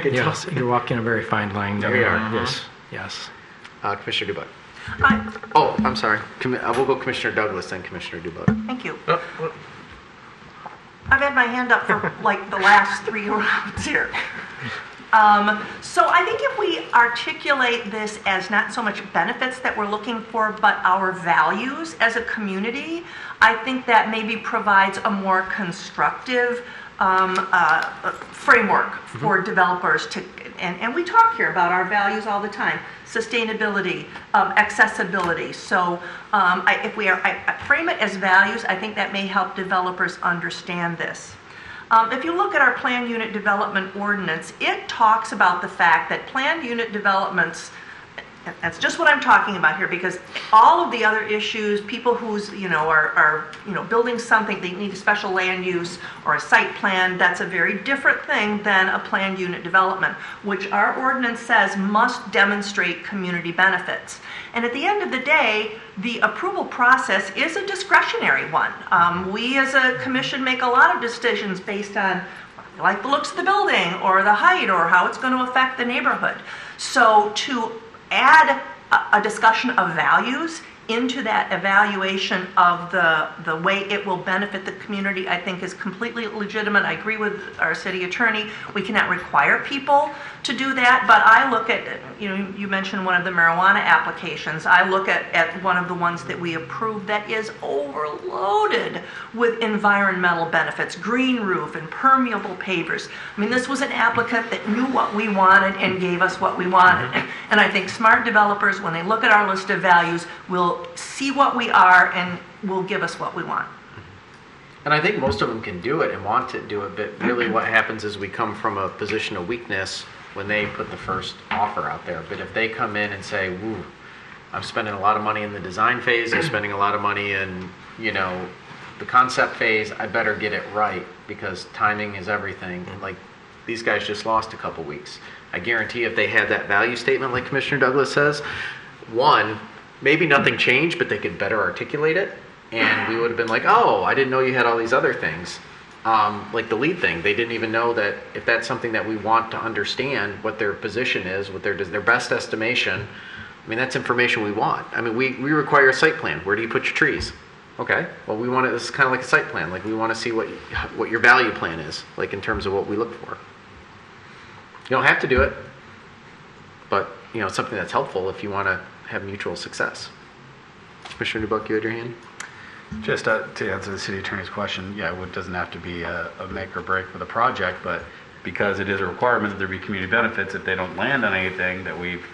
can tell. Yes, you're walking a very fine line there. There we are. Yes. Commissioner Dubak. I'm sorry. We'll go Commissioner Douglas, then Commissioner Dubak. Thank you. I've had my hand up for like the last 3 rounds here. So I think if we articulate this as not so much benefits that we're looking for, but our values as a community, I think that maybe provides a more constructive framework for developers to, and we talk here about our values all the time: sustainability, accessibility. So if we frame it as values, I think that may help developers understand this. If you look at our planned unit development ordinance, it talks about the fact that planned unit developments, that's just what I'm talking about here, because all of the other issues, people who's, are building something, they need a special land use or a site plan, that's a very different thing than a planned unit development, which our ordinance says must demonstrate community benefits. And at the end of the day, the approval process is a discretionary one. We as a commission make a lot of decisions based on like the looks of the building or the height or how it's going to affect the neighborhood. So to add a discussion of values into that evaluation of the way it will benefit the community, I think is completely legitimate. I agree with our city attorney. We cannot require people to do that, but I look at, you mentioned one of the marijuana applications. I look at one of the ones that we approved that is overloaded with environmental benefits, green roof, impermeable pavers. This was an applicant that knew what we wanted and gave us what we wanted. And I think smart developers, when they look at our list of values, will see what we are and will give us what we want. And I think most of them can do it and want to do it, but really what happens is we come from a position of weakness when they put the first offer out there. But if they come in and say, woo, I'm spending a lot of money in the design phase, I'm spending a lot of money in, you know, the concept phase, I better get it right because timing is everything. Like, these guys just lost a couple weeks. I guarantee if they had that value statement like Commissioner Douglas says, one, maybe nothing changed, but they could better articulate it. And we would have been like, oh, I didn't know you had all these other things. Like the lead thing, they didn't even know that if that's something that we want to understand, what their position is, what their best estimation. I mean, that's information we want. I mean, we require a site plan. Where do you put your trees? Okay, well, we want it, this is kind of like a site plan. Like, we want to see what your value plan is, like in terms of what we look for. You don't have to do it, but, you know, it's something that's helpful if you want to have mutual success. Commissioner Dubuck, you had your hand? Just to answer the city attorney's question, yeah, it doesn't have to be a make or break for the project, but because it is a requirement that there be community benefits, if they don't land on anything that we've,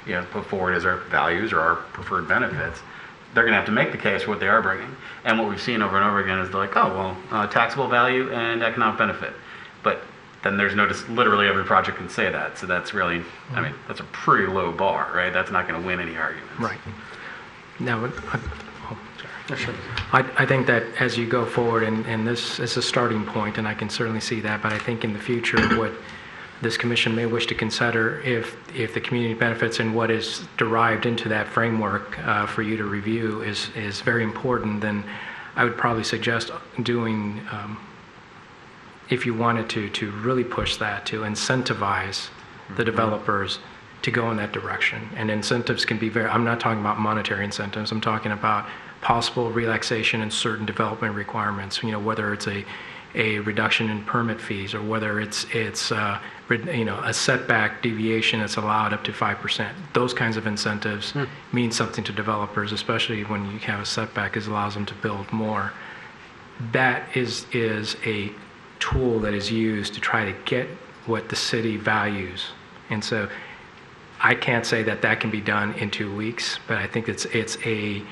you know, put forward as our values or our preferred benefits, they're going to have to make the case for what they are bringing. And what we've seen over and over again is like, oh, well, taxable value and economic benefit. But then there's no, literally every project can say that. So that's really, I mean, that's a pretty low bar, right? That's not going to win any arguments. Right. Now, I think that as you go forward, and this is a starting point, and I can certainly see that, but I think in the future, what this commission may wish to consider, if the community benefits and what is derived into that framework for you to review is very important, then I would probably suggest doing, if you wanted to really push that, to incentivize the developers to go in that direction. And incentives can be I'm not talking about monetary incentives, I'm talking about possible relaxation in certain development requirements, you know, whether it's a reduction in permit fees or whether it's you know, a setback deviation that's allowed up to 5%. Those kinds of incentives mean something to developers, especially when you have a setback, it allows them to build more. That is a tool that is used to try to get what the city values. And so I can't say that can be done in 2 weeks, but I think it's a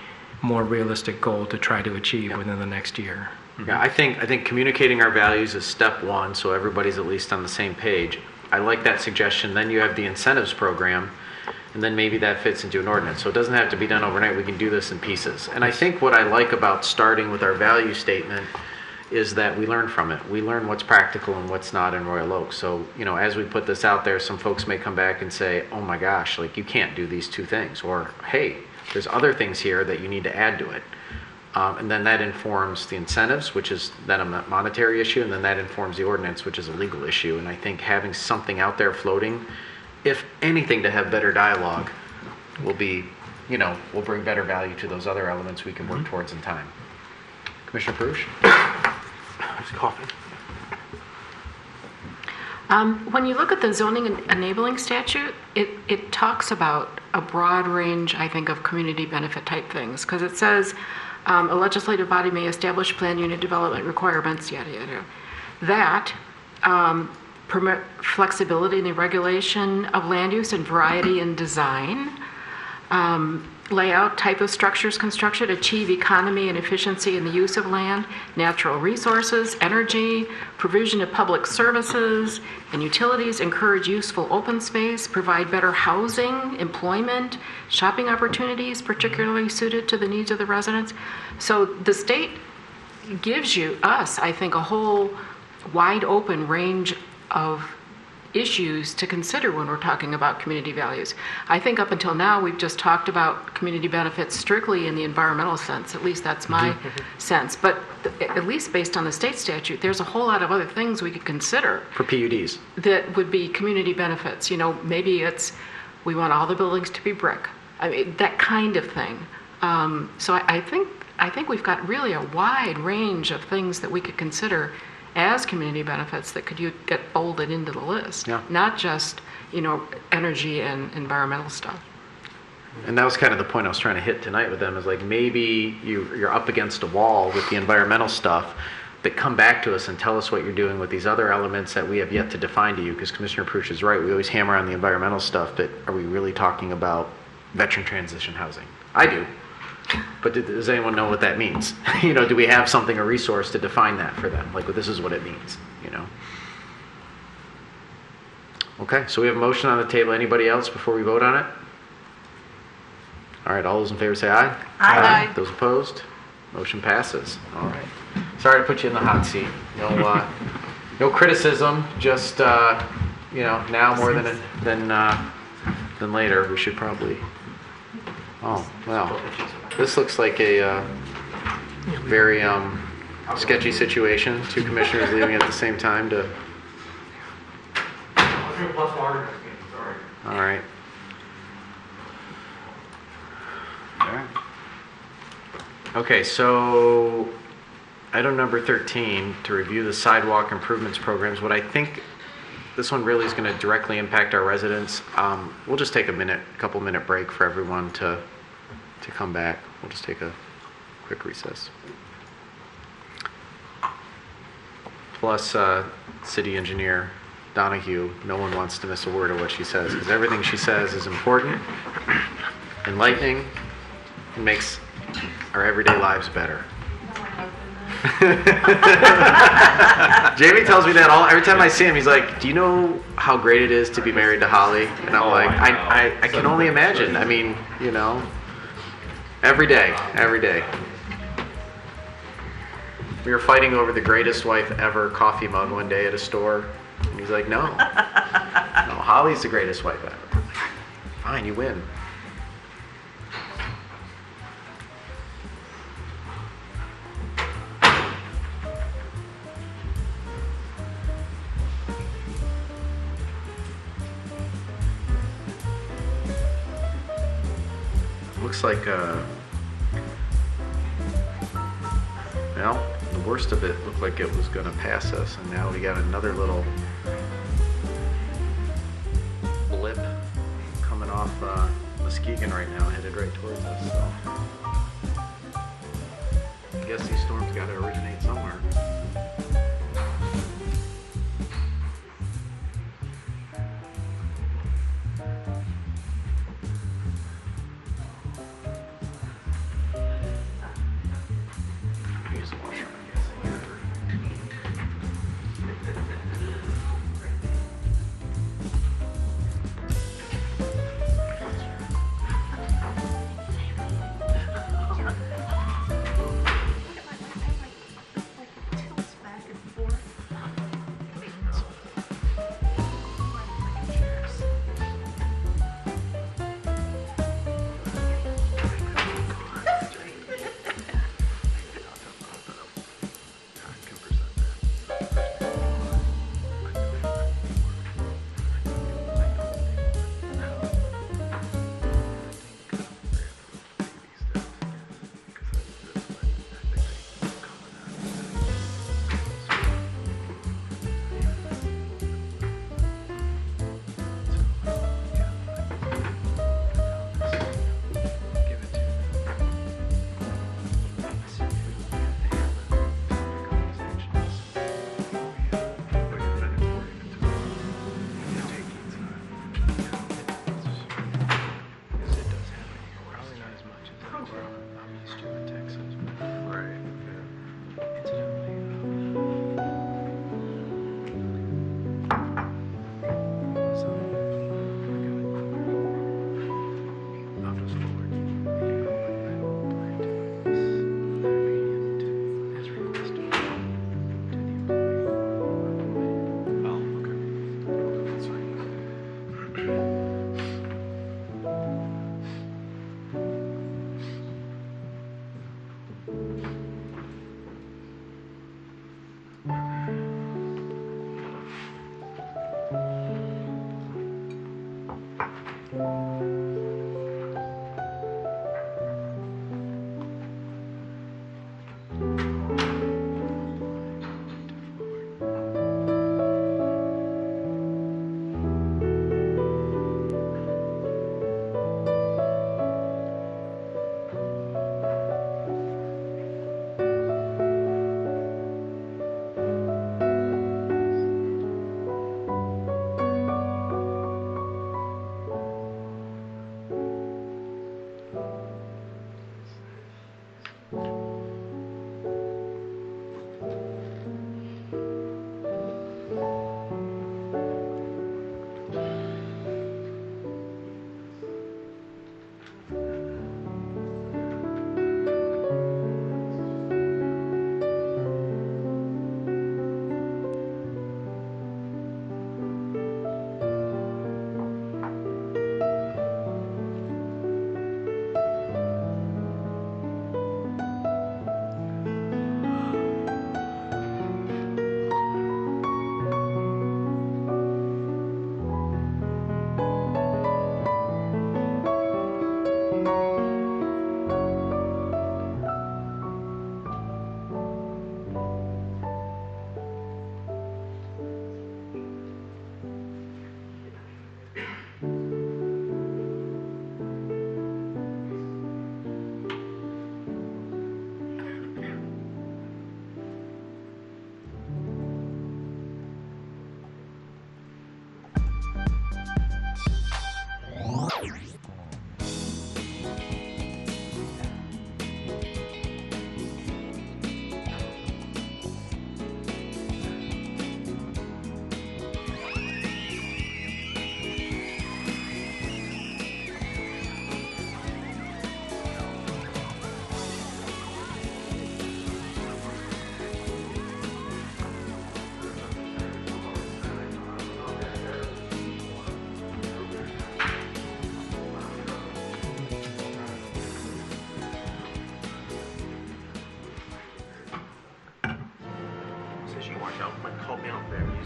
more realistic goal to try to achieve within the next year. Yeah, I think communicating our values is step one, so everybody's at least on the same page. I like that suggestion. Then you have the incentives program, and then maybe that fits into an ordinance. So it doesn't have to be done overnight. We can do this in pieces. And I think what I like about starting with our value statement is that we learn from it. We learn what's practical and what's not in Royal Oak. So, you know, as we put this out there, some folks may come back and say, oh my gosh, like, you can't do these two things. Or, hey, there's other things here that you need to add to it. And then that informs the incentives, which is then a monetary issue, and then that informs the ordinance, which is a legal issue. And I think having something out there floating, if anything, to have better dialogue, will be, you know, will bring better value to those other elements we can work towards in time. Commissioner Perush? I'm just coughing. When you look at the zoning and enabling statute, it talks about a broad range, I think, of community benefit type things, because it says a legislative body may establish plan unit development requirements, yada, yada. That permit flexibility in the regulation of land use and variety in design, layout, type of structures constructed, achieve economy and efficiency in the use of land, natural resources, energy, provision of public services and utilities, encourage useful open space, provide better housing, employment, shopping opportunities, particularly suited to the needs of the residents. So the state gives us, I think, a whole wide open range of issues to consider when we're talking about community values. I think up until now we've just talked about community benefits strictly in the environmental sense. At least that's my sense. But at least based on the state statute, there's a whole lot of other things we could consider for PUDs that would be community benefits. You know, maybe it's we want all the buildings to be brick. I mean, that kind of thing. So I think we've got really a wide range of things that we could consider as community benefits that could get folded into the list, not just, you know, energy and environmental stuff. And that was kind of the point I was trying to hit tonight with them, is like, maybe you're up against a wall with the environmental stuff, that come back to us and tell us what you're doing with these other elements that we have yet to define to you, because Commissioner Perush is right, we always hammer on the environmental stuff, but are we really talking about veteran transition housing? I do. But does anyone know what that means? You know, do we have something, a resource to define that for them? Like, well, this is what it means, you know? Okay, so we have a motion on the table. Anybody else before we vote on it? All right, all those in favor say aye. Aye. Those opposed? Motion passes. All right. Sorry to put you in the hot seat. No, no criticism, just, now more than later, we should probably, oh, well, this looks like a very sketchy situation. Two commissioners leaving at the same time to, all right. Okay, so item number 13, to review the sidewalk improvements programs. What I think this one really is going to directly impact our residents. We'll just take a couple minute break for everyone to come back. We'll just take a quick recess. Plus, city engineer Donahue, no one wants to miss a word of what she says, because everything she says is important, enlightening, and makes our everyday lives better. Jamie tells me that every time I see him. He's like, "Do you know how great it is to be married to Holly?" And I'm like, "I can only imagine." I mean, every day. We were fighting over the greatest wife ever coffee mug one day at a store, and he's like, "No, Holly's the greatest wife ever." I'm like, fine, you win. Looks like, the worst of it looked like it was going to pass us, and now we got another little blip coming off Muskegon right now, headed right towards us. So I guess these storms got to originate somewhere.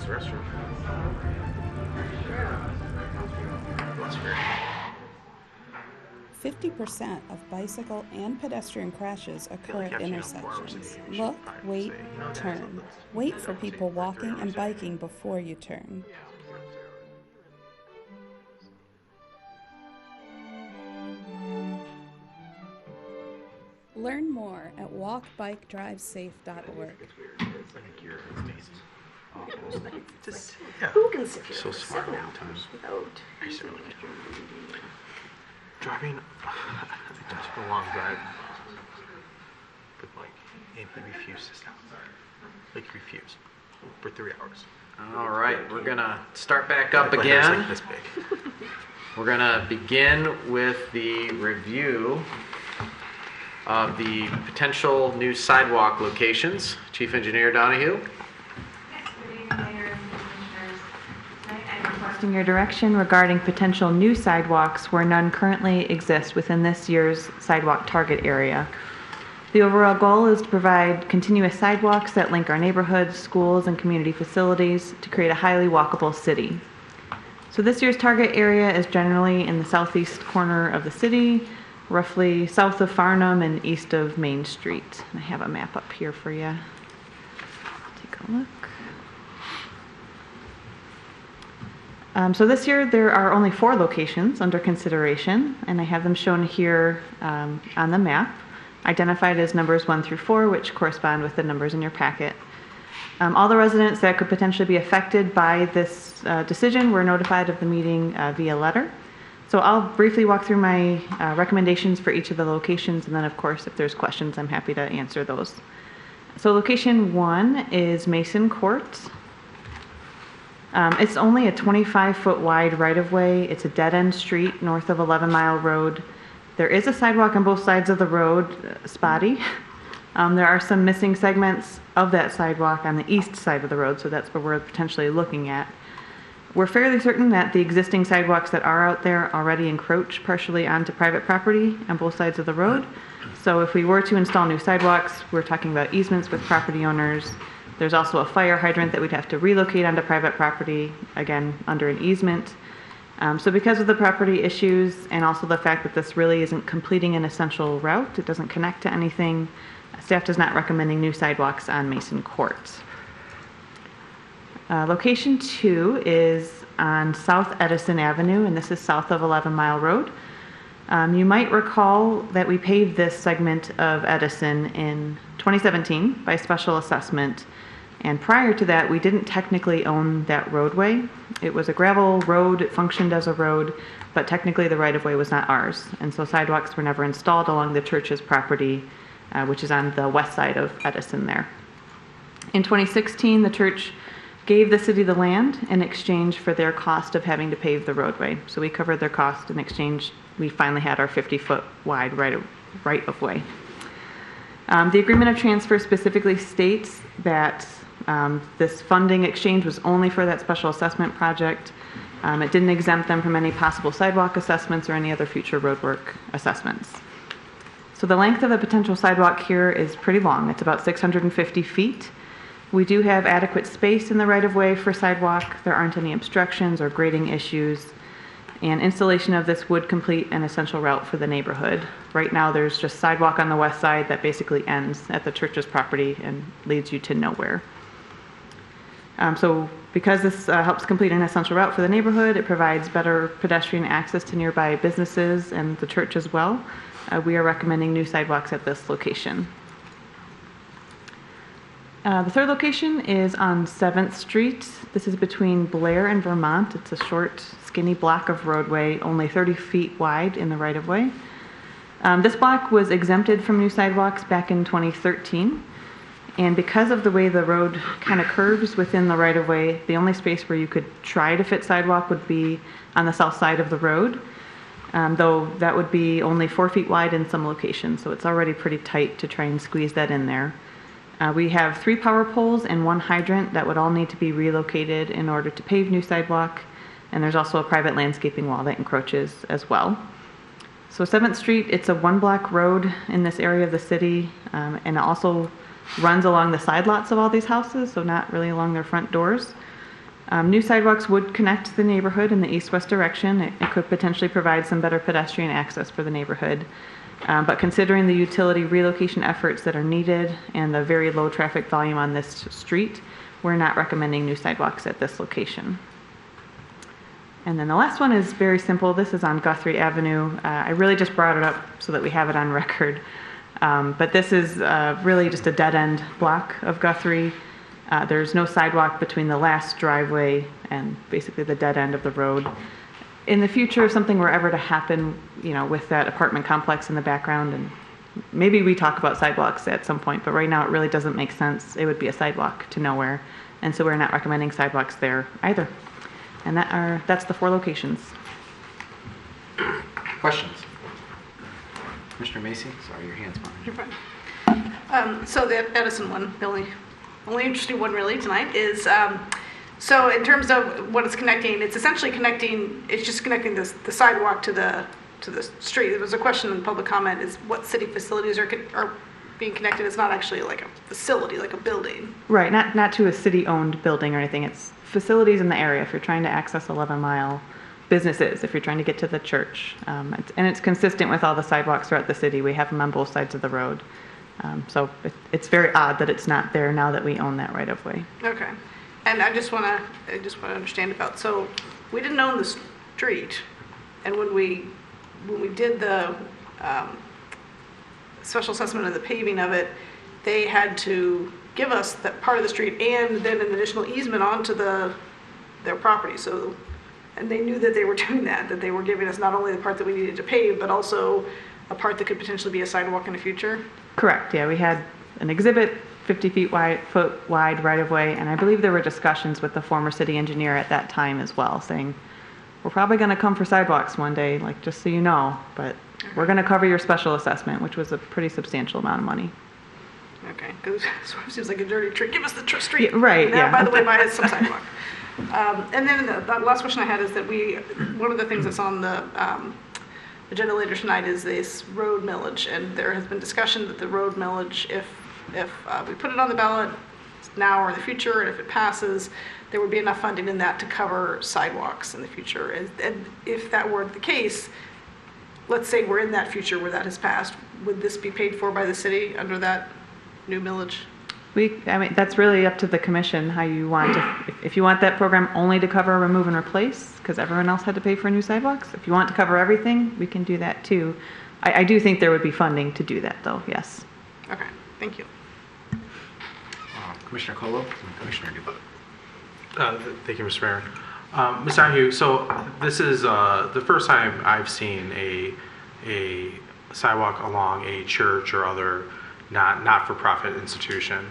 the restroom. That's great. 50% of bicycle and pedestrian crashes occur at intersections. Look, wait, turn. Wait for people walking and biking before you turn. Learn more at walkbikedrivesafe.org. Who can sit here So for smart 7 all the time. hours without Driving, it's a long drive. But like, and he refused to stop. Like, refused. For 3 hours. All right, we're gonna start back up My hair's again. like this big. We're gonna begin with the review of the potential new sidewalk locations. Chief Engineer Donahue. Requesting your direction regarding potential new sidewalks where none currently exist within this year's sidewalk target area. The overall goal is to provide continuous sidewalks that link our neighborhoods, schools, and community facilities to create a highly walkable city. So this year's target area is generally in the southeast corner of the city, roughly south of Farnham and east of Main Street. I have a map up here for you. Take a look. So this year there are only 4 locations under consideration, and I have them shown here on the map, identified as numbers 1 through 4, which correspond with the numbers in your packet. All the residents that could potentially be affected by this decision were notified of the meeting via letter. So I'll briefly walk through my recommendations for each of the locations, and then of course if there's questions I'm happy to answer those. So location 1 is Mason Court. It's only a 25-foot wide right-of-way. It's a dead-end street north of 11 Mile Road. There is a sidewalk on both sides of the road, spotty. There are some missing segments of that sidewalk on the east side of the road, so that's where we're potentially looking at. We're fairly certain that the existing sidewalks that are out there already encroach partially onto private property on both sides of the road. So if we were to install new sidewalks, we're talking about easements with property owners. There's also a fire hydrant that we'd have to relocate onto private property, again, under an easement. So because of the property issues and also the fact that this really isn't completing an essential route, it doesn't connect to anything, staff does not recommending new sidewalks on Mason Court. Location 2 is on South Edison Avenue, and this is south of 11 Mile Road. You might recall that we paved this segment of Edison in 2017 by special assessment. And prior to that, we didn't technically own that roadway. It was a gravel road, it functioned as a road, but technically the right-of-way was not ours. And so sidewalks were never installed along the church's property, which is on the west side of Edison there. In 2016, the church gave the city the land in exchange for their cost of having to pave the roadway. So we covered their cost. In exchange, we finally had our 50-foot wide right-of-way. The agreement of transfer specifically states that this funding exchange was only for that special assessment project. It didn't exempt them from any possible sidewalk assessments or any other future roadwork assessments. So the length of the potential sidewalk here is pretty long. It's about 650 feet. We do have adequate space in the right-of-way for sidewalk. There aren't any obstructions or grading issues. And installation of this would complete an essential route for the neighborhood. Right now there's just sidewalk on the west side that basically ends at the church's property and leads you to nowhere. So because this helps complete an essential route for the neighborhood, it provides better pedestrian access to nearby businesses and the church as well. We are recommending new sidewalks at this location. The third location is on 7th Street. This is between Blair and Vermont. It's a short, skinny block of roadway, only 30 feet wide in the right-of-way. This block was exempted from new sidewalks back in 2013. And because of the way the road kind of curves within the right-of-way, the only space where you could try to fit sidewalk would be on the south side of the road, though that would be only 4 feet wide in some locations. So it's already pretty tight to try and squeeze that in there. We have 3 power poles and 1 hydrant that would all need to be relocated in order to pave new sidewalk. And there's also a private landscaping wall that encroaches as well. So 7th Street, it's a 1-block road in this area of the city, and it also runs along the side lots of all these houses, so not really along their front doors. New sidewalks would connect the neighborhood in the east-west direction. It could potentially provide some better pedestrian access for the neighborhood. But considering the utility relocation efforts that are needed and the very low traffic volume on this street, we're not recommending new sidewalks at this location. And then the last one is very simple. This is on Guthrie Avenue. I really just brought it up so that we have it on record. But this is really just a dead-end block of Guthrie. There's no sidewalk between the last driveway and basically the dead end of the road. In the future, if something were ever to happen, with that apartment complex in the background, and maybe we talk about sidewalks at some point, but right now it really doesn't make sense. It would be a sidewalk to nowhere. And so we're not recommending sidewalks there either. And that's the 4 locations. Questions? Commissioner Macy? Sorry, your hand's behind. You're fine. So the Edison one, the only interesting one really tonight is, so in terms of what it's connecting, it's essentially just connecting the sidewalk to the street. There was a question in public comment, is what city facilities are being connected? It's not actually like a facility, like a building. Right, not to a city-owned building or anything. It's facilities in the area if you're trying to access 11 Mile, businesses if you're trying to get to the church. And it's consistent with all the sidewalks throughout the city. We have them on both sides of the road. So it's very odd that it's not there now that we own that right of way. Okay. And I just want to understand about, so we didn't own the street, and when we did the special assessment of the paving of it, they had to give us that part of the street and then an additional easement onto their property. So, and they knew that they were doing that they were giving us not only the part that we needed to pave, but also a part that could potentially be a sidewalk in the future. Correct. Yeah, we had an exhibit 50 feet wide right of way, and I believe there were discussions with the former city engineer at that time as well, saying we're probably going to come for sidewalks one day, like just so you know, but we're going to cover your special assessment, which was a pretty substantial amount of money. Okay, because it sort of seems like a dirty trick. Give us the street. Yeah, right. Now, yeah. By the way, buy us some sidewalk. And then the last question I had is that one of the things that's on the agenda later tonight is this road millage, and there has been discussion that the road millage, if we put it on the ballot now or in the future, and if it passes, there would be enough funding in that to cover sidewalks in the future. And if that were the case, let's say we're in that future where that has passed, would this be paid for by the city under that new millage? That's really up to the commission how you want to, if you want that program only to cover remove and replace, because everyone else had to pay for new sidewalks. If you want to cover everything, we can do that too. I do think there would be funding to do that though, yes. Okay, thank you. Commissioner Colo and Commissioner Dubak. Thank you, Mr. Mayor. Ms. Donahue, so this is the first time I've seen a sidewalk along a church or other not-for-profit institution.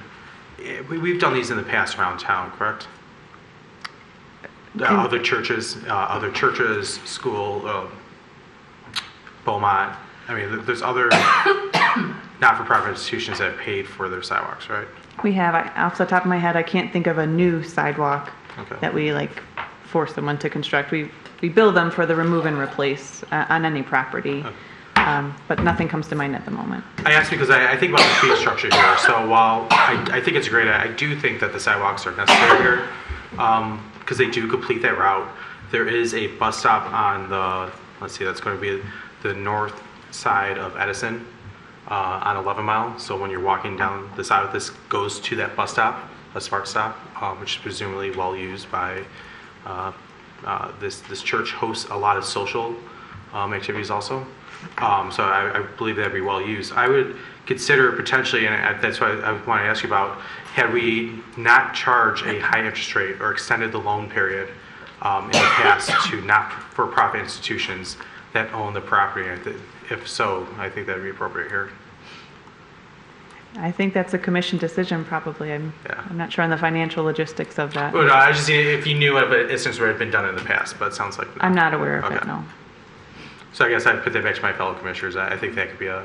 We've done these in the past around town, correct? Other churches, school, Beaumont. There's other not-for-profit institutions that have paid for their sidewalks, right? We have. Off the top of my head, I can't think of a new sidewalk that we force someone to construct. We build them for the remove and replace on any property. Okay. But nothing comes to mind at the moment. I asked because I think about the fee structure here. So while I think it's great, I do think that the sidewalks are necessary here because they do complete that route. There is a bus stop on that's going to be the north side of Edison on 11 Mile. So when you're walking down the side of this, goes to that bus stop, a smart stop, which is presumably well used by this church. Hosts a lot of social activities also. So I believe that'd be well used. I would consider potentially, and that's what I want to ask you about, had we not charged a high interest rate or extended the loan period in the past to not-for-profit institutions that own the property. If so, I think that would be appropriate here. I think that's a commission decision probably. I'm not sure on the financial logistics of that. Well, I just if you knew of an instance where it had been done in the past, but it sounds like no. I'm not aware of it, no. So I guess I'd put that back to my fellow commissioners. I think that could be a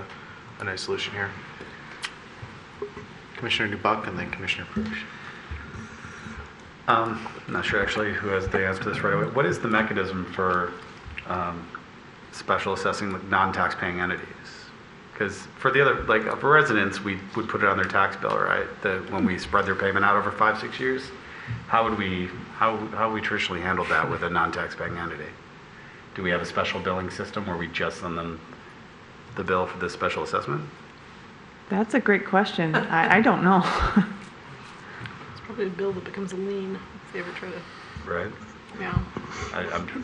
nice solution here. Commissioner Dubak and then Commissioner Pruitt. I'm not sure actually who has the answer to this right away. What is the mechanism for special assessing non-tax paying entities? Because for the other, for residents, we would put it on their tax bill, right? When we spread their payment out over 5-6 years. how would we traditionally handle that with a non-taxpaying entity? Do we have a special billing system where we just send them the bill for the special assessment? That's a great question. I don't know. It's probably a bill that becomes a lien if they ever try to. Right. Yeah.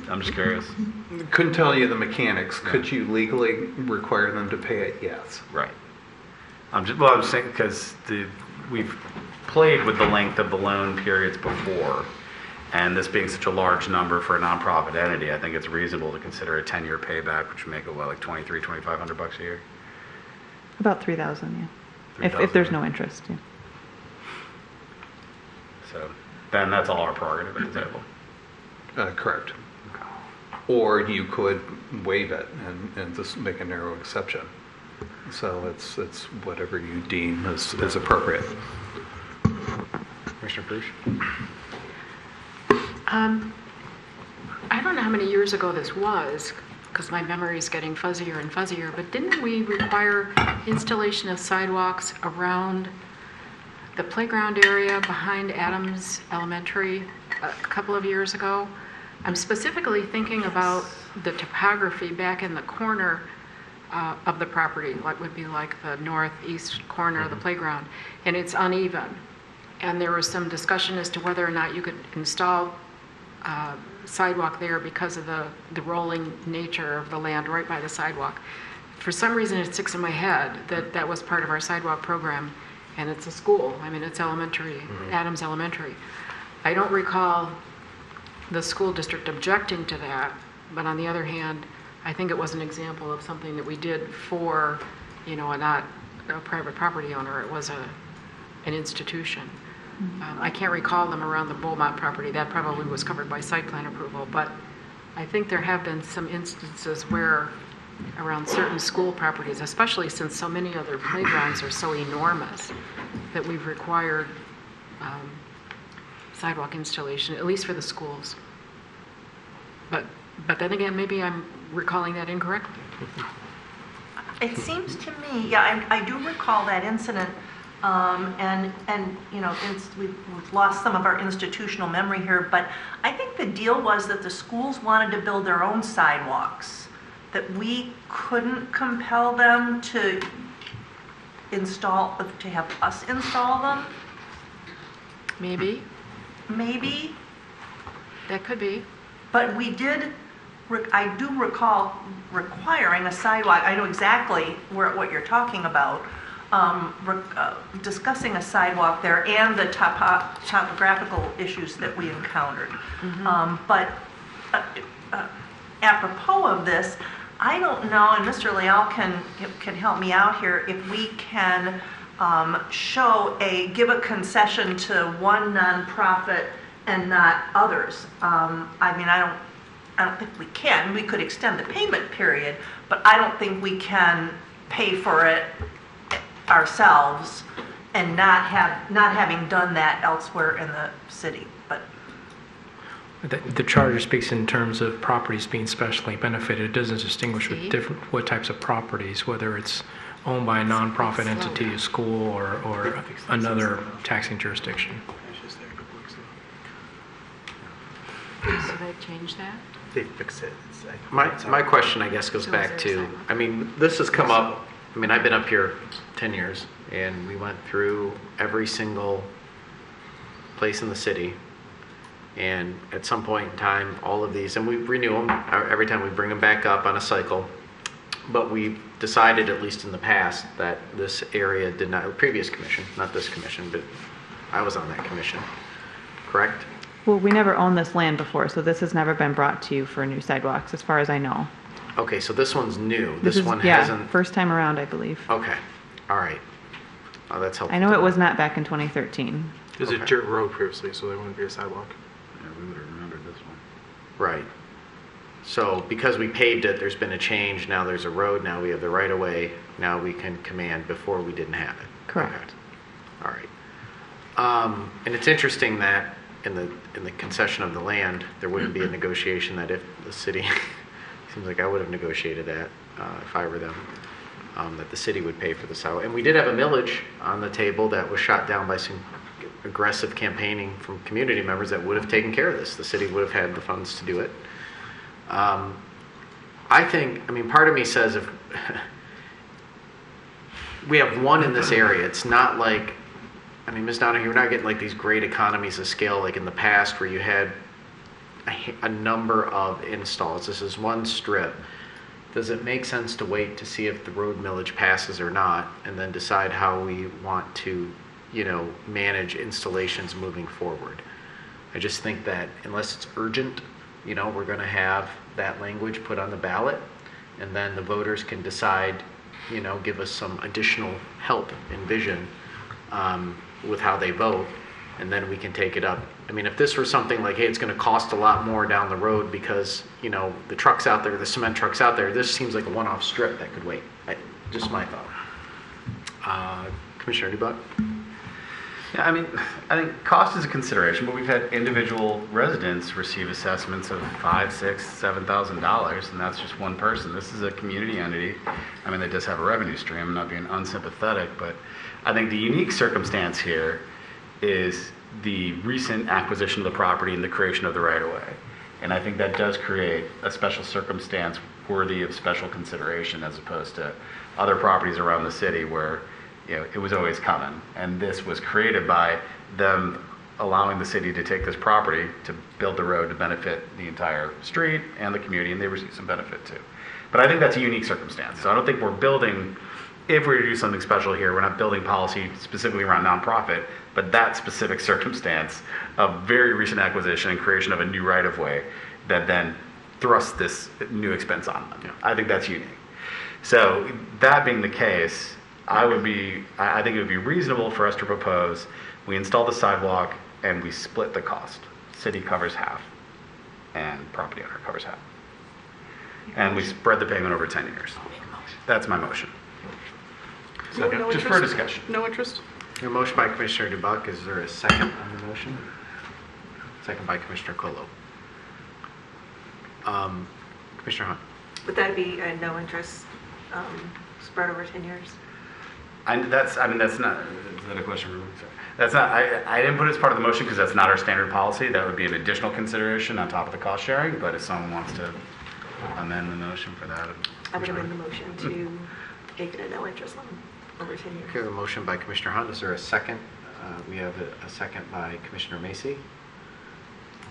I'm just curious. Couldn't tell you the mechanics. Could you legally require them to pay it? Yes. Right. I'm saying because we've played with the length of the loan periods before, and this being such a large number for a nonprofit entity, I think it's reasonable to consider a 10-year payback, which would make it like $2,500 a year. About 3,000, yeah. If there's no interest, yeah. So then that's all our prerogative at the table. Correct. Or you could waive it and just make a narrow exception. So it's whatever you deem as appropriate. Commissioner Prush? I don't know how many years ago this was, because my memory is getting fuzzier and fuzzier, but didn't we require installation of sidewalks around the playground area behind Adams Elementary a couple of years ago? I'm specifically thinking about the topography back in the corner of the property, what would be like the northeast corner of the playground, and it's uneven. And there was some discussion as to whether or not you could install sidewalk there because of the rolling nature of the land right by the sidewalk. For some reason, it sticks in my head that that was part of our sidewalk program, and it's a school. I mean, it's elementary, Adams Elementary. I don't recall the school district objecting to that, but on the other hand, I think it was an example of something that we did for, not a private property owner. It was an institution. I can't recall them around the Beaumont property. That probably was covered by site plan approval, but I think there have been some instances where around certain school properties, especially since so many other playgrounds are so enormous, that we've required sidewalk installation, at least for the schools. But then again, maybe I'm recalling that incorrectly. It seems to me, I do recall that incident, and we've lost some of our institutional memory here, but I think the deal was that the schools wanted to build their own sidewalks, that we couldn't compel them to have us install them. Maybe. That could be. But we did, I do recall requiring a sidewalk. I know exactly what you're talking about, discussing a sidewalk there and the topographical issues that we encountered. But apropos of this, I don't know, and Mr. Leal can help me out here, if we can give a concession to one nonprofit and not others. I don't think we can. We could extend the payment period, but I don't think we can pay for it ourselves and not having done that elsewhere in the city. But the charter speaks in terms of properties being specially benefited. It doesn't distinguish with what types of properties, whether it's owned by a nonprofit entity, a school, or another taxing jurisdiction. So they changed that? They fix it. My question, I guess, goes back to, this has come up, I've been up here 10 years, and we went through every single place in the city, and at some point in time, all of these, and we renew them every time we bring them back up on a cycle, but we've decided, at least in the past, that this area did not, the previous commission, not this commission, but I was on that commission, correct? Well, we never owned this land before, so this has never been brought to you for new sidewalks, as far as I know. Okay, so this one's new. This one yeah, hasn't. First time around, I believe. Okay, all right. Oh, that's helpful. I know it was not back in 2013. It was a dirt road previously, so there wouldn't be a sidewalk. Yeah, we would have remembered this one. Right. So because we paved it, there's been a change. Now there's a road. Now we have the right of way. Now we can command. Before we didn't have it. Correct. Okay. All right. And it's interesting that in the concession of the land, there wouldn't be a negotiation that if the city, seems like I would have negotiated that if I were them, that the city would pay for the sidewalk. And we did have a millage on the table that was shot down by some aggressive campaigning from community members that would have taken care of this. The city would have had the funds to do it. I think, I mean, part of me says if we have one in this area, it's not like, I mean, Ms. Donahue, you're not getting like these great economies of scale like in the past where you had a number of installs. This is one strip. Does it make sense to wait to see if the road millage passes or not, and then decide how we want to, you know, manage installations moving forward? I just think that unless it's urgent, you know, we're going to have that language put on the ballot, and then the voters can decide, you know, give us some additional help and vision with how they vote, and then we can take it up. I mean, if this were something like, hey, it's going to cost a lot more down the road because, you know, the trucks out there, the cement trucks out there, this seems like a one-off strip that could wait. Just my thought. Commissioner DeBuck? Yeah, I mean, I think cost is a consideration, but we've had individual residents receive assessments of $5,000, $6,000, $7,000, and that's just one person. This is a community entity. I mean, that does have a revenue stream. I'm not being unsympathetic, but I think the unique circumstance here is the recent acquisition of the property and the creation of the right-of-way. And I think that does create a special circumstance worthy of special consideration as opposed to other properties around the city where, you know, it was always coming. And this was created by them allowing the city to take this property to build the road to benefit the entire street and the community, and they receive some benefit too. But I think that's a unique circumstance. So I don't think we're building, if we're to do something special here, we're not building policy specifically around nonprofit, but that specific circumstance of very recent acquisition and creation of a new right-of-way that then thrusts this new expense on them. Yeah. I think that's unique. So that being the case, I think it would be reasonable for us to propose we install the sidewalk and we split the cost. City covers half and property owner covers half. And we spread the payment over 10 years. That's my motion. No just for discussion. No interest? A motion by Commissioner DeBuck. Is there a second on the motion? Second by Commissioner Colo. Commissioner Hunt. Would that be a no interest spread over 10 years? That's not, is that a question for me? Sorry. That's not, I didn't put it as part of the motion because that's not our standard policy. That would be an additional consideration on top of the cost sharing, but if someone wants to amend the motion for that. I would amend the motion to make it a no interest loan over 10 years. Okay, a motion by Commissioner Hunt. Is there a second? We have a second by Commissioner Macy.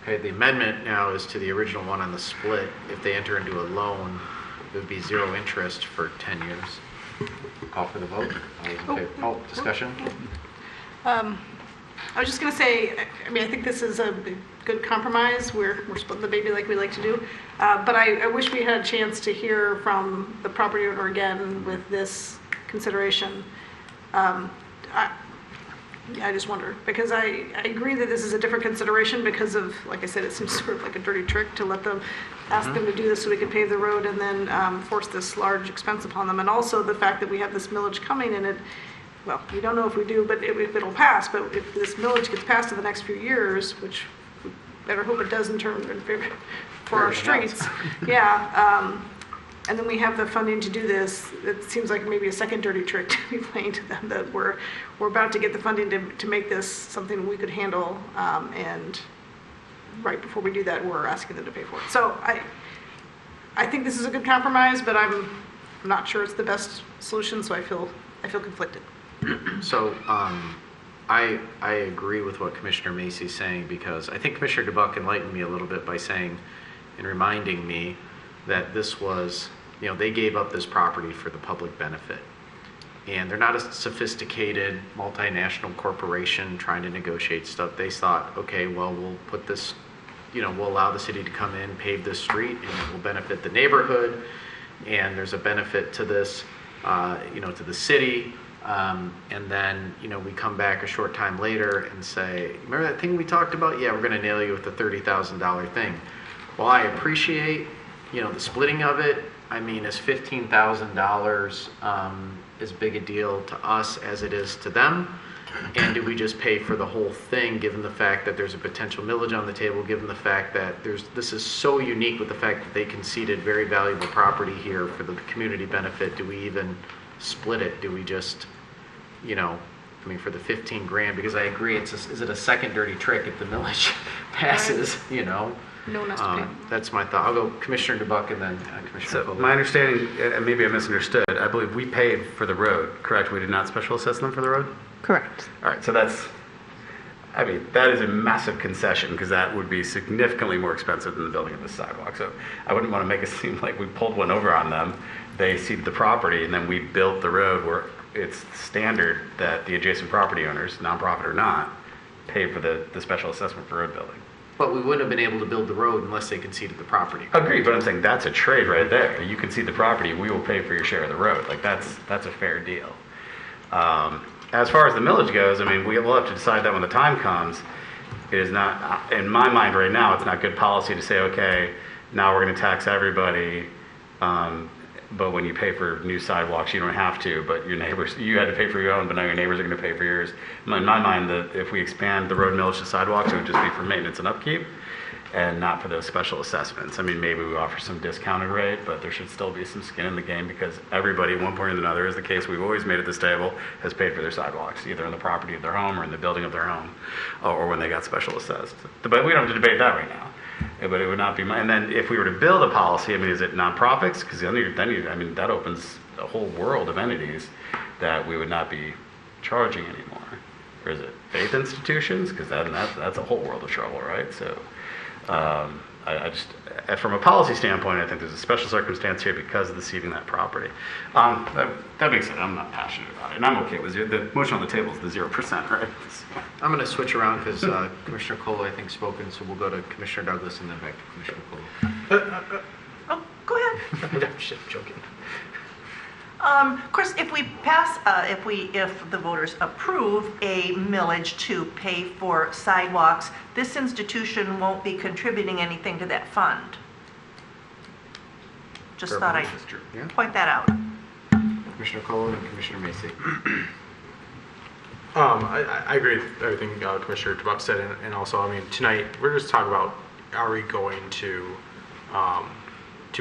Okay, the amendment now is to the original one on the split. If they enter into a loan, it would be zero interest for 10 years. Call for the vote. Discussion? I was just going to say, I mean, I think this is a good compromise. We're splitting the baby like we like to do. But I wish we had a chance to hear from the property owner again with this consideration. I just wonder, because I agree that this is a different consideration because of, like I said, it seems sort of like a dirty trick to let them, ask them to do this so we can pave the road and then force this large expense upon them. And also the fact that we have this millage coming and well, we don't know if we do, but if it'll pass, but if this millage gets passed in the next few years, which we better hope it does in terms for our streets, yeah, and then we have the funding to do this, it seems like maybe a second dirty trick to be playing to them, that we're about to get the funding to make this something we could handle, and right before we do that, we're asking them to pay for it. So I think this is a good compromise, but I'm not sure it's the best solution, so I feel conflicted. So I agree with what Commissioner Macy's saying, because I think Commissioner DeBuck enlightened me a little bit by saying and reminding me that this was, you know, they gave up this property for the public benefit. And they're not a sophisticated multinational corporation trying to negotiate stuff. They thought, okay, well, we'll put this, you know, we'll allow the city to come in, pave this street, and it will benefit the neighborhood. And there's a benefit to this, you know, to the city. And then, you know, we come back a short time later and say, remember that thing we talked about? Yeah, we're going to nail you with the $30,000 thing. Well, I appreciate, you know, the splitting of it. I mean, is $15,000 as big a deal to us as it is to them? And do we just pay for the whole thing, given the fact that there's a potential millage on the table, given the fact that this is so unique with the fact that they conceded very valuable property here for the community benefit? Do we even split it? Do we just, you know, I mean, for the 15 grand, because I agree, is it a second dirty trick if the millage passes, you know? No one has to pay. That's my thought. I'll go Commissioner DeBuck and then Commissioner So Kohler. my understanding, and maybe I misunderstood, I believe we paid for the road, correct? We did not special assess them for the road? Correct. All right, so that is a massive concession because that would be significantly more expensive than the building of the sidewalk. So I wouldn't want to make it seem like we pulled one over on them. They ceded the property and then we built the road where it's standard that the adjacent property owners, nonprofit or not, pay for the special assessment for road building. But we wouldn't have been able to build the road unless they conceded the property. Agreed, but I'm saying that's a trade right there. You concede the property, we will pay for your share of the road. Like that's a fair deal. As far as the millage goes, I mean, we'll have to decide that when the time comes. It is not, in my mind right now, it's not good policy to say, okay, now we're going to tax everybody, but when you pay for new sidewalks, you don't have to, but your neighbors, you had to pay for your own, but now your neighbors are going to pay for yours. In my mind, if we expand the road millage to sidewalks, it would just be for maintenance and upkeep and not for those special assessments. I mean, maybe we offer some discounted rate, but there should still be some skin in the game because everybody, at one point or another, is the case we've always made at this table, has paid for their sidewalks, either in the property of their home or in the building of their home, or when they got special assessed. But we don't have to debate that right now. But it would not be and then if we were to build a policy, I mean, is it nonprofits? Because then I mean, that opens a whole world of entities that we would not be charging anymore. Or is it faith institutions? Because that's a whole world of trouble, right? So I just, from a policy standpoint, I think there's a special circumstance here because of the ceding that property. That being said, I'm not passionate about it, and I'm okay with the motion on the table is the 0%, right? I'm going to switch around because Commissioner Kohler, I think, spoken, so we'll go to Commissioner Douglas and then back to Commissioner Kohler. Oh, go ahead. I'm just joking. Of course, if we pass, if the voters approve a millage to pay for sidewalks, this institution won't be contributing anything to that fund. Just Fair thought point. I'd point that out. Commissioner Kohler and Commissioner Macy. I agree with everything Commissioner DeBuck said, and also, I mean, tonight we're just talking about are we going to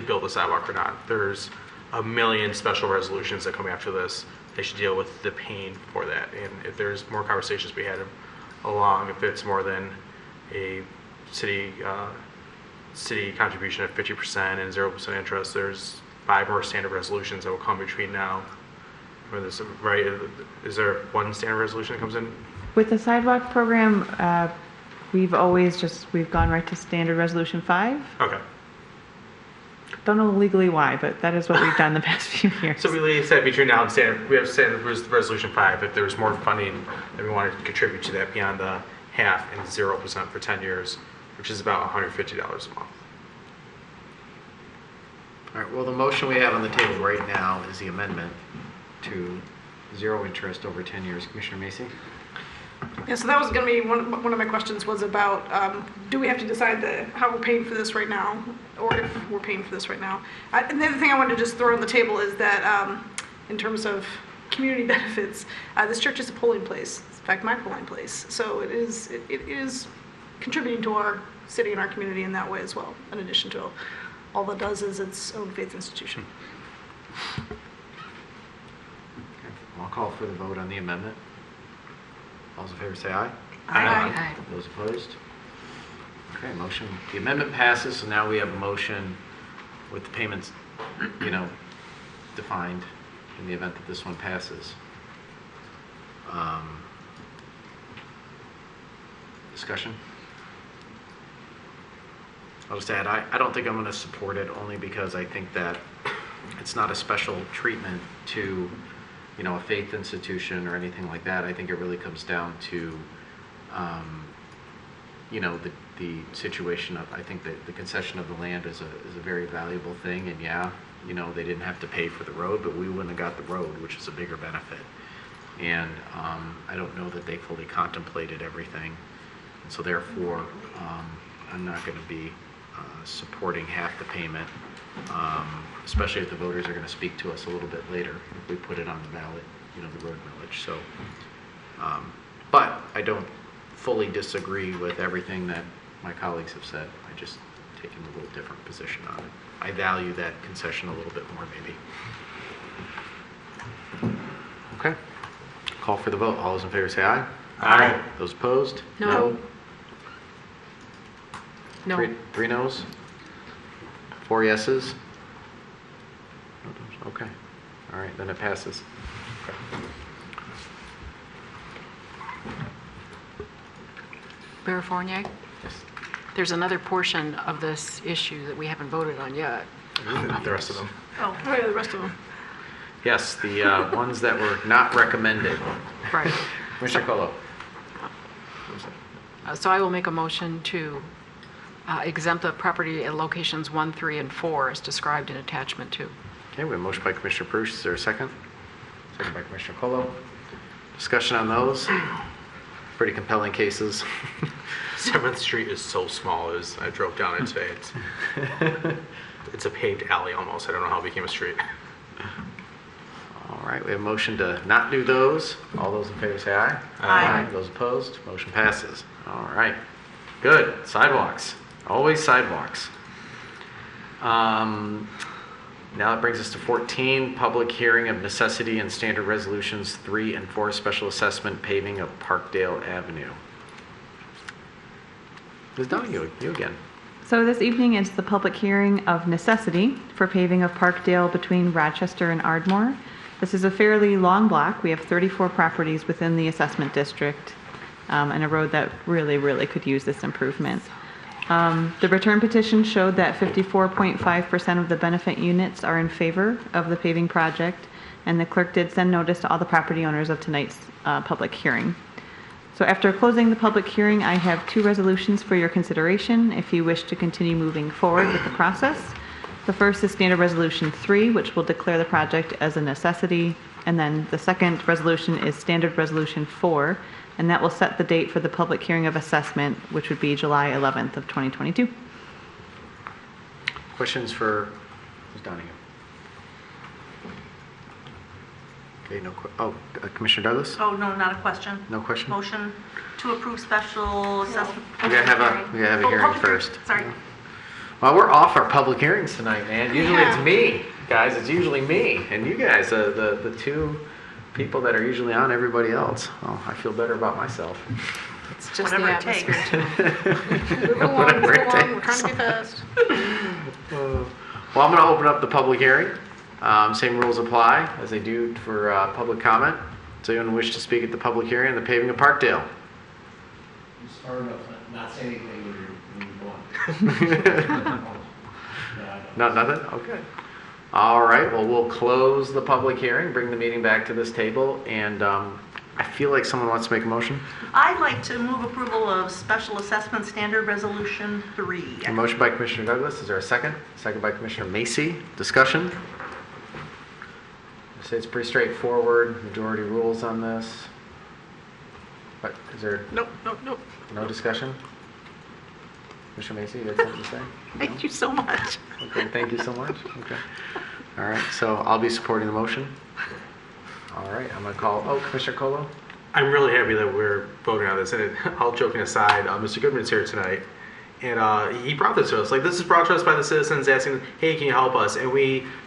build a sidewalk or not. There's a million special resolutions that come after this. They should deal with the pain for that. And if there's more conversations we had along, if it's more than a city contribution of 50% and 0% interest, there's 5 more standard resolutions that will come between now. Right? Is there one standard resolution that comes in? With the sidewalk program, we've gone right to standard resolution 5. Okay. Don't know legally why, but that is what we've done the past few years. So we said between now and standard, we have standard resolution 5. If there's more funding that we want to contribute to that beyond the half and 0% for 10 years, which is about $150 a month. All right, well, the motion we have on the table right now is the amendment to 0 interest over 10 years. Commissioner Macy? Yeah, so that was going to be one of my questions was about do we have to decide how we're paying for this right now, or if we're paying for this right now. And the other thing I wanted to just throw on the table is that in terms of community benefits, this church is a polling place. It's, in fact, my polling place. So it is contributing to our city and our community in that way as well, in addition to all that does is its own faith institution. Okay. I'll call for the vote on the amendment. All those in favor say aye. Aye. Those opposed? Okay, the amendment passes, so now we have a motion with the payments, defined in the event that this one passes. Discussion? I'll just add, I don't think I'm going to support it only because I think that it's not a special treatment to a faith institution or anything like that. I think it really comes down to, the situation of, I think that the concession of the land is a very valuable thing. And yeah, they didn't have to pay for the road, but we wouldn't have got the road, which is a bigger benefit. And I don't know that they fully contemplated everything. And so therefore, I'm not going to be supporting half the payment, especially if the voters are going to speak to us a little bit later if we put it on the ballot, the road millage. So, but I don't fully disagree with everything that my colleagues have said. I just taken a little different position on it. I value that concession a little bit more, maybe. Okay. Call for the vote. All those in favor say aye. Aye. Those opposed? No. No. Three noes? 4 yeses? Okay. All right, then it passes. Mayor Fournier? Yes. There's another portion of this issue that we haven't voted on yet. Not the rest of them. Oh, yeah, the rest of them. Yes, the ones that were not recommended. Right. Commissioner Colo. So I will make a motion to exempt the property at locations 1, 3, and 4 as described in attachment 2. Okay, we have a motion by Commissioner Perush. Is there a second? Second by Commissioner Colo. Discussion on those? Pretty compelling cases. 7th Street is so small. I drove down it today. It's a paved alley almost. I don't know how it became a street. All right, we have a motion to not do those. All those in favor say aye. Aye. Those opposed, motion passes. All right, good. Sidewalks, always sidewalks. Now it brings us to 14, public hearing of necessity and standard resolutions 3 and 4, special assessment paving of Parkdale Avenue. Ms. Donahue, you again. So this evening is the public hearing of necessity for paving of Parkdale between Rochester and Ardmore. This is a fairly long block. We have 34 properties within the assessment district and a road that really could use this improvement. The return petition showed that 54.5% of the benefit units are in favor of the paving project, and the clerk did send notice to all the property owners of tonight's public hearing. So after closing the public hearing, I have 2 resolutions for your consideration if you wish to continue moving forward with the process. The first is Standard Resolution 3, which will declare the project as a necessity, and then the second resolution is Standard Resolution 4, and that will set the date for the public hearing of assessment, which would be July 11th of 2022. Questions for Ms. Donahue? Okay, Commissioner Douglas? Oh, no, not a question. No question? Motion to approve special assessment. We gotta have a hearing public first. Sorry. Well, we're off our public hearings tonight, man. Usually it's me, guys. It's usually me, and you guys, the 2 people that are usually on everybody else. Oh, I feel better about myself. It's just Whatever the it takes. atmosphere. Move along, Whatever move it along, we're takes. trying to be fast. Well, I'm going to open up the public hearing. Same rules apply as they do for public comment. Does anyone wish to speak at the public hearing on the paving of Parkdale? Not say anything when you're going. Nothing? Okay. All right, well, we'll close the public hearing, bring the meeting back to this table, and I feel like someone wants to make a motion. I'd like to move approval of special assessment standard resolution 3. A motion by Commissioner Douglas. Is there a second? Second by Commissioner Macy. Discussion? I say it's pretty straightforward. Majority rules on this. But is there Nope. no discussion? Commissioner Macy, you had something to say? Thank you so much. Okay, thank you so much. Okay. All right, so I'll be supporting the motion. All right, I'm going to call, Commissioner Colo? I'm really happy that we're voting on this. And all joking aside, Mr. Goodman's here tonight. And he brought this to us. Like, this is brought to us by the citizens asking, hey, can you help us? And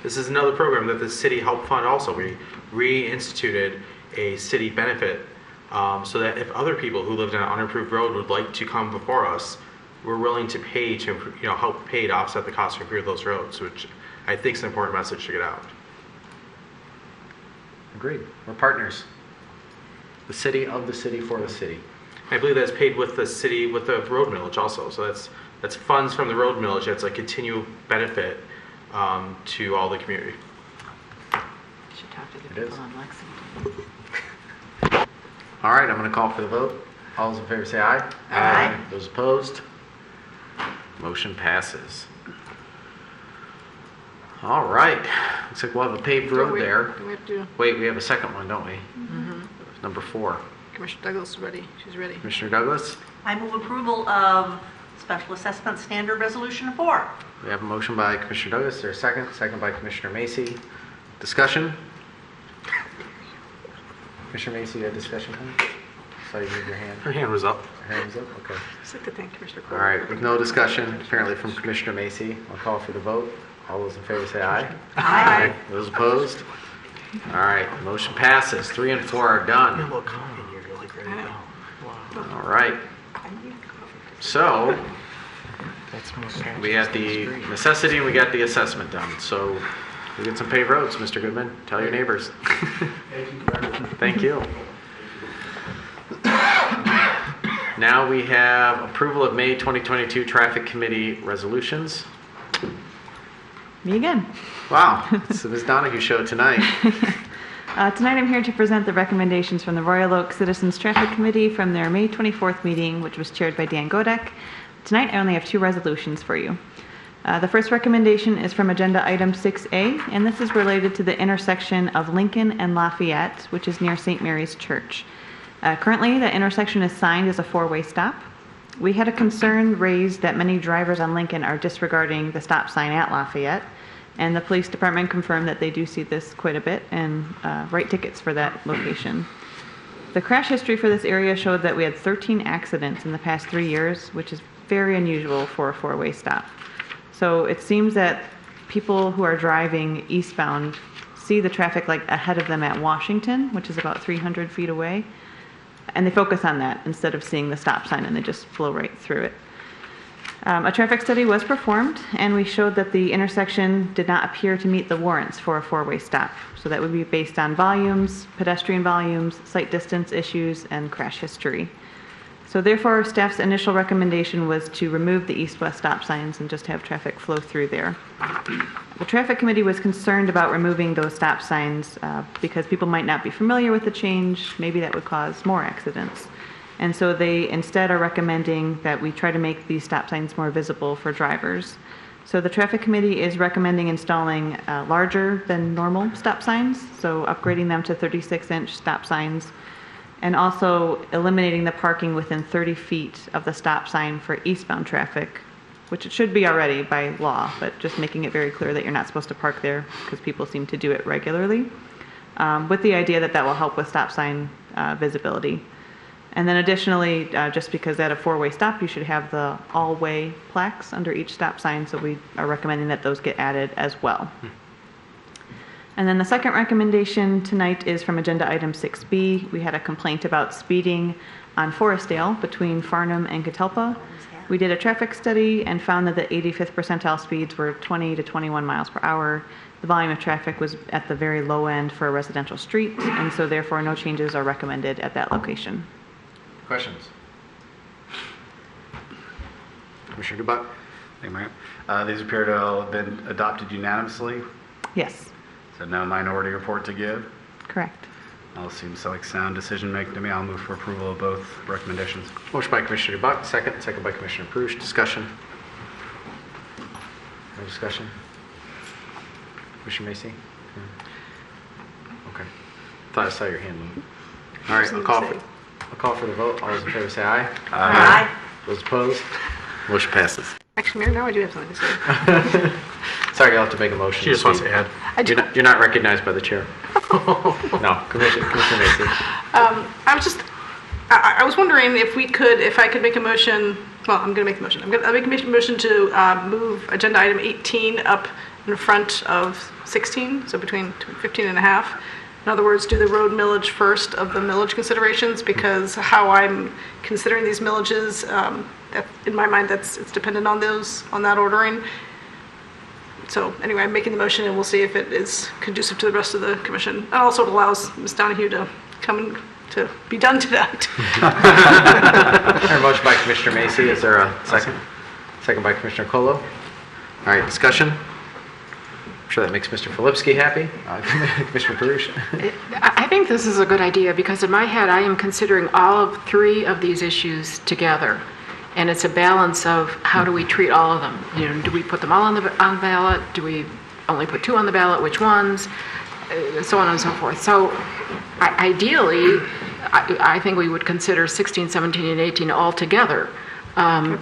this is another program that the city helped fund also. We reinstituted a city benefit so that if other people who lived on an unimproved road would like to come before us, we're willing to pay to, help pay to offset the cost to improve those roads, which I think is an important message to get out. Agreed. We're partners. The city of the city for the city. I believe that's paid with the city, with the road millage also. So that's funds from the road millage. That's a continual benefit to all the community. Should talk to the It people is. on Lexington. All right, I'm going to call for the vote. All those in favor say aye. Aye. Those opposed? Motion passes. All right. Looks like we'll have a paved road there. Do we have to, Wait, we have a second one, don't we? Number 4. Commissioner Douglas is ready. She's ready. Commissioner Douglas? I move approval of special assessment standard resolution 4. We have a motion by Commissioner Douglas. Is there a second? Second by Commissioner Macy. Discussion? Commissioner Macy, you had discussion? Saw you move your hand. Her hand was up. Her hand was up? Okay. I'd like to thank Commissioner All Cole. right, with no discussion, apparently from Commissioner Macy, I'll call for the vote. All those in favor say aye. Aye. Those opposed? All right, motion passes. 3 and 4 are done. Little coffee and you're like ready to go. Wow. All right. So, That's more we got the necessity and we got the assessment done. So, we get some paved roads, Mr. Goodman. Tell your neighbors. Thank you. Now we have approval of May 2022 Traffic Committee resolutions. Me again. Wow, it's the Ms. Donahue show tonight. Tonight I'm here to present the recommendations from the Royal Oak Citizens Traffic Committee from their May 24th meeting, which was chaired by Dan Godek. Tonight I only have 2 resolutions for you. The first recommendation is from Agenda Item 6A, and this is related to the intersection of Lincoln and Lafayette, which is near St. Mary's Church. Currently, the intersection is signed as a 4-way stop. We had a concern raised that many drivers on Lincoln are disregarding the stop sign at Lafayette, and the police department confirmed that they do see this quite a bit and write tickets for that location. The crash history for this area showed that we had 13 accidents in the past 3 years, which is very unusual for a 4-way stop. So it seems that people who are driving eastbound see the traffic like ahead of them at Washington, which is about 300 feet away, and they focus on that instead of seeing the stop sign, and they just flow right through it. A traffic study was performed, and we showed that the intersection did not appear to meet the warrants for a 4-way stop. So that would be based on volumes, pedestrian volumes, sight distance issues, and crash history. So therefore, staff's initial recommendation was to remove the east-west stop signs and just have traffic flow through there. The traffic committee was concerned about removing those stop signs because people might not be familiar with the change. Maybe that would cause more accidents. And so they instead are recommending that we try to make these stop signs more visible for drivers. So the traffic committee is recommending installing larger than normal stop signs, so upgrading them to 36-inch stop signs, and also eliminating the parking within 30 feet of the stop sign for eastbound traffic, which it should be already by law, but just making it very clear that you're not supposed to park there because people seem to do it regularly, with the idea that that will help with stop sign visibility. And then additionally, just because at a 4-way stop, you should have the all-way plaques under each stop sign, so we are recommending that those get added as well. And then the second recommendation tonight is from Agenda Item 6B. We had a complaint about speeding on Forestdale between Farnham and Catalpa. We did a traffic study and found that the 85th percentile speeds were 20 to 21 miles per hour. The volume of traffic was at the very low end for a residential street, and so therefore no changes are recommended at that location. Questions? Commissioner DeBuck? Thank you, Mayor. These appear to have been adopted unanimously. Yes. So no minority report to give. Correct. All seems like sound decision making to me. I'll move for approval of both recommendations. Motion by Commissioner DeBuck, second by Commissioner Prush. Discussion? No discussion? Commissioner Macy? Okay. Thought I saw your hand move. All right, I'll call for the vote. All those in favor say aye. Aye. Those opposed? Motion passes. Actually, Mayor, now I do have something to say. Sorry, I'll have to make a motion. She just wants to add. You're not recognized by the chair. No, Commissioner Macy. I was wondering if I could make a motion. Well, I'm going to make the motion. I'll make a motion to move agenda item 18 up in front of 16, so between 15 and a half. In other words, do the road millage first of the millage considerations, because how I'm considering these millages, in my mind, it's dependent on that ordering. So anyway, I'm making the motion, and we'll see if it is conducive to the rest of the commission. And also it allows Ms. Donahue to come and to be done to that. A motion by Commissioner Macy. Is there a second? Second by Commissioner Colo. All right, discussion? I'm sure that makes Mr. Filipski happy. Commissioner Prush. I think this is a good idea because in my head I am considering all of 3 of these issues together. And it's a balance of how do we treat all of them? You know, do we put them all on the ballot? Do we only put 2 on the ballot? Which ones? So on and so forth. So ideally, I think we would consider 16, 17, and 18 all together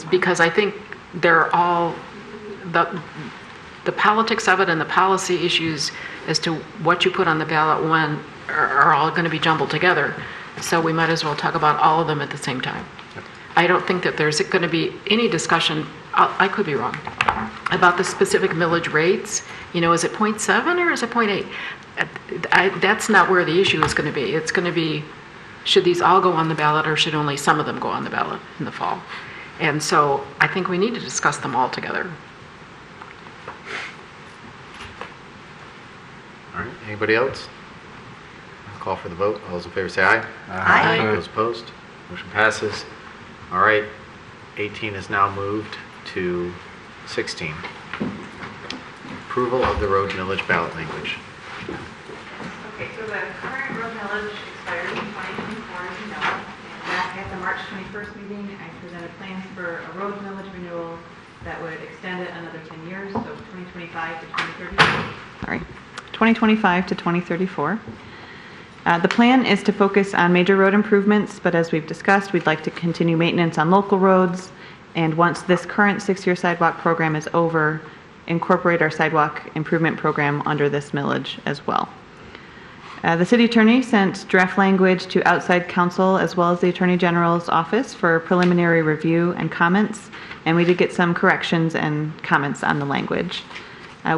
because I think they're all the politics of it and the policy issues as to what you put on the ballot when are all going to be jumbled together. So we might as well talk about all of them at the same time. I don't think that there's going to be any discussion, I could be wrong, about the specific millage rates. You know, is it 0.7 or is it 0.8? that's not where the issue is going to be. It's going to be, should these all go on the ballot or should only some of them go on the ballot in the fall? And so I think we need to discuss them all together. All right, anybody else? I'll call for the vote. All those in favor say aye. Aye. Those opposed? Motion passes. All right, 18 is now moved to 16. Approval of the road millage ballot language. Okay, so the current road millage expires in 2024, as you know. And back at the March 21st meeting, I presented plans for a road millage renewal that would extend it another 10 years, so 2025 to 2034. Sorry, 2025 to 2034. The plan is to focus on major road improvements, but as we've discussed, we'd like to continue maintenance on local roads, and once this current 6-year sidewalk program is over, incorporate our sidewalk improvement program under this millage as well. The city attorney sent draft language to outside counsel as well as the Attorney General's office for preliminary review and comments, and we did get some corrections and comments on the language.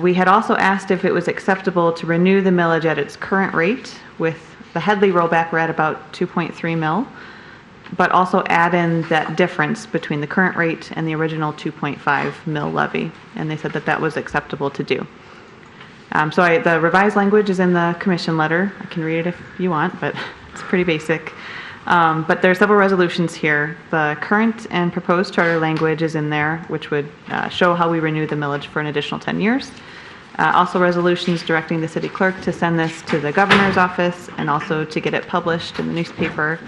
We had also asked if it was acceptable to renew the millage at its current rate. With the Headley rollback, we're at about 2.3 mil, but also add in that difference between the current rate and the original 2.5 mil levy, and they said that that was acceptable to do. The revised language is in the commission letter. I can read it if you want, but it's pretty basic. But there are several resolutions here. The current and proposed charter language is in there, which would show how we renew the millage for an additional 10 years. Also resolutions directing the city clerk to send this to the governor's office and also to get it published in the newspaper.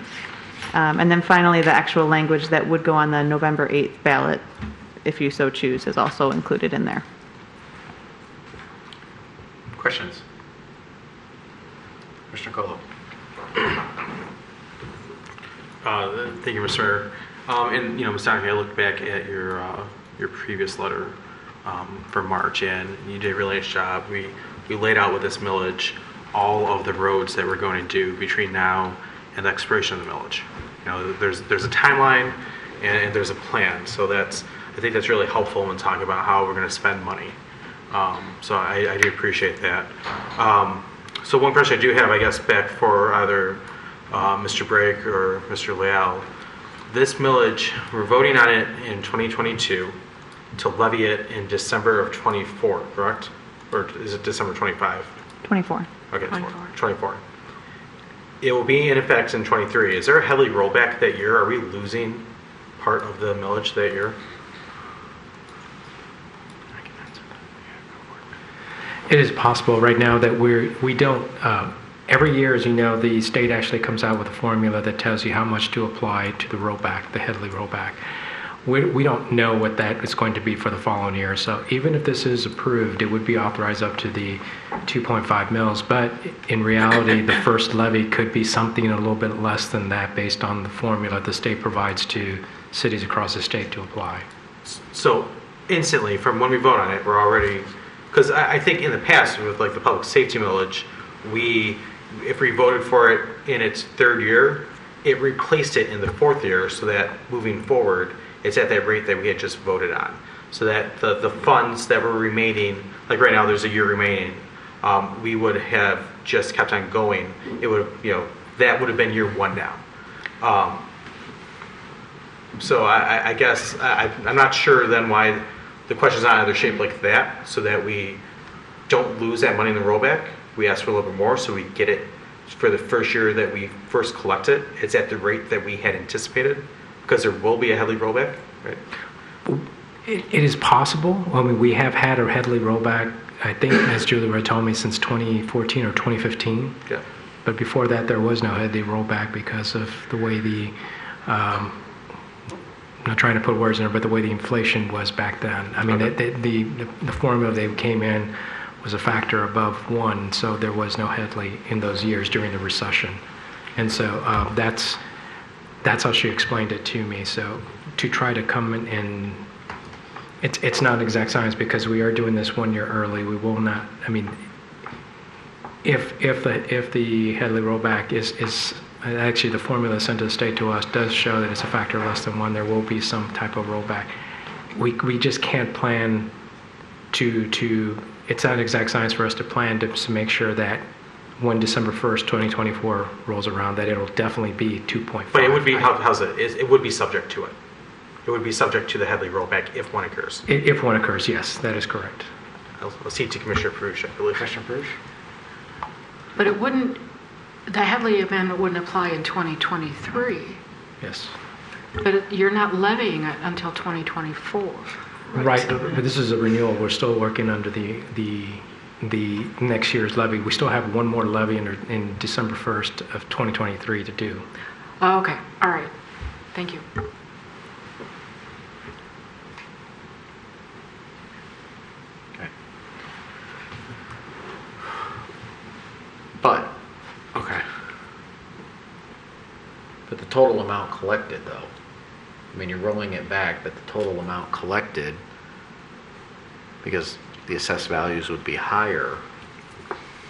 And then finally, the actual language that would go on the November 8th ballot, if you so choose, is also included in there. Questions? Commissioner Colo. Thank you, Mr. Mayor. And, Ms. Donoghue, I looked back at your previous letter from March, and you did a really nice job. We laid out with this millage all of the roads that we're going to do between now and the expiration of the millage. There's a timeline and there's a plan. So I think that's really helpful when talking about how we're going to spend money. So I do appreciate that. So one question I do have, I guess, back for either Mr. Brake or Mr. Leal. This millage, we're voting on it in 2022 to levy it in December of 24, correct? Or is it December 25? 24. Okay, 24. It will be in effect in 23. Is there a Headley rollback that year? Are we losing part of the millage that year? It is possible right now that we don't, every year, as you know, the state actually comes out with a formula that tells you how much to apply to the rollback, the Headley rollback. We don't know what that is going to be for the following year. So even if this is approved, it would be authorized up to the 2.5 mils. But in reality, the first levy could be something a little bit less than that based on the formula the state provides to cities across the state to apply. So instantly, from when we vote on it, we're already, because I think in the past with like the public safety millage, if we voted for it in its third year, it replaced it in the fourth year so that moving forward, it's at that rate that we had just voted on. So that the funds that were remaining, like right now there's a year remaining, we would have just kept on going. It would, that would have been year one now. So I guess I'm not sure then why the question's not either shaped like that, so that we don't lose that money in the rollback. We ask for a little bit more so we get it for the first year that we first collect it. It's at the rate that we had anticipated, because there will be a Headley rollback, right? It is possible. I mean, we have had a Headley rollback, I think, as Julie told me, since 2014 or 2015. Yeah. But before that, there was no Headley rollback because of the way the, I'm not trying to put words in there, but the way the inflation was back then. I mean, okay. the formula they came in was a factor above 1, so there was no Headley in those years during the recession. And so that's how she explained it to me. So to try to come in and it's not exact science because we are doing this 1 year early. We will not. I mean, if the Headley rollback is actually the formula sent to the state to us does show that it's a factor less than 1, there will be some type of rollback. We just can't plan to. It's not exact science for us to plan to make sure that when December 1st, 2024 rolls around, that it'll definitely be 2.5. But it would be, how's it? It would be subject to it. It would be subject to the Headley rollback if one occurs. If one occurs, yes, that is correct. I'll cede to Commissioner Perush, I believe. Commissioner Perush? But it wouldn't, the Headley amendment wouldn't apply in 2023. Yes. But you're not levying it until 2024. Right, but this is a renewal. We're still working under the next year's levy. We still have one more levy in December 1st of 2023 to do. Oh, okay, all right. Thank you. But, okay. But the total amount collected, though, I mean, you're rolling it back, but the total amount collected, because the assessed values would be higher,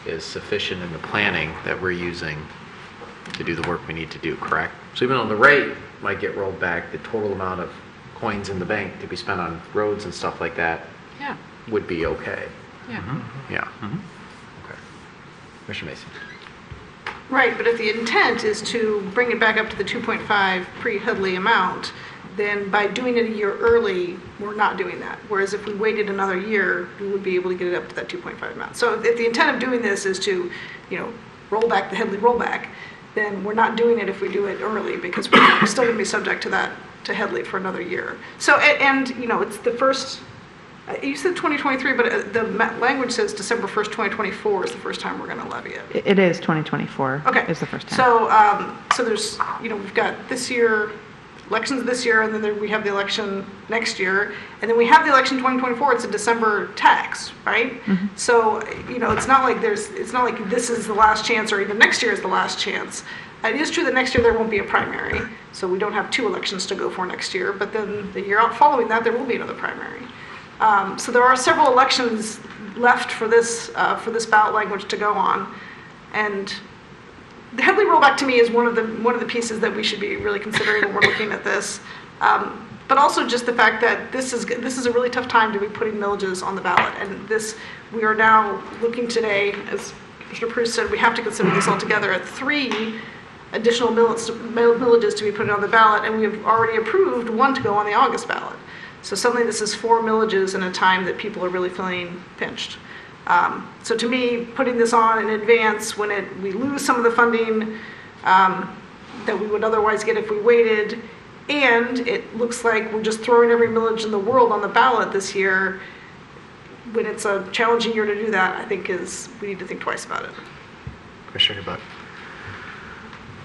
is sufficient in the planning that we're using to do the work we need to do, correct? So even though the rate might get rolled back, the total amount of coins in the bank to be spent on roads and stuff like that Yeah, would be okay. yeah. Yeah. Okay. Commissioner Mason. Right, but if the intent is to bring it back up to the 2.5 pre-Headley amount, then by doing it a year early, we're not doing that. Whereas if we waited another year, we would be able to get it up to that 2.5 amount. So if the intent of doing this is to, roll back the Headley rollback, then we're not doing it if we do it early because we're still going to be subject to that, to Headley for another year. So, it's the first, you said 2023, but the language says December 1st, 2024 is the first time we're going to levy it. It is 2024. Okay. Is the first time. So there's, we've got this year, elections this year, and then we have the election next year, and then we have the election 2024. It's a December tax, right? Mm-hmm. So, it's not like this is the last chance, or even next year is the last chance. It is true that next year there won't be a primary, so we don't have two elections to go for next year. But then the year out following that, there will be another primary. So there are several elections left for this ballot language to go on, and the Headley rollback to me is one of the pieces that we should be really considering when we're looking at this. But also just the fact that this is a really tough time to be putting millages on the ballot, and we are now looking today, as Commissioner Perush said, we have to consider this all together at 3 additional millages to be put on the ballot, and we have already approved 1 to go on the August ballot. So suddenly this is 4 millages in a time that people are really feeling pinched. So to me, putting this on in advance when we lose some of the funding that we would otherwise get if we waited, and it looks like we're just throwing every millage in the world on the ballot this year, when it's a challenging year to do that, I think we need to think twice about it. Commissioner Buck.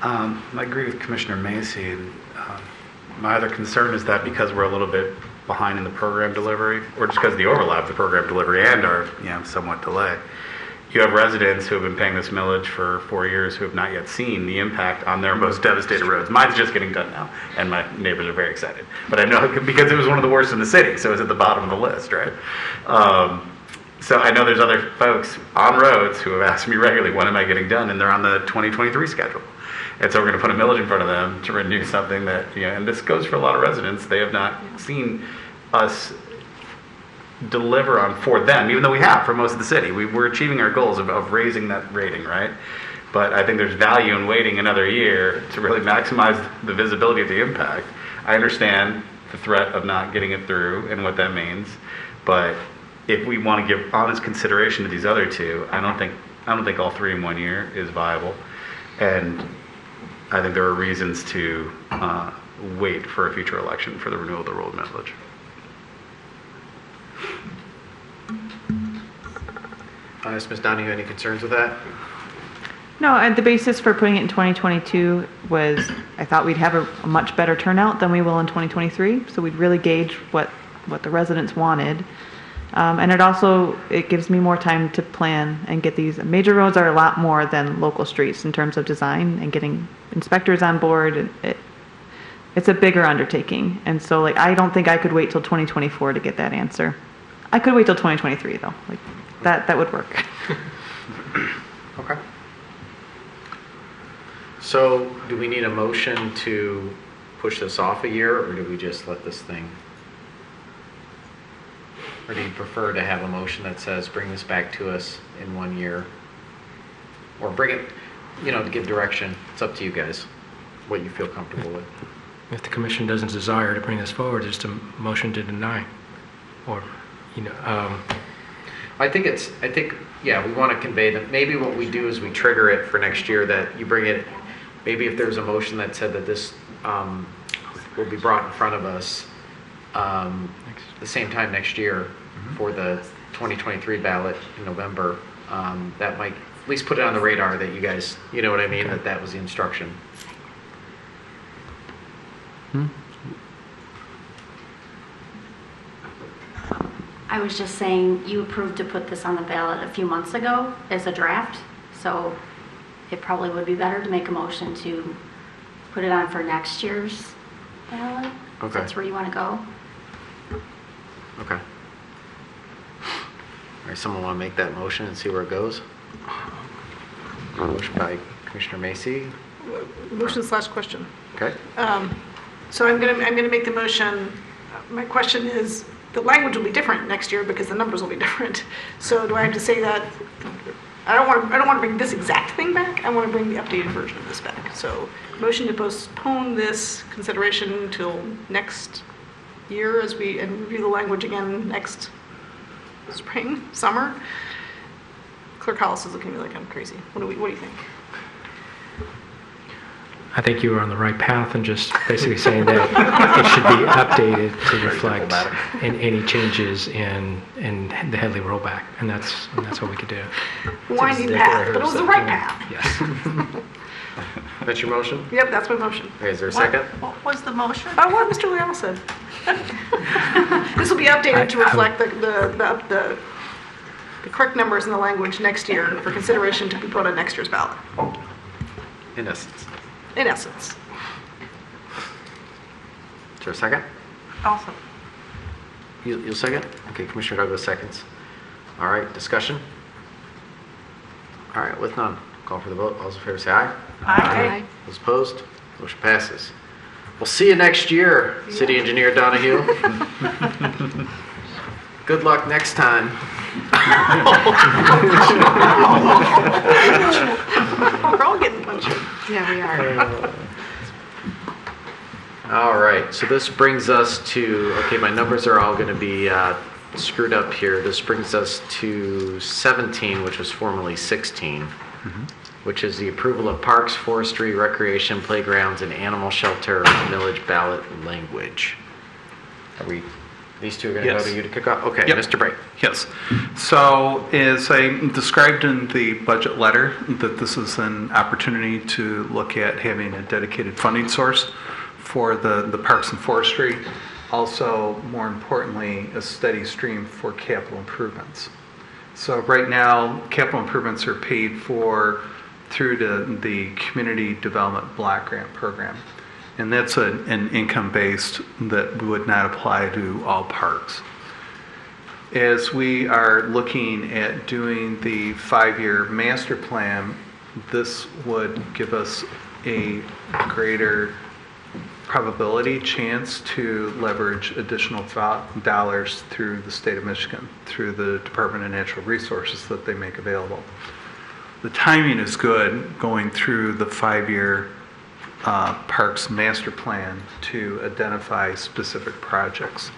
I agree with Commissioner Macy. And, my other concern is that because we're a little bit behind in the program delivery, or just because of the overlap of the program delivery and our somewhat delay, you have residents who have been paying this millage for 4 years who have not yet seen the impact on their most devastated roads. Mine's just getting done now, and my neighbors are very excited. But I know because it was one of the worst in the city, so it's at the bottom of the list, right? So I know there's other folks on roads who have asked me regularly, when am I getting done? And they're on the 2023 schedule. And so we're going to put a millage in front of them to renew something that, and this goes for a lot of residents, they have not seen us deliver on for them, even though we have for most of the city. We're achieving our goals of raising that rating, right? But I think there's value in waiting another year to really maximize the visibility of the impact. I understand the threat of not getting it through and what that means, but if we want to give honest consideration to these other 2, I don't think all 3 in 1 year is viable. And I think there are reasons to wait for a future election for the renewal of the road millage. Ms. Donahue, any concerns with that? No, and the basis for putting it in 2022 was I thought we'd have a much better turnout than we will in 2023. So we'd really gauge what the residents wanted. And it gives me more time to plan and get these. Major roads are a lot more than local streets in terms of design and getting inspectors on board. It's a bigger undertaking. And so I don't think I could wait till 2024 to get that answer. I could wait till 2023 though. That would work. Okay. So do we need a motion to push this off a year, or do we just let this thing? Or do you prefer to have a motion that says bring this back to us in 1 year? or bring it, to give direction. It's up to you guys, what you feel comfortable with. If the commission doesn't desire to bring this forward, just a motion to deny, or, I think, yeah, we want to convey that, maybe what we do is we trigger it for next year, that you bring it, maybe if there's a motion that said that this will be brought in front of us the same time next year for the 2023 ballot in November, that might at least put it on the radar that you guys, you know what I mean, that was the instruction. I was just saying, you approved to put this on the ballot a few months ago as a draft, so it probably would be better to make a motion to put it on for next year's ballot. If Okay. that's where you want to go. Okay. All right, someone want to make that motion and see where it goes? Motion by Commissioner Macy. Motion/question. Okay. So I'm gonna make the motion. My question is, the language will be different next year because the numbers will be different. So do I have to say that? I don't want to bring this exact thing back. I want to bring the updated version of this back. So motion to postpone this consideration until next year and review the language again next spring, summer. Clerk Hollis is looking at me like I'm crazy. What do you think? I think you were on the right path and just basically saying that it should be updated to reflect any changes in the Headley rollback, and that's what we could do. Winding path, but it was the right path. Yes. That's your motion? Yep, that's my motion. Okay, is there a second? What was the motion? Oh, what Mr. Leal said. This will be updated to reflect the correct numbers in the language next year for consideration to be put on next year's ballot. In essence. In essence. Is there a second? Also. You'll second? Okay, Commissioner Douglas seconds. All right, discussion? All right, with none, call for the vote. All those in favor say aye. Aye. Those opposed? Motion passes. We'll see you next year, City Engineer Donahue. Good luck next time. We're all getting punched. Yeah, we are. All right, so this brings us to, okay, my numbers are all going to be screwed up here. This brings us to 17, which was formerly 16, which is the approval of parks, forestry, recreation, playgrounds, and animal shelter millage ballot language. These two are going to go to you to kick off? Okay, Yep. Mr. Bright. Yes. So as I described in the budget letter, that this is an opportunity to look at having a dedicated funding source for the parks and forestry. Also, more importantly, a steady stream for capital improvements. So right now, capital improvements are paid for through the Community Development Block Grant Program. And that's an income-based that would not apply to all parks. As we are looking at doing the 5-year master plan, this would give us a greater probability chance to leverage additional dollars through the state of Michigan, through the Department of Natural Resources that they make available. The timing is good going through the 5-year Parks Master Plan to identify specific projects.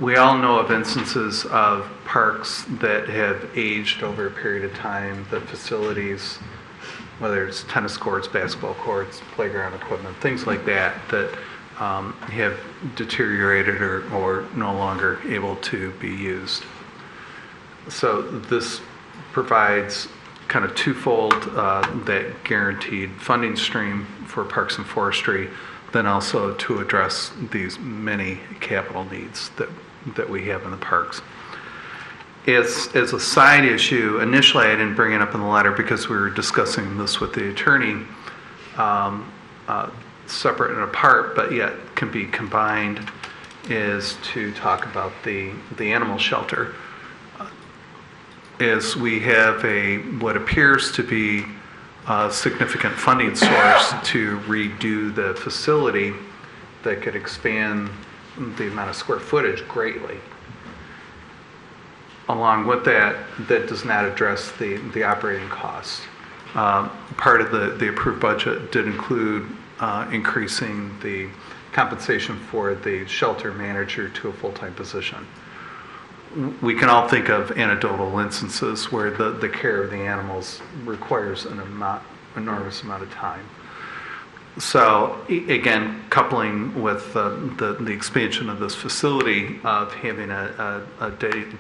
We all know of instances of parks that have aged over a period of time, the facilities, whether it's tennis courts, basketball courts, playground equipment, things like that, that have deteriorated or no longer able to be used. So this provides kind of twofold that guaranteed funding stream for parks and forestry, then also to address these many capital needs that we have in the parks. As a side issue, initially I didn't bring it up in the letter because we were discussing this with the attorney, separate and apart, but yet can be combined, is to talk about the animal shelter. Is we have what appears to be a significant funding source to redo the facility that could expand the amount of square footage greatly. along with that, that does not address the operating costs. Part of the approved budget did include increasing the compensation for the shelter manager to a full-time position. We can all think of anecdotal instances where the care of the animals requires an enormous amount of time. So again, coupling with the expansion of this facility of having a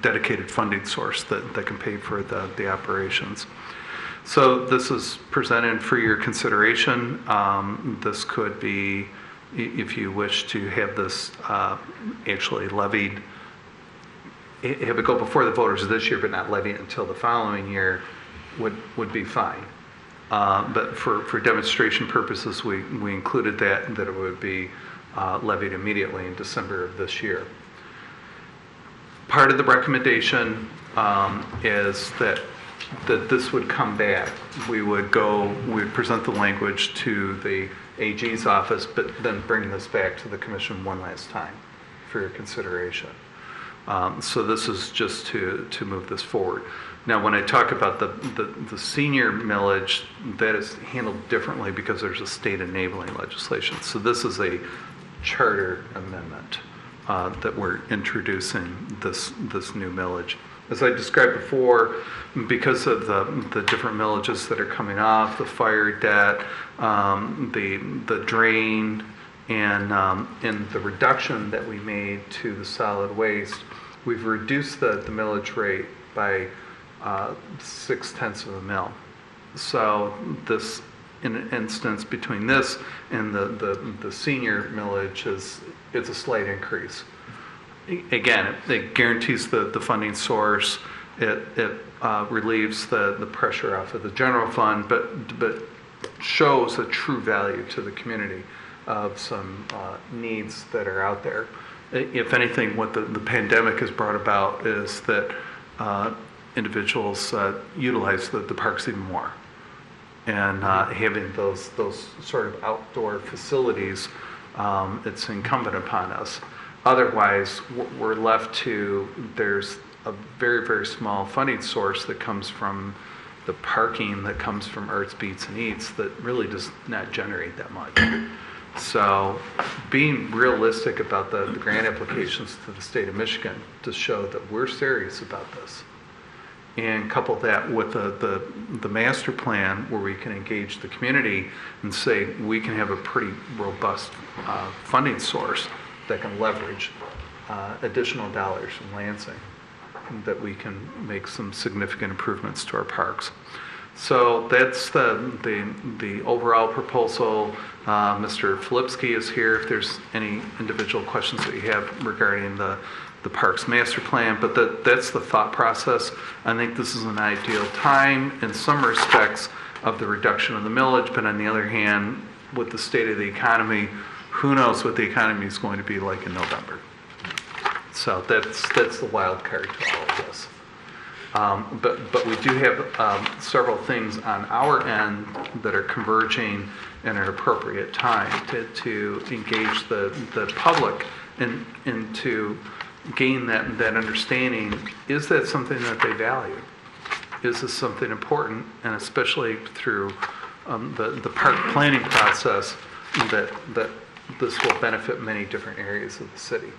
dedicated funding source that can pay for the operations. So this is presented for your consideration. This could be, if you wish to have this actually levied, have it go before the voters this year but not levy it until the following year, would be fine. But for demonstration purposes, we included that it would be levied immediately in December of this year. Part of the recommendation is that this would come back. We would present the language to the AG's office, but then bring this back to the commission one last time for your consideration. So this is just to move this forward. Now, when I talk about the senior millage, that is handled differently because there's a state enabling legislation. So this is a charter amendment that we're introducing this new millage. As I described before, because of the different millages that are coming off, the fire debt, the drain, and the reduction that we made to the solid waste, we've reduced the millage rate by 0.6 of a mil. So this, in an instance between this and the senior millage, it's a slight increase. Again, it guarantees the funding source. It relieves the pressure off of the general fund, but shows a true value to the community of some needs that are out there. If anything, what the pandemic has brought about is that individuals utilize the parks even more. And having those sort of outdoor facilities, it's incumbent upon us. Otherwise, we're left to, there's a very, very small funding source that comes from the parking that comes from Arts, Beats, and Eats that really does not generate that much. So being realistic about the grant applications to the state of Michigan to show that we're serious about this, and couple that with the master plan where we can engage the community and say we can have a pretty robust funding source that can leverage additional dollars from Lansing, that we can make some significant improvements to our parks. So that's the overall proposal. Mr. Filipski is here if there's any individual questions that you have regarding the Parks Master Plan, but that's the thought process. I think this is an ideal time in some respects of the reduction of the millage, but on the other hand, with the state of the economy, who knows what the economy is going to be like in November. So that's the wild card to all of this. But we do have several things on our end that are converging in an appropriate time to engage the public and to gain that understanding. Is that something that they value? Is this something important? And especially through the park planning process, that this will benefit many different areas of the city.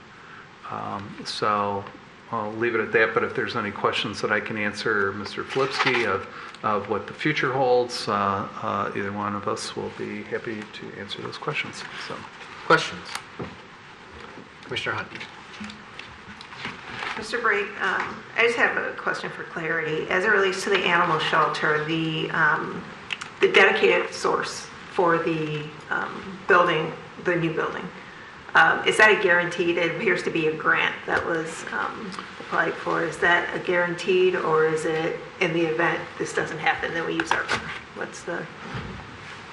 So I'll leave it at that, but if there's any questions that I can answer Mr. Filipski of what the future holds, either one of us will be happy to answer those questions. So, questions? Commissioner Hunt. Mr. Brake, I just have a question for clarity. As it relates to the animal shelter, the dedicated source for the building, the new building, is that a guaranteed? It appears to be a grant that was applied for. Is that a guaranteed, or is it in the event this doesn't happen, then we use our money? What's the...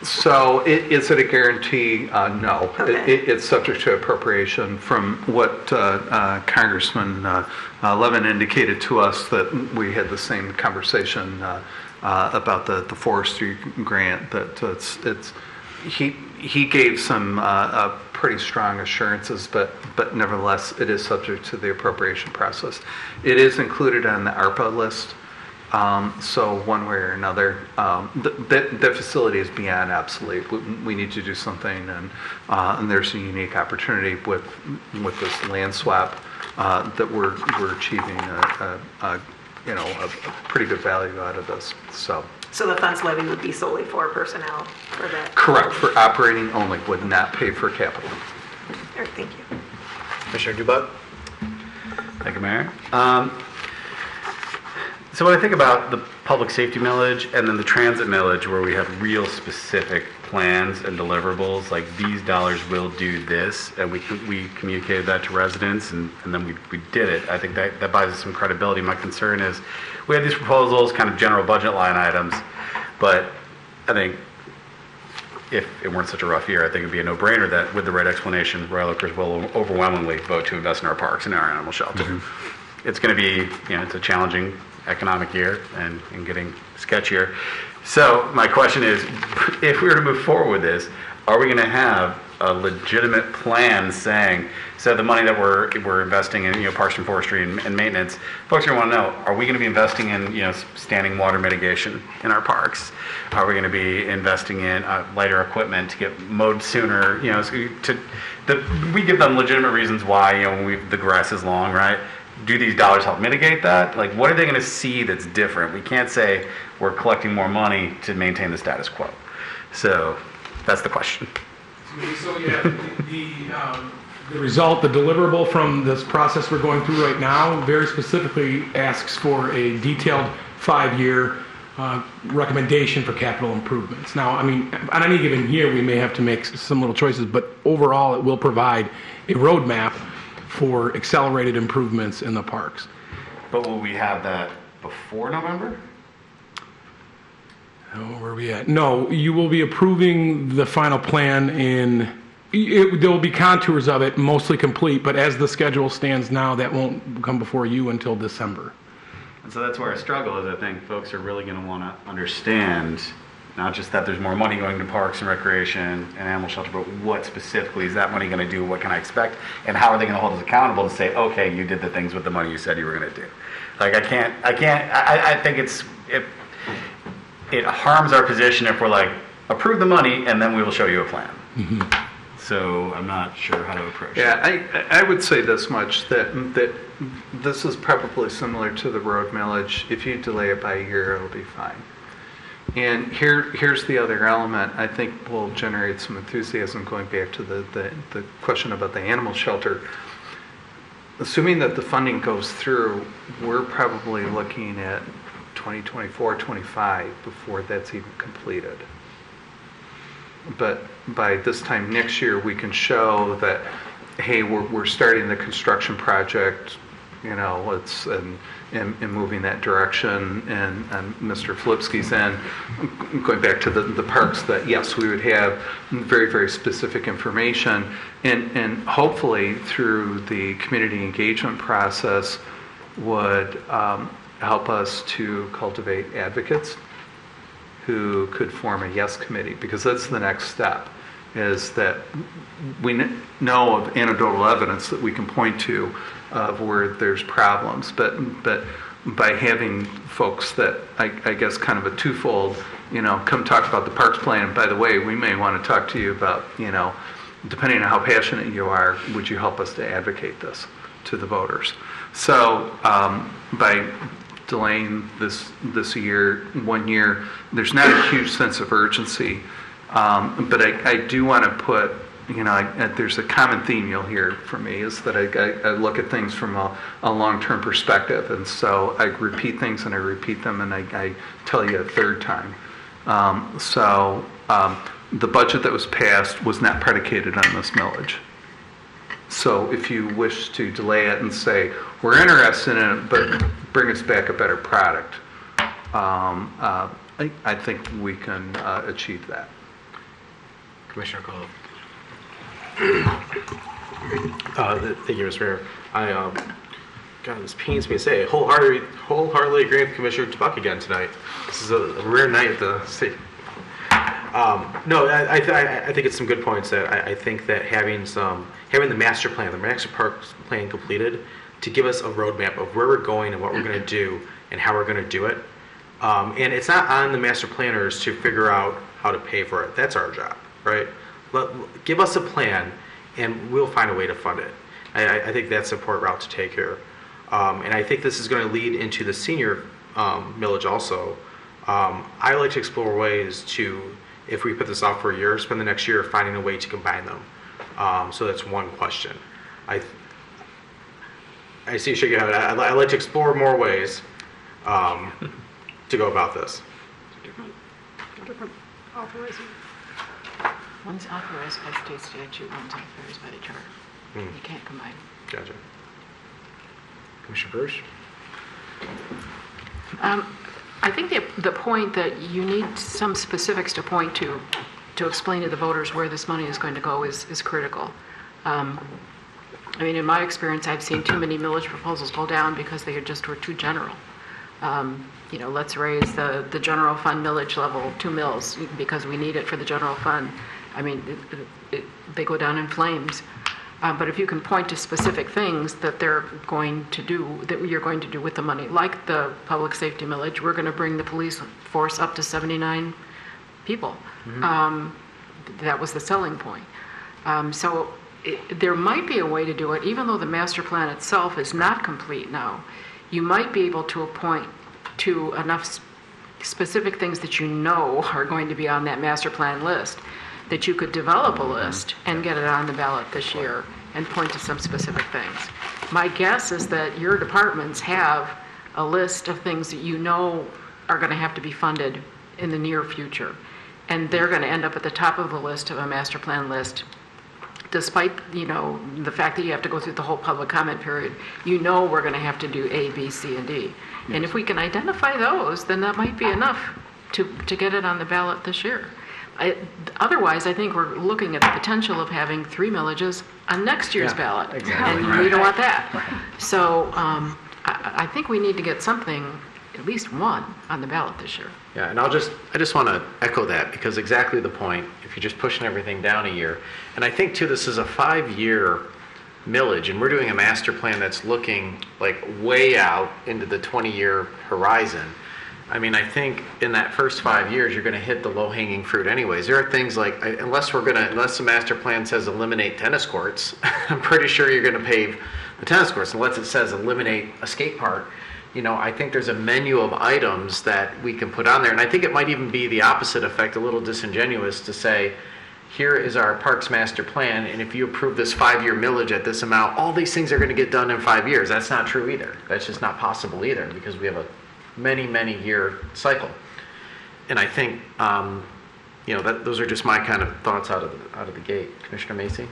So is it a guarantee? No. Okay. It's subject to appropriation. From what Congressman Levin indicated to us, that we had the same conversation about the forestry grant, that he gave some pretty strong assurances, but nevertheless, it is subject to the appropriation process. It is included on the ARPA list, so one way or another, that facility is beyond obsolete. We need to do something, and there's a unique opportunity with this land swap that we're achieving a pretty good value out of this. So the funds levy would be solely for personnel for that? Correct, for operating only, would not pay for capital. All right, thank you. Commissioner Dubak? Thank you, Mayor. So when I think about the public safety millage and then the transit millage, where we have real specific plans and deliverables, like these dollars will do this, and we communicated that to residents, and then we did it. I think that buys us some credibility. My concern is we have these proposals, kind of general budget line items, but I think if it weren't such a rough year, I think it'd be a no-brainer that with the right explanation, Royal Oakers will overwhelmingly vote to invest in our parks and our animal shelter. Mm-hmm. It's going to be, it's a challenging economic year and getting sketchier. So my question is, if we were to move forward with this, are we going to have a legitimate plan saying, so the money that we're investing in, parks and forestry and maintenance, folks are going to want to know, are we going to be investing in, standing water mitigation in our parks? Are we going to be investing in lighter equipment to get mowed sooner? We give them legitimate reasons why, the grass is long, right? Do these dollars help mitigate that? Like, what are they going to see that's different? We can't say we're collecting more money to maintain the status quo. So that's the question. So yeah, the result, the deliverable from this process we're going through right now, very specifically asks for a detailed 5-year recommendation for capital improvements. Now, on any given year, we may have to make some little choices, but overall, it will provide a roadmap for accelerated improvements in the parks. But will we have that before November? Oh, where are we at? No, you will be approving the final plan there will be contours of it, mostly complete, but as the schedule stands now, that won't come before you until December. And so that's where I struggle, is I think folks are really going to want to understand not just that there's more money going to parks and recreation and animal shelter, but what specifically is that money going to do? What can I expect? And how are they going to hold us accountable to say, okay, you did the things with the money you said you were going to do? Like, I think it harms our position if we're like, approve the money and then we will show you a plan. Mm-hmm. So I'm not sure how to approach it. Yeah, I would say this much, that this is probably similar to the road millage. If you delay it by a year, it'll be fine. And here's the other element I think will generate some enthusiasm, going back to the question about the animal shelter. Assuming that the funding goes through, we're probably looking at 2024, 25 before that's even completed. But by this time next year, we can show that, hey, we're starting the construction project, and moving that direction, and Mr. Filipski's end, going back to the parks, that yes, we would have very, very specific information, and hopefully through the community engagement process would help us to cultivate advocates who could form a yes committee, because that's the next step, is that we know of anecdotal evidence that we can point to of where there's problems, but by having folks that I guess kind of a twofold, come talk about the parks plan, and by the way, we may want to talk to you about, depending on how passionate you are, would you help us to advocate this to the voters? So by delaying this year, 1 year, there's not a huge sense of urgency, but I do want to put, there's a common theme you'll hear from me, is that I look at things from a long-term perspective, and so I repeat things and I repeat them, and I tell you a third time. The budget that was passed was not predicated on this millage. So if you wish to delay it and say, we're interested in it, but bring us back a better product, I think we can achieve that. Commissioner Cole. Thank you, Mr. Mayor. God, this pains me to say, wholeheartedly agree with Commissioner Dubak again tonight. This is a rare night at the state. No, I think it's some good points. That I think that having the master park plan completed, to give us a roadmap of where we're going and what we're going to do and how we're going to do it. And it's not on the master planners to figure out how to pay for it. That's our job, right? Give us a plan, and we'll find a way to fund it. I think that's an important route to take here. And I think this is going to lead into the senior millage also. I like to explore ways to, if we put this off for a year, spend the next year finding a way to combine them. So that's one question. I see you shaking your head. I like to explore more ways to go about this. Different authorizing. One's authorized by state statute, one's authorized by the charter. You can't combine. Gotcha. Commissioner Bruce? I think the point that you need some specifics to point to explain to the voters where this money is going to go is critical. I mean, in my experience, I've seen too many millage proposals go down because they just were too general. You know, let's raise the general fund millage level 2 mills because we need it for the general fund. I mean, they go down in flames. But if you can point to specific things that they're going to do, that you're going to do with the money, like the public safety millage, we're going to bring the police force up to 79 people. That was the selling point. There might be a way to do it, even though the master plan itself is not complete now. You might be able to appoint to enough specific things that you know are going to be on that master plan list, that you could develop a list and get it on the ballot this year and point to some specific things. My guess is that your departments have a list of things that you know are going to have to be funded in the near future, and they're going to end up at the top of the list of a master plan list. Despite, you know, the fact that you have to go through the whole public comment period, you know we're going to have to do A, B, C, and D. And if we can identify those, then that might be enough to get it on the ballot this year. Otherwise, I think we're looking at the potential of having 3 millages on next year's ballot. Exactly. And we don't want that. So I think we need to get something, at least one, on the ballot this year. Yeah, and I just want to echo that, because exactly the point, if you're just pushing everything down a year. And I think too, this is a 5-year millage, and we're doing a master plan that's looking like way out into the 20-year horizon. I mean, I think in that first 5 years, you're going to hit the low-hanging fruit anyways. There are things like, unless the master plan says eliminate tennis courts, I'm pretty sure you're going to pave the tennis courts. Unless it says eliminate a skate park, you know, I think there's a menu of items that we can put on there. And I think it might even be the opposite effect, a little disingenuous to say, here is our parks master plan, and if you approve this 5-year millage at this amount, all these things are going to get done in 5 years. That's not true either. That's just not possible either, because we have a many year cycle. And I think, you know, those are just my kind of thoughts out of the gate. Commissioner Macy?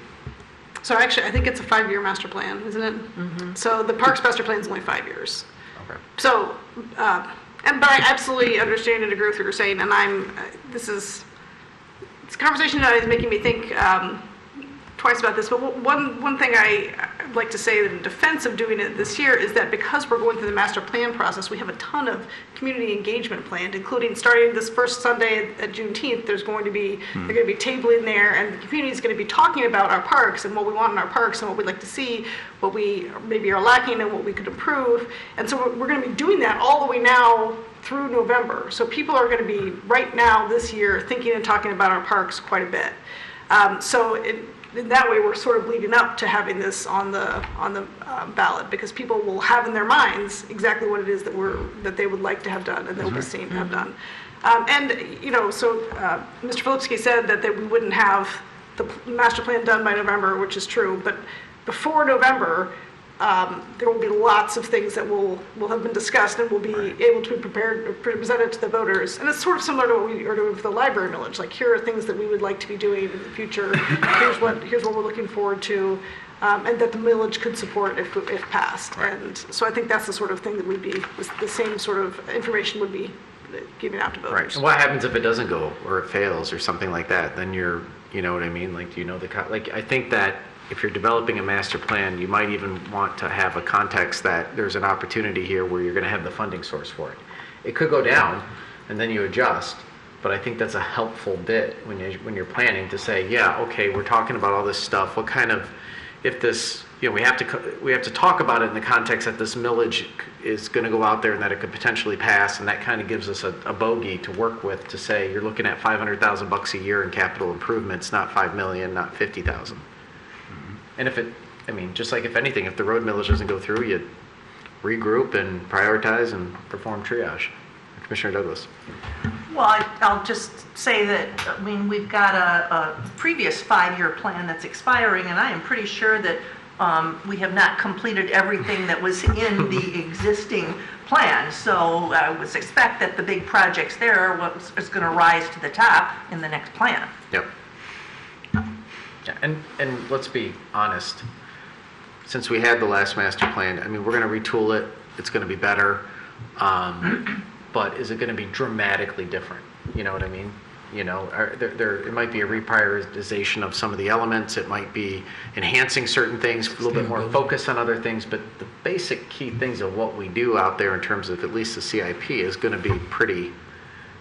So actually, I think it's a 5-year master plan, isn't it? Mm-hmm. So the parks master plan is only 5 years. Okay. So, but I absolutely understand and agree with what you're saying, and it's a conversation that is making me think twice about this, but one thing I'd like to say in defense of doing it this year is that because we're going through the master plan process, we have a ton of community engagement planned, including starting this first Sunday at Juneteenth, they're going to be tabling there, and the community is going to be talking about our parks and what we want in our parks and what we'd like to see, what we maybe are lacking and what we could improve. And so we're going to be doing that all the way now through November. So people are going to be right now this year thinking and talking about our parks quite a bit. In that way, we're sort of leading up to having this on the ballot, because people will have in their minds exactly what it is that they would like to have done and they'll be seeing have done. And you know, so Mr. Filipski said that we wouldn't have the master plan done by November, which is true. But before November, there will be lots of things that will have been discussed and will be able to be presented to the voters. And it's sort of similar to what we are doing for the library millage. Like, here are things that we would like to be doing in the future. Here's what we're looking forward to, and that the millage could support if passed. Right. And so I think that's the sort of thing that would be the same sort of information would be given out to voters. Right. And what happens if it doesn't go or it fails or something like that? Then you know what I mean? Like, do you know I think that if you're developing a master plan, you might even want to have a context that there's an opportunity here where you're going to have the funding source for it. It could go down, and then you adjust. But I think that's a helpful bit when you're planning to say, yeah, okay, we're talking about all this stuff. What kind of, if this, we have to talk about it in the context that this millage is going to go out there and that it could potentially pass, and that kind of gives us a bogey to work with to say you're looking at $500,000 a year in capital improvements, not $5 million, not $50,000. And if it, just like if anything, if the road millage doesn't go through, you regroup and prioritize and perform triage. Commissioner Douglas. Well, I'll just say that, we've got a previous 5-year plan that's expiring, and I am pretty sure that we have not completed everything that was in the existing plan. So I would expect that the big projects there are what is going to rise to the top in the next plan. Yep. Yeah, and let's be honest. Since we had the last master plan, we're going to retool it. It's going to be better. But is it going to be dramatically different? You know what I mean? It might be a reprioritization of some of the elements. It might be enhancing certain things, a little bit more focus on other things. But the basic key things of what we do out there in terms of at least the CIP is going to be pretty,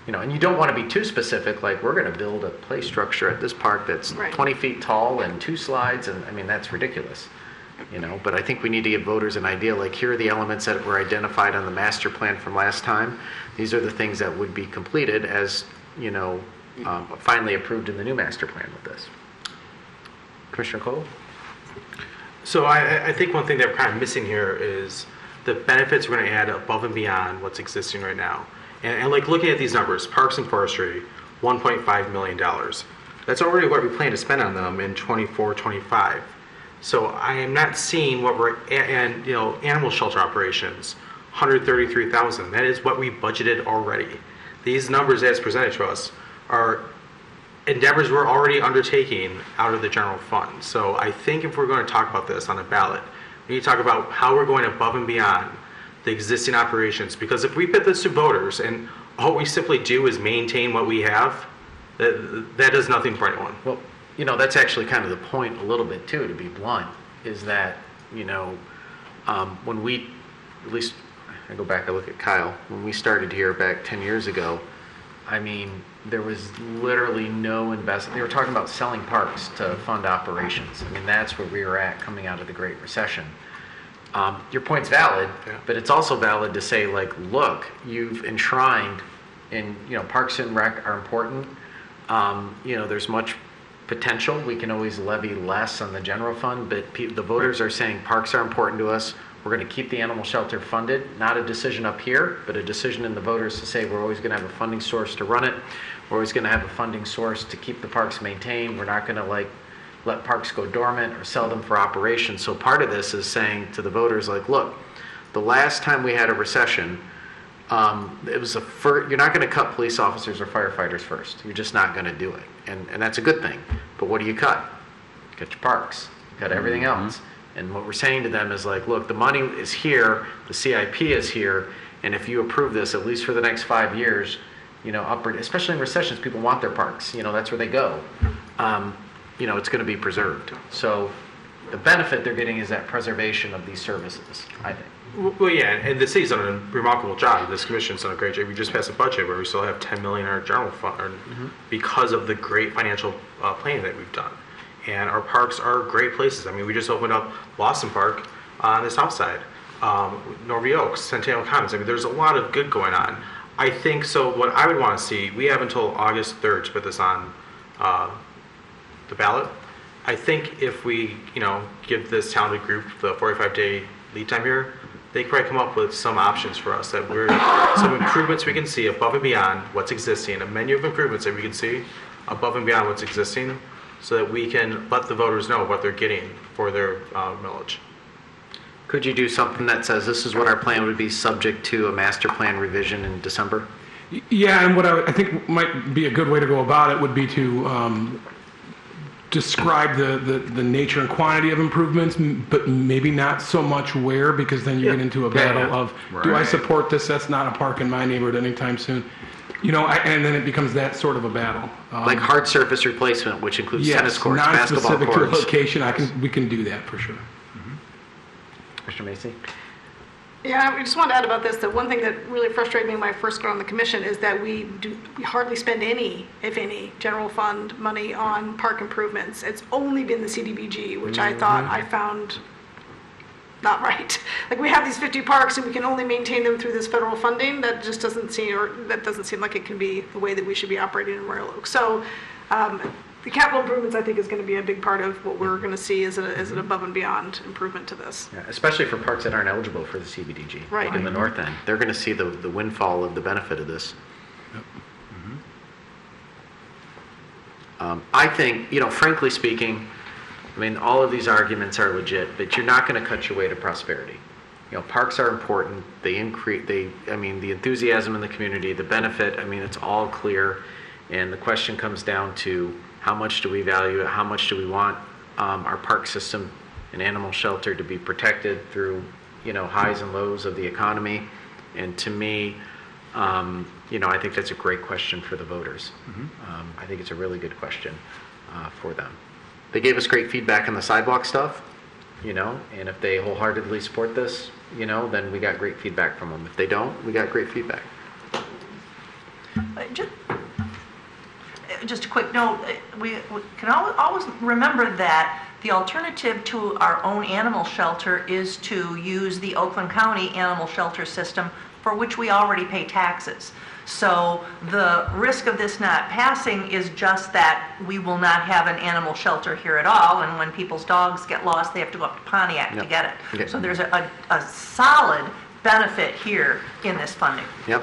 and you don't want to be too specific, like we're going to build a play structure at this park that's 20 feet tall and 2 slides, and that's ridiculous. But I think we need to give voters an idea, like here are the elements that were identified on the master plan from last time. These are the things that would be completed as, finally approved in the new master plan with this. Commissioner Cole? So I think one thing that we're kind of missing here is the benefits we're going to add above and beyond what's existing right now. And like looking at these numbers, parks and forestry, $1.5 million. That's already what we plan to spend on them in 24-25. So I am not seeing what we're, and animal shelter operations, $133,000. That is what we budgeted already. These numbers as presented to us are endeavors we're already undertaking out of the general fund. So I think if we're going to talk about this on a ballot, we need to talk about how we're going above and beyond the existing operations. Because if we put this to voters and all we simply do is maintain what we have, that does nothing for anyone. Well, that's actually kind of the point a little bit too, to be blunt, is that, when we, at least I go back, I look at Kyle, when we started here back 10 years ago, there was literally no investment. They were talking about selling parks to fund operations. That's where we were at coming out of the Great Recession. Your point's valid, but it's also valid to say, like, look, you've enshrined in, parks and rec are important. There's much potential. We can always levy less on the general fund, but the voters are saying parks are important to us. We're going to keep the animal shelter funded. Not a decision up here, but a decision in the voters to say we're always going to have a funding source to run it. We're always going to have a funding source to keep the parks maintained. We're not going to let parks go dormant or sell them for operations. So part of this is saying to the voters, like, look, the last time we had a recession, it was you're not going to cut police officers or firefighters first. You're just not going to do it. And that's a good thing. But what do you cut? You cut your parks. You cut everything else. And what we're saying to them is, like, look, the money is here, the CIP is here, and if you approve this, at least for the next 5 years, especially in recessions, people want their parks. That's where they go. It's going to be preserved. So the benefit they're getting is that preservation of these services, I think. Well, yeah, and the city's done a remarkable job. This commission's done a great job. We just passed a budget where we still have $10 million in our general fund because of the great financial planning that we've done. And our parks are great places. We just opened up Lawson Park on the south side, Norby Oaks, Centennial Commons. There's a lot of good going on. I think, so what I would want to see, we have until August 3rd to put this on the ballot. I think if we, give this talented group the 45-day lead time here, they could probably come up with some options for us that some improvements we can see above and beyond what's existing, a menu of improvements that we can see above and beyond what's existing, so that we can let the voters know what they're getting for their millage. Could you do something that says this is what our plan would be subject to a master plan revision in December? Yeah, and what I think might be a good way to go about it would be to describe the nature and quantity of improvements, but maybe not so much where, because then you get into a battle of, do I support this? That's not a park in my neighborhood anytime soon. And then it becomes that sort of a battle. Like hard surface replacement, which includes tennis courts, basketball courts. Non-specific to a location, we can do that for sure. Mr. Macy? Yeah, I just wanted to add about this, that one thing that really frustrated me when I first got on the commission is that we hardly spend any, if any, general fund money on park improvements. It's only been the CDBG, which I thought I found not right. Like, we have these 50 parks and we can only maintain them through this federal funding. That just doesn't seem, or that doesn't seem like it can be the way that we should be operating in Royal Oak. So the capital improvements, I think, is going to be a big part of what we're going to see as an above and beyond improvement to this. Yeah, especially for parks that aren't eligible for the CBDG. Right. Like in the north end. They're going to see the windfall of the benefit of this. I think, frankly speaking, I mean, all of these arguments are legit, but you're not going to cut your way to prosperity. Parks are important. They increase, the enthusiasm in the community, the benefit, it's all clear. And the question comes down to how much do we value it? How much do we want our park system and animal shelter to be protected through, highs and lows of the economy? And to me, I think that's a great question for the voters. I think it's a really good question for them. They gave us great feedback on the sidewalk stuff, and if they wholeheartedly support this, then we got great feedback from them. If they don't, we got great feedback. Just a quick note, we can always remember that the alternative to our own animal shelter is to use the Oakland County animal shelter system, for which we already pay taxes. So the risk of this not passing is just that we will not have an animal shelter here at all, and when people's dogs get lost, they have to go up to Pontiac to get it. Okay. So there's a solid benefit here in this funding. Yep.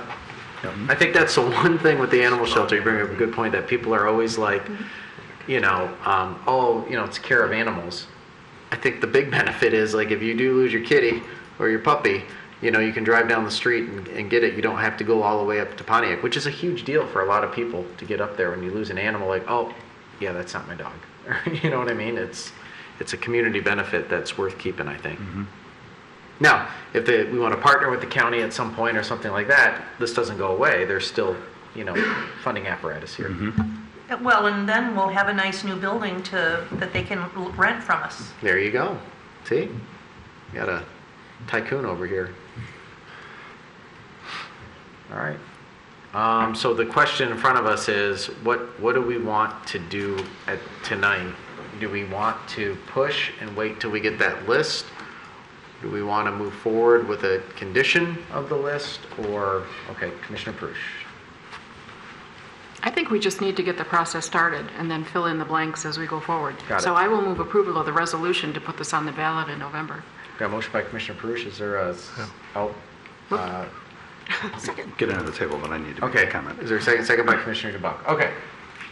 I think that's the one thing with the animal shelter. You bring up a good point that people are always like, it's care of animals. I think the big benefit is, like, if you do lose your kitty or your puppy, you can drive down the street and get it. You don't have to go all the way up to Pontiac, which is a huge deal for a lot of people to get up there when you lose an animal. Like, oh, yeah, that's not my dog. You know what I mean? It's a community benefit that's worth keeping, I think. Now, if we want to partner with the county at some point or something like that, this doesn't go away. There's still, funding apparatus here. Well, and then we'll have a nice new building that they can rent from us. There you go. See? You got a tycoon over here. All right. So the question in front of us is, what do we want to do tonight? Do we want to push and wait till we get that list? Do we want to move forward with a condition of the list, or, okay, Commissioner Prush? I think we just need to get the process started and then fill in the blanks as we go forward. Got it. So I will move approval of the resolution to put this on the ballot in November. Got a motion by Commissioner Prush. Is there a, Second. Get under the table, but I need to make a comment. Is there a second? Second by Commissioner DeBuck. Okay.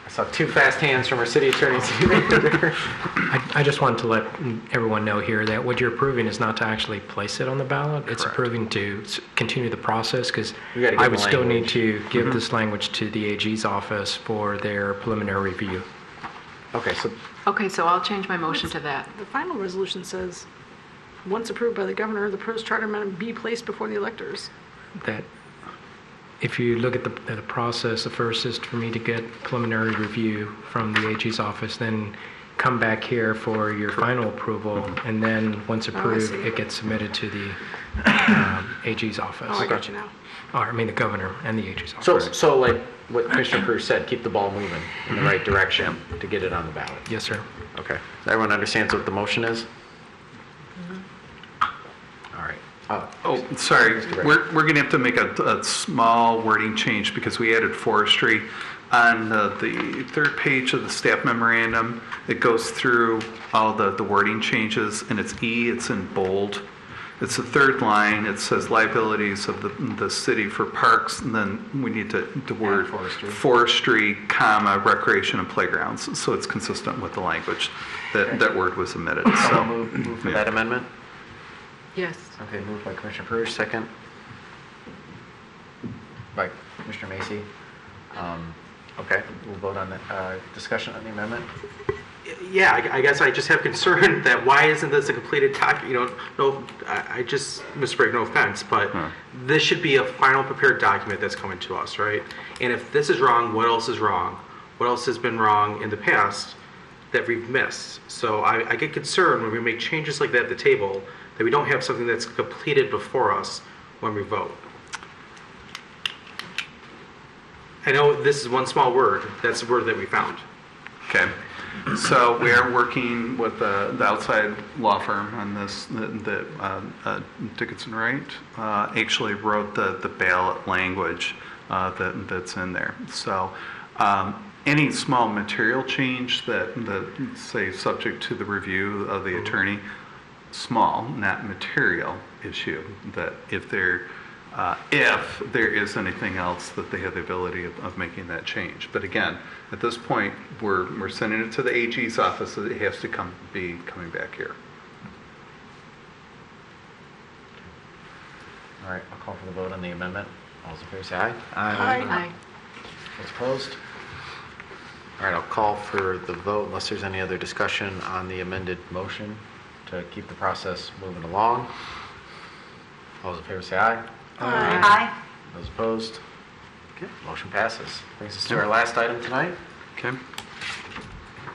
I saw two fast hands from our city attorney. I just wanted to let everyone know here that what you're approving is not to actually place it on the ballot. It's approving to continue the process, because I would still need to give this language to the AG's office for their preliminary review. Okay, so I'll change my motion to that. The final resolution says, once approved by the governor, the proposed charter amendment be placed before the electors. That if you look at the process, the first is for me to get preliminary review from the AG's office, then come back here for your final approval, and then once approved, it gets submitted to the AG's office. Oh, I got you now. Or, the governor and the AG's office. So like what Commissioner Prush said, keep the ball moving in the right direction to get it on the ballot. Yes, sir. Okay. So everyone understands what the motion is? All right. Sorry. We're going to have to make a small wording change because we added forestry. On the third page of the staff memorandum, it goes through all the wording changes, and it's in bold. It's the third line. It says liabilities of the city for parks, and then we need the word forestry, comma, recreation and playgrounds. So it's consistent with the language that word was omitted. So move for that amendment? Yes. Okay, moved by Commissioner Prush, second by Commissioner Macy. Okay, we'll vote on the discussion on the amendment. Yeah, I guess I just have concern that why isn't this a completed document? I just, Mr. Brigg, no offense, but this should be a final prepared document that's coming to us, right? And if this is wrong, what else is wrong? What else has been wrong in the past that we've missed? So I get concerned when we make changes like that at the table that we don't have something that's completed before us when we vote. I know this is one small word. That's the word that we found. Okay. So we are working with the outside law firm on this. Dickinson Wright actually wrote the ballot language that's in there. So any small material change that say subject to the review of the attorney, small, not material issue, that if there is anything else that they have the ability of making that change. But again, at this point, we're sending it to the AG's office, so it has to be coming back here. All right, I'll call for the vote on the amendment. All those in favor say aye. Aye. Those opposed? All right, I'll call for the vote unless there's any other discussion on the amended motion to keep the process moving along. All those in favor say aye. Aye. Those opposed? Okay, motion passes. Brings us to our last item tonight. Okay.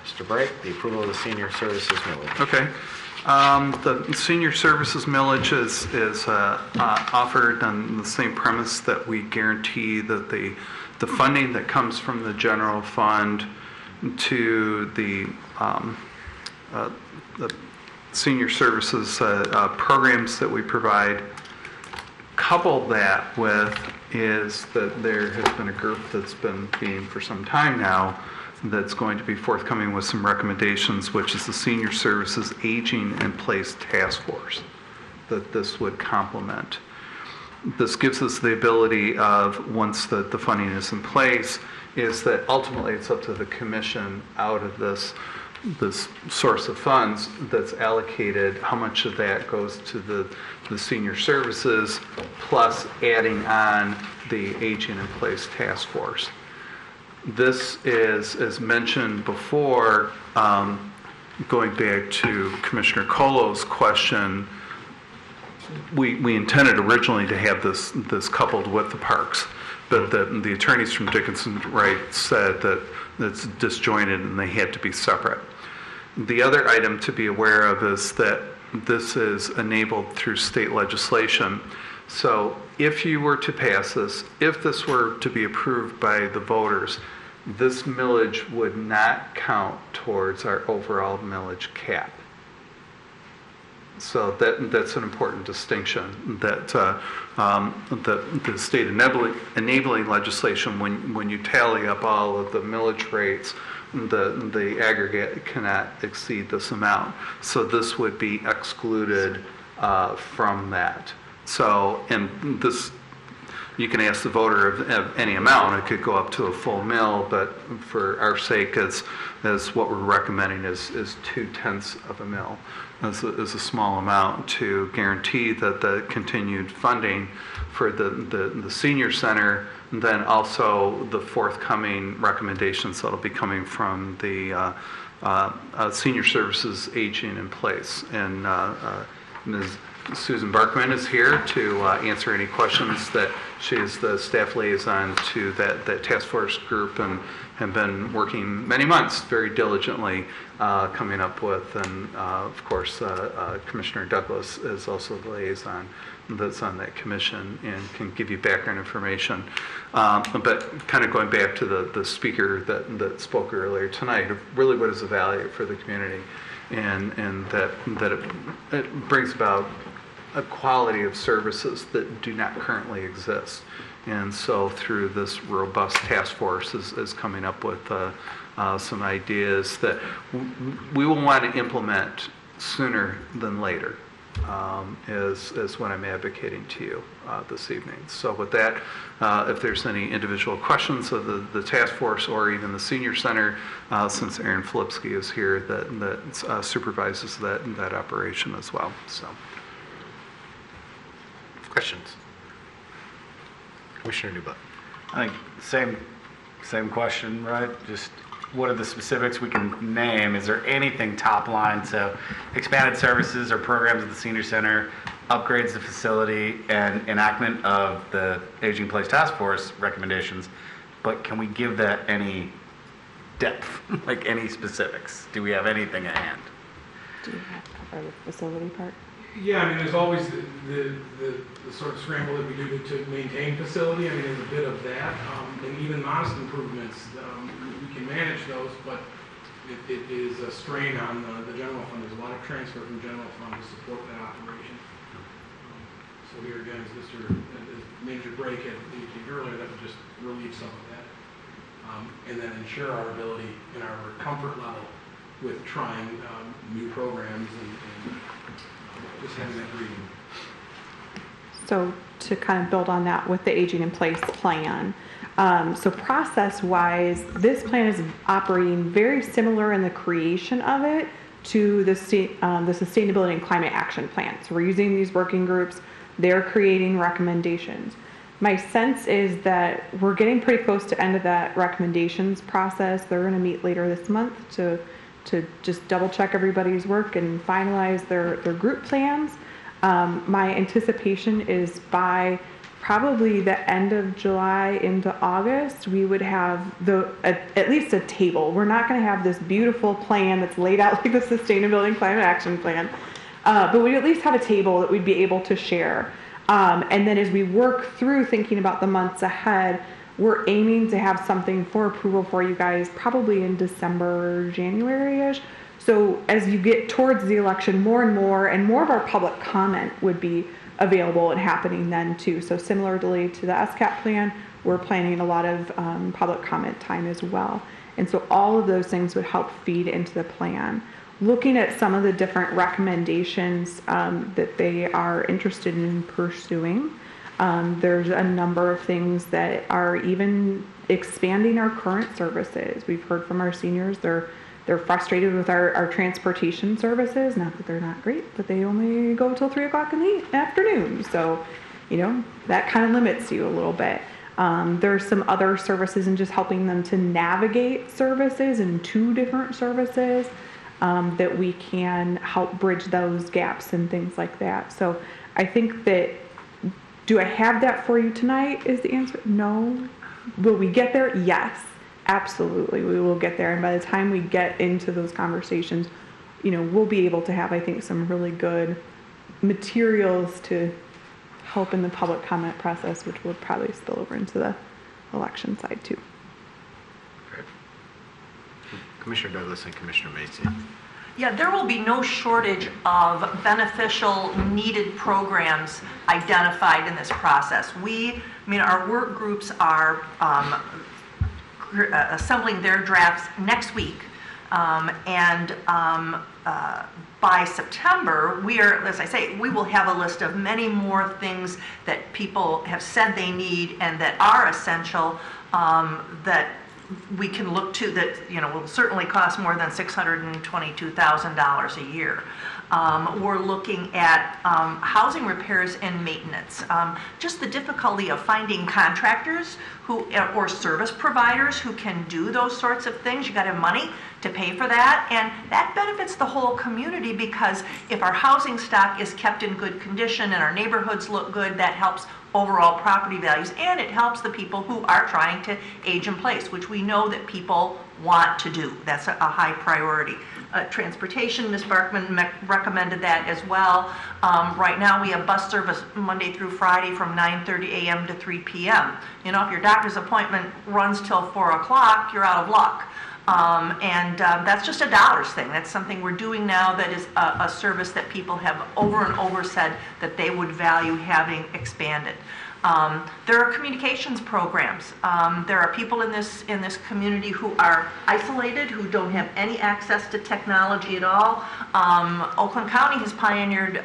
Mr. Brake, the approval of the senior services millage. Okay. The senior services millage is offered on the same premise that we guarantee that the funding that comes from the general fund to the senior services programs that we provide. Couple that with is that there has been a group that's been being for some time now that's going to be forthcoming with some recommendations, which is the Senior Services Aging in Place Task Force, that this would complement. This gives us the ability of, once the funding is in place, is that ultimately it's up to the commission out of this source of funds that's allocated, how much of that goes to the senior services, plus adding on the Aging in Place Task Force. This is, as mentioned before, going back to Commissioner Colo's question, we intended originally to have this coupled with the parks, but the attorneys from Dickinson Wright said that it's disjointed and they had to be separate. The other item to be aware of is that this is enabled through state legislation. So if you were to pass this, if this were to be approved by the voters, this millage would not count towards our overall millage cap. So that's an important distinction, that the state enabling legislation, when you tally up all of the millage rates, the aggregate cannot exceed this amount. So this would be excluded from that. So, and this, you can ask the voter of any amount. It could go up to a full mill, but for our sake, as what we're recommending is 0.2 of a mill. As a small amount to guarantee that the continued funding for the senior center, and then also the forthcoming recommendations that'll be coming from the Senior Services Aging in Place. And Ms. Susan Barkman is here to answer any questions that she is the staff liaison to that task force group and have been working many months very diligently coming up with. And of course, Commissioner Douglas is also the liaison that's on that commission and can give you background information. But kind of going back to the speaker that spoke earlier tonight, really what is the value for the community, and that it brings about a quality of services that do not currently exist. And so through this robust task force is coming up with some ideas that we will want to implement sooner than later, is what I'm advocating to you this evening. So with that, if there's any individual questions of the task force or even the senior center, since Aaron Filipski is here, that supervises that operation as well. So. Questions? Commissioner Newbuck. I think same question, right? Just what are the specifics we can name? Is there anything top line? So expanded services or programs at the senior center, upgrades to the facility, and enactment of the Aging Place Task Force recommendations. But can we give that any depth, like any specifics? Do we have anything at hand? Do you have to cover the facility part? Yeah, I mean, there's always the sort of scramble that we do to maintain facility. I mean, there's a bit of that, and even modest improvements, we can manage those, but it is a strain on the general fund. There's a lot of transfer from general fund to support that operation. So here again, as Manager Bray had indicated earlier, that would just relieve some of that, and then ensure our ability and our comfort level with trying new programs and just having that breathing. So to kind of build on that with the aging in place plan, so process-wise, this plan is operating very similar in the creation of it to the Sustainability and Climate Action Plan. So we're using these working groups, they're creating recommendations. My sense is that we're getting pretty close to end of that recommendations process. They're going to meet later this month to just double check everybody's work and finalize their group plans. My anticipation is by probably the end of July into August, we would have at least a table. We're not going to have this beautiful plan that's laid out like the Sustainability and Climate Action Plan, but we'd at least have a table that we'd be able to share. And then as we work through thinking about the months ahead, we're aiming to have something for approval for you guys probably in December, January-ish. So as you get towards the election, more and more of our public comment would be available and happening then too. So similarly to the SCAP plan, we're planning a lot of public comment time as well. And so all of those things would help feed into the plan. Looking at some of the different recommendations that they are interested in pursuing, there's a number of things that are even expanding our current services. We've heard from our seniors, they're frustrated with our transportation services. Not that they're not great, but they only go till 3 o'clock in the afternoon. So, that kind of limits you a little bit. There's some other services and just helping them to navigate services and 2 different services that we can help bridge those gaps and things like that. So I think that, do I have that for you tonight is the answer? No. Will we get there? Yes. Absolutely, we will get there. And by the time we get into those conversations, we'll be able to have, I think, some really good materials to help in the public comment process, which will probably spill over into the election side too. Great. Commissioner Douglas and Commissioner Macy. Yeah, there will be no shortage of beneficial, needed programs identified in this process. Our work groups are assembling their drafts next week, and by September, as I say, we will have a list of many more things that people have said they need and that are essential, that we can look to, that will certainly cost more than $622,000 a year. We're looking at housing repairs and maintenance. Just the difficulty of finding contractors or service providers who can do those sorts of things. You got to have money to pay for that, and that benefits the whole community, because if our housing stock is kept in good condition and our neighborhoods look good, that helps overall property values, and it helps the people who are trying to age in place, which we know that people want to do. That's a high priority. Transportation, Ms. Barkman recommended that as well. Right now we have bus service Monday through Friday from 9:30 a.m. to 3 p.m. If your doctor's appointment runs till 4 o'clock, you're out of luck. That's just a dollars thing. That's something we're doing now that is a service that people have over and over said that they would value having expanded. There are communications programs. There are people in this community who are isolated, who don't have any access to technology at all. Oakland County has pioneered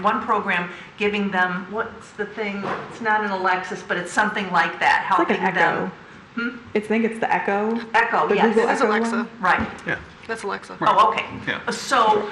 one program giving them, what's the thing? It's not an Alexis, but it's something like that, helping like an Echo. them. I think it's the Echo. Echo, the yes. Google That's Echo Alexa. one? Right. Yeah. That's Alexa. Oh, okay. Yeah. So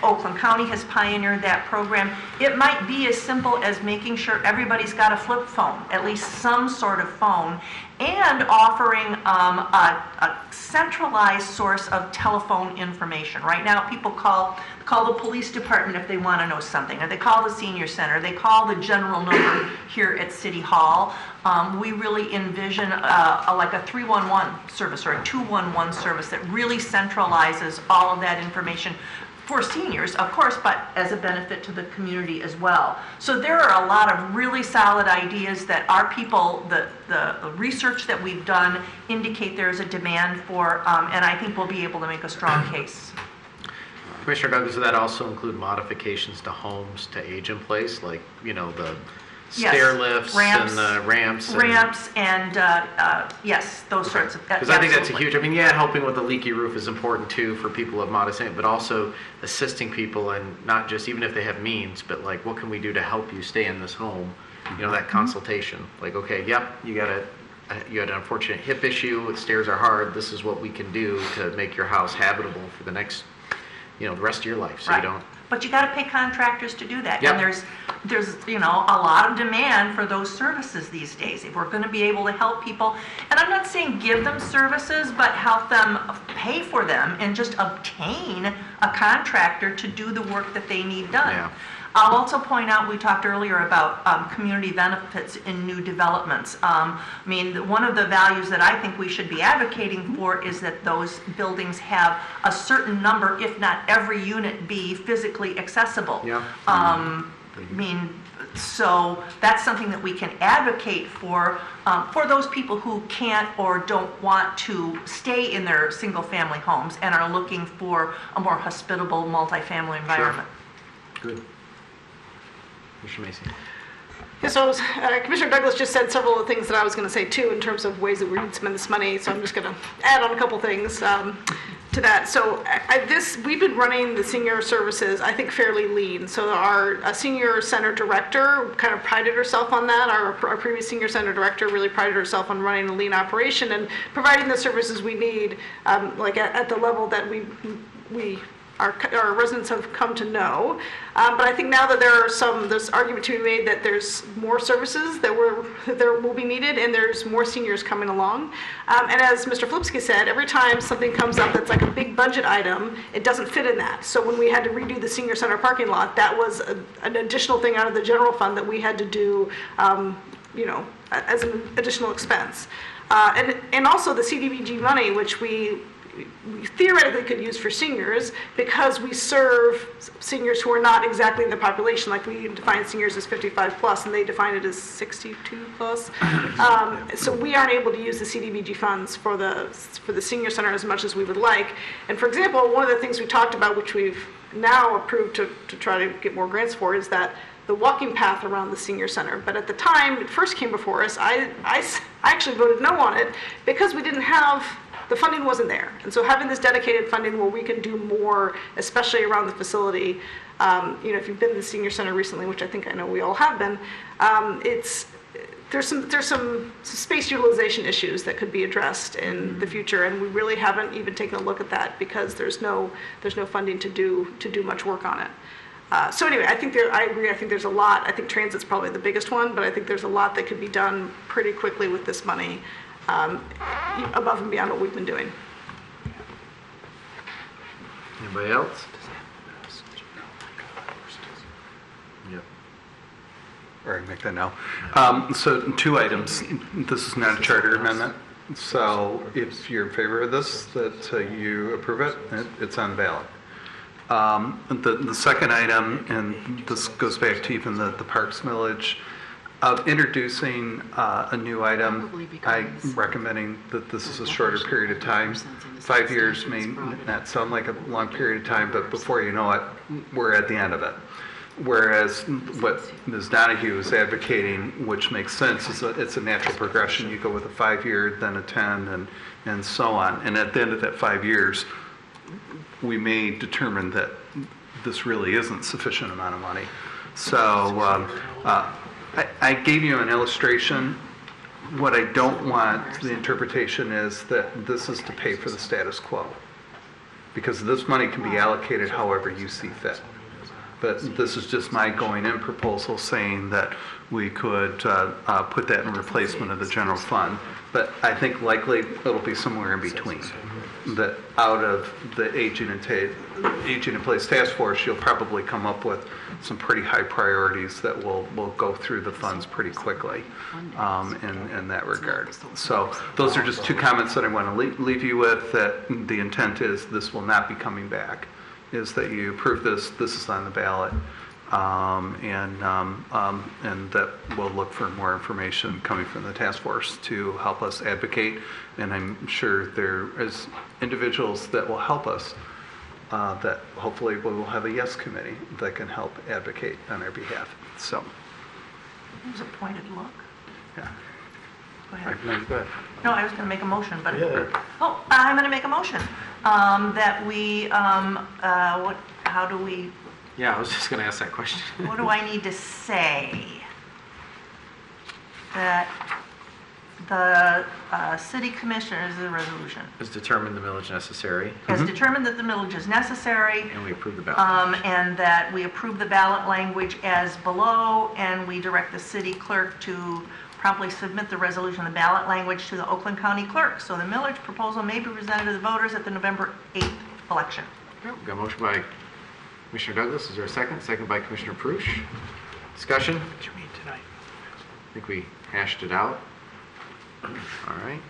Oakland County has pioneered that program. It might be as simple as making sure everybody's got a flip phone, at least some sort of phone, and offering a centralized source of telephone information. Right now, people call the police department if they want to know something, or they call the senior center, they call the general number here at City Hall. We really envision like a 311 service or a 211 service that really centralizes all of that information for seniors, of course, but as a benefit to the community as well. So there are a lot of really solid ideas that our people, the research that we've done indicate there's a demand for, and I think we'll be able to make a strong case. Commissioner Douglas, does that also include modifications to homes to age in place, like, you know, the stair lifts and the ramps? Ramps and, yes, those sorts of, Because I think that's a huge, I mean, yeah, helping with the leaky roof is important too for people of modest income, but also assisting people and not just, even if they have means, but like, what can we do to help you stay in this home? You know, that consultation, like, okay, yep, you had an unfortunate hip issue, stairs are hard, this is what we can do to make your house habitable for the next, you know, the rest of your life, so you don't. But you got to pay contractors to do that. Yep. And there's you know, a lot of demand for those services these days. If we're going to be able to help people, and I'm not saying give them services, but help them pay for them and just obtain a contractor to do the work that they need done. Yeah. I'll also point out, we talked earlier about community benefits in new developments. I mean, one of the values that I think we should be advocating for is that those buildings have a certain number, if not every unit, be physically accessible. Yeah. I mean, so that's something that we can advocate for those people who can't or don't want to stay in their single-family homes and are looking for a more hospitable multifamily environment. Good. Commissioner Macy. Yeah, so Commissioner Douglas just said several of the things that I was going to say too in terms of ways that we need to spend this money. So I'm just going to add on a couple things to that. So we've been running the senior services, I think, fairly lean. So our senior center director kind of prided herself on that. Our previous senior center director really prided herself on running a lean operation and providing the services we need, like at the level that our residents have come to know. But I think now that there's argument to be made that there's more services that will be needed and there's more seniors coming along. And as Mr. Flipsky said, every time something comes up that's like a big budget item, it doesn't fit in that. So when we had to redo the senior center parking lot, that was an additional thing out of the general fund that we had to do, you know, as an additional expense. And also the CDBG money, which we theoretically could use for seniors because we serve seniors who are not exactly in the population. Like we define seniors as 55 plus and they define it as 62 plus. So we aren't able to use the CDBG funds for the senior center as much as we would like. And for example, one of the things we talked about, which we've now approved to try to get more grants for, is that the walking path around the senior center. But at the time it first came before us, I actually voted no on it because we didn't have, the funding wasn't there. And so having this dedicated funding where we can do more, especially around the facility, you know, if you've been to the senior center recently, which I think I know we all have been, there's some space utilization issues that could be addressed in the future, and we really haven't even taken a look at that because there's no funding to do much work on it. So anyway, I agree. I think there's a lot. I think transit's probably the biggest one, but I think there's a lot that could be done pretty quickly with this money, above and beyond what we've been doing. Anybody else? Yep. All right, make that now. So 2 items. This is not a charter amendment. So if you're in favor of this, that you approve it, it's on the ballot. The second item, and this goes back to even the Parks Millage, of introducing a new item. I'm recommending that this is a shorter period of time. 5 years may not sound like a long period of time, but before you know it, we're at the end of it. Whereas what Ms. Donahue is advocating, which makes sense, is it's a natural progression. You go with a 5-year, then a 10, and so on. And at the end of that 5 years, we may determine that this really isn't sufficient amount of money. So I gave you an illustration. What I don't want, the interpretation is that this is to pay for the status quo, because this money can be allocated however you see fit. But this is just my going in proposal saying that we could put that in replacement of the general fund. But I think likely it'll be somewhere in between. That out of the aging in place task force, you'll probably come up with some pretty high priorities that will go through the funds pretty quickly in that regard. So those are just 2 comments that I want to leave you with, that the intent is this will not be coming back. is that you approve this is on the ballot, and that we'll look for more information coming from the task force to help us advocate, and I'm sure there is individuals that will help us, that hopefully we will have a yes committee that can help advocate on our behalf. So, It was a pointed look. yeah. Go ahead. No, go ahead. No, I was going to make a motion, but, Yeah. oh, I'm going to make a motion that we, how do we, Yeah, I was just going to ask that question. what do I need to say? That the city commissioners, the resolution, Is determined the millage necessary, has determined that the millage is necessary, and we approve the ballot. and that we approve the ballot language as below, and we direct the city clerk to promptly submit the resolution of the ballot language to the Oakland County Clerk. So the millage proposal may be presented to the voters at the November 8th election. Yep, got a motion by Commissioner Douglas. Is there a second? Second by Commissioner Prush. Discussion? What you mean tonight? I think we hashed it out. All right.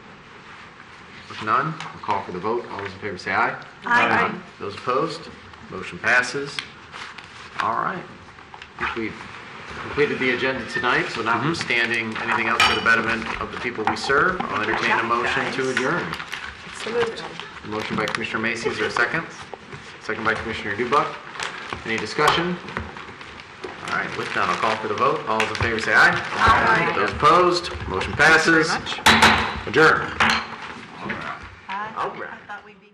With none, we'll call for the vote. All those in favor say aye. Aye. Those opposed? Motion passes. All right. I think we've completed the agenda tonight, so notwithstanding anything else for the betterment of the people we serve, I'll entertain a motion to adjourn. So moved. A motion by Commissioner Macy. Is there a second? Second by Commissioner Dubak. Any discussion? All right, with none, I'll call for the vote. All those in favor say aye. Aye. Those opposed? Motion passes. Adjourn. I thought we'd be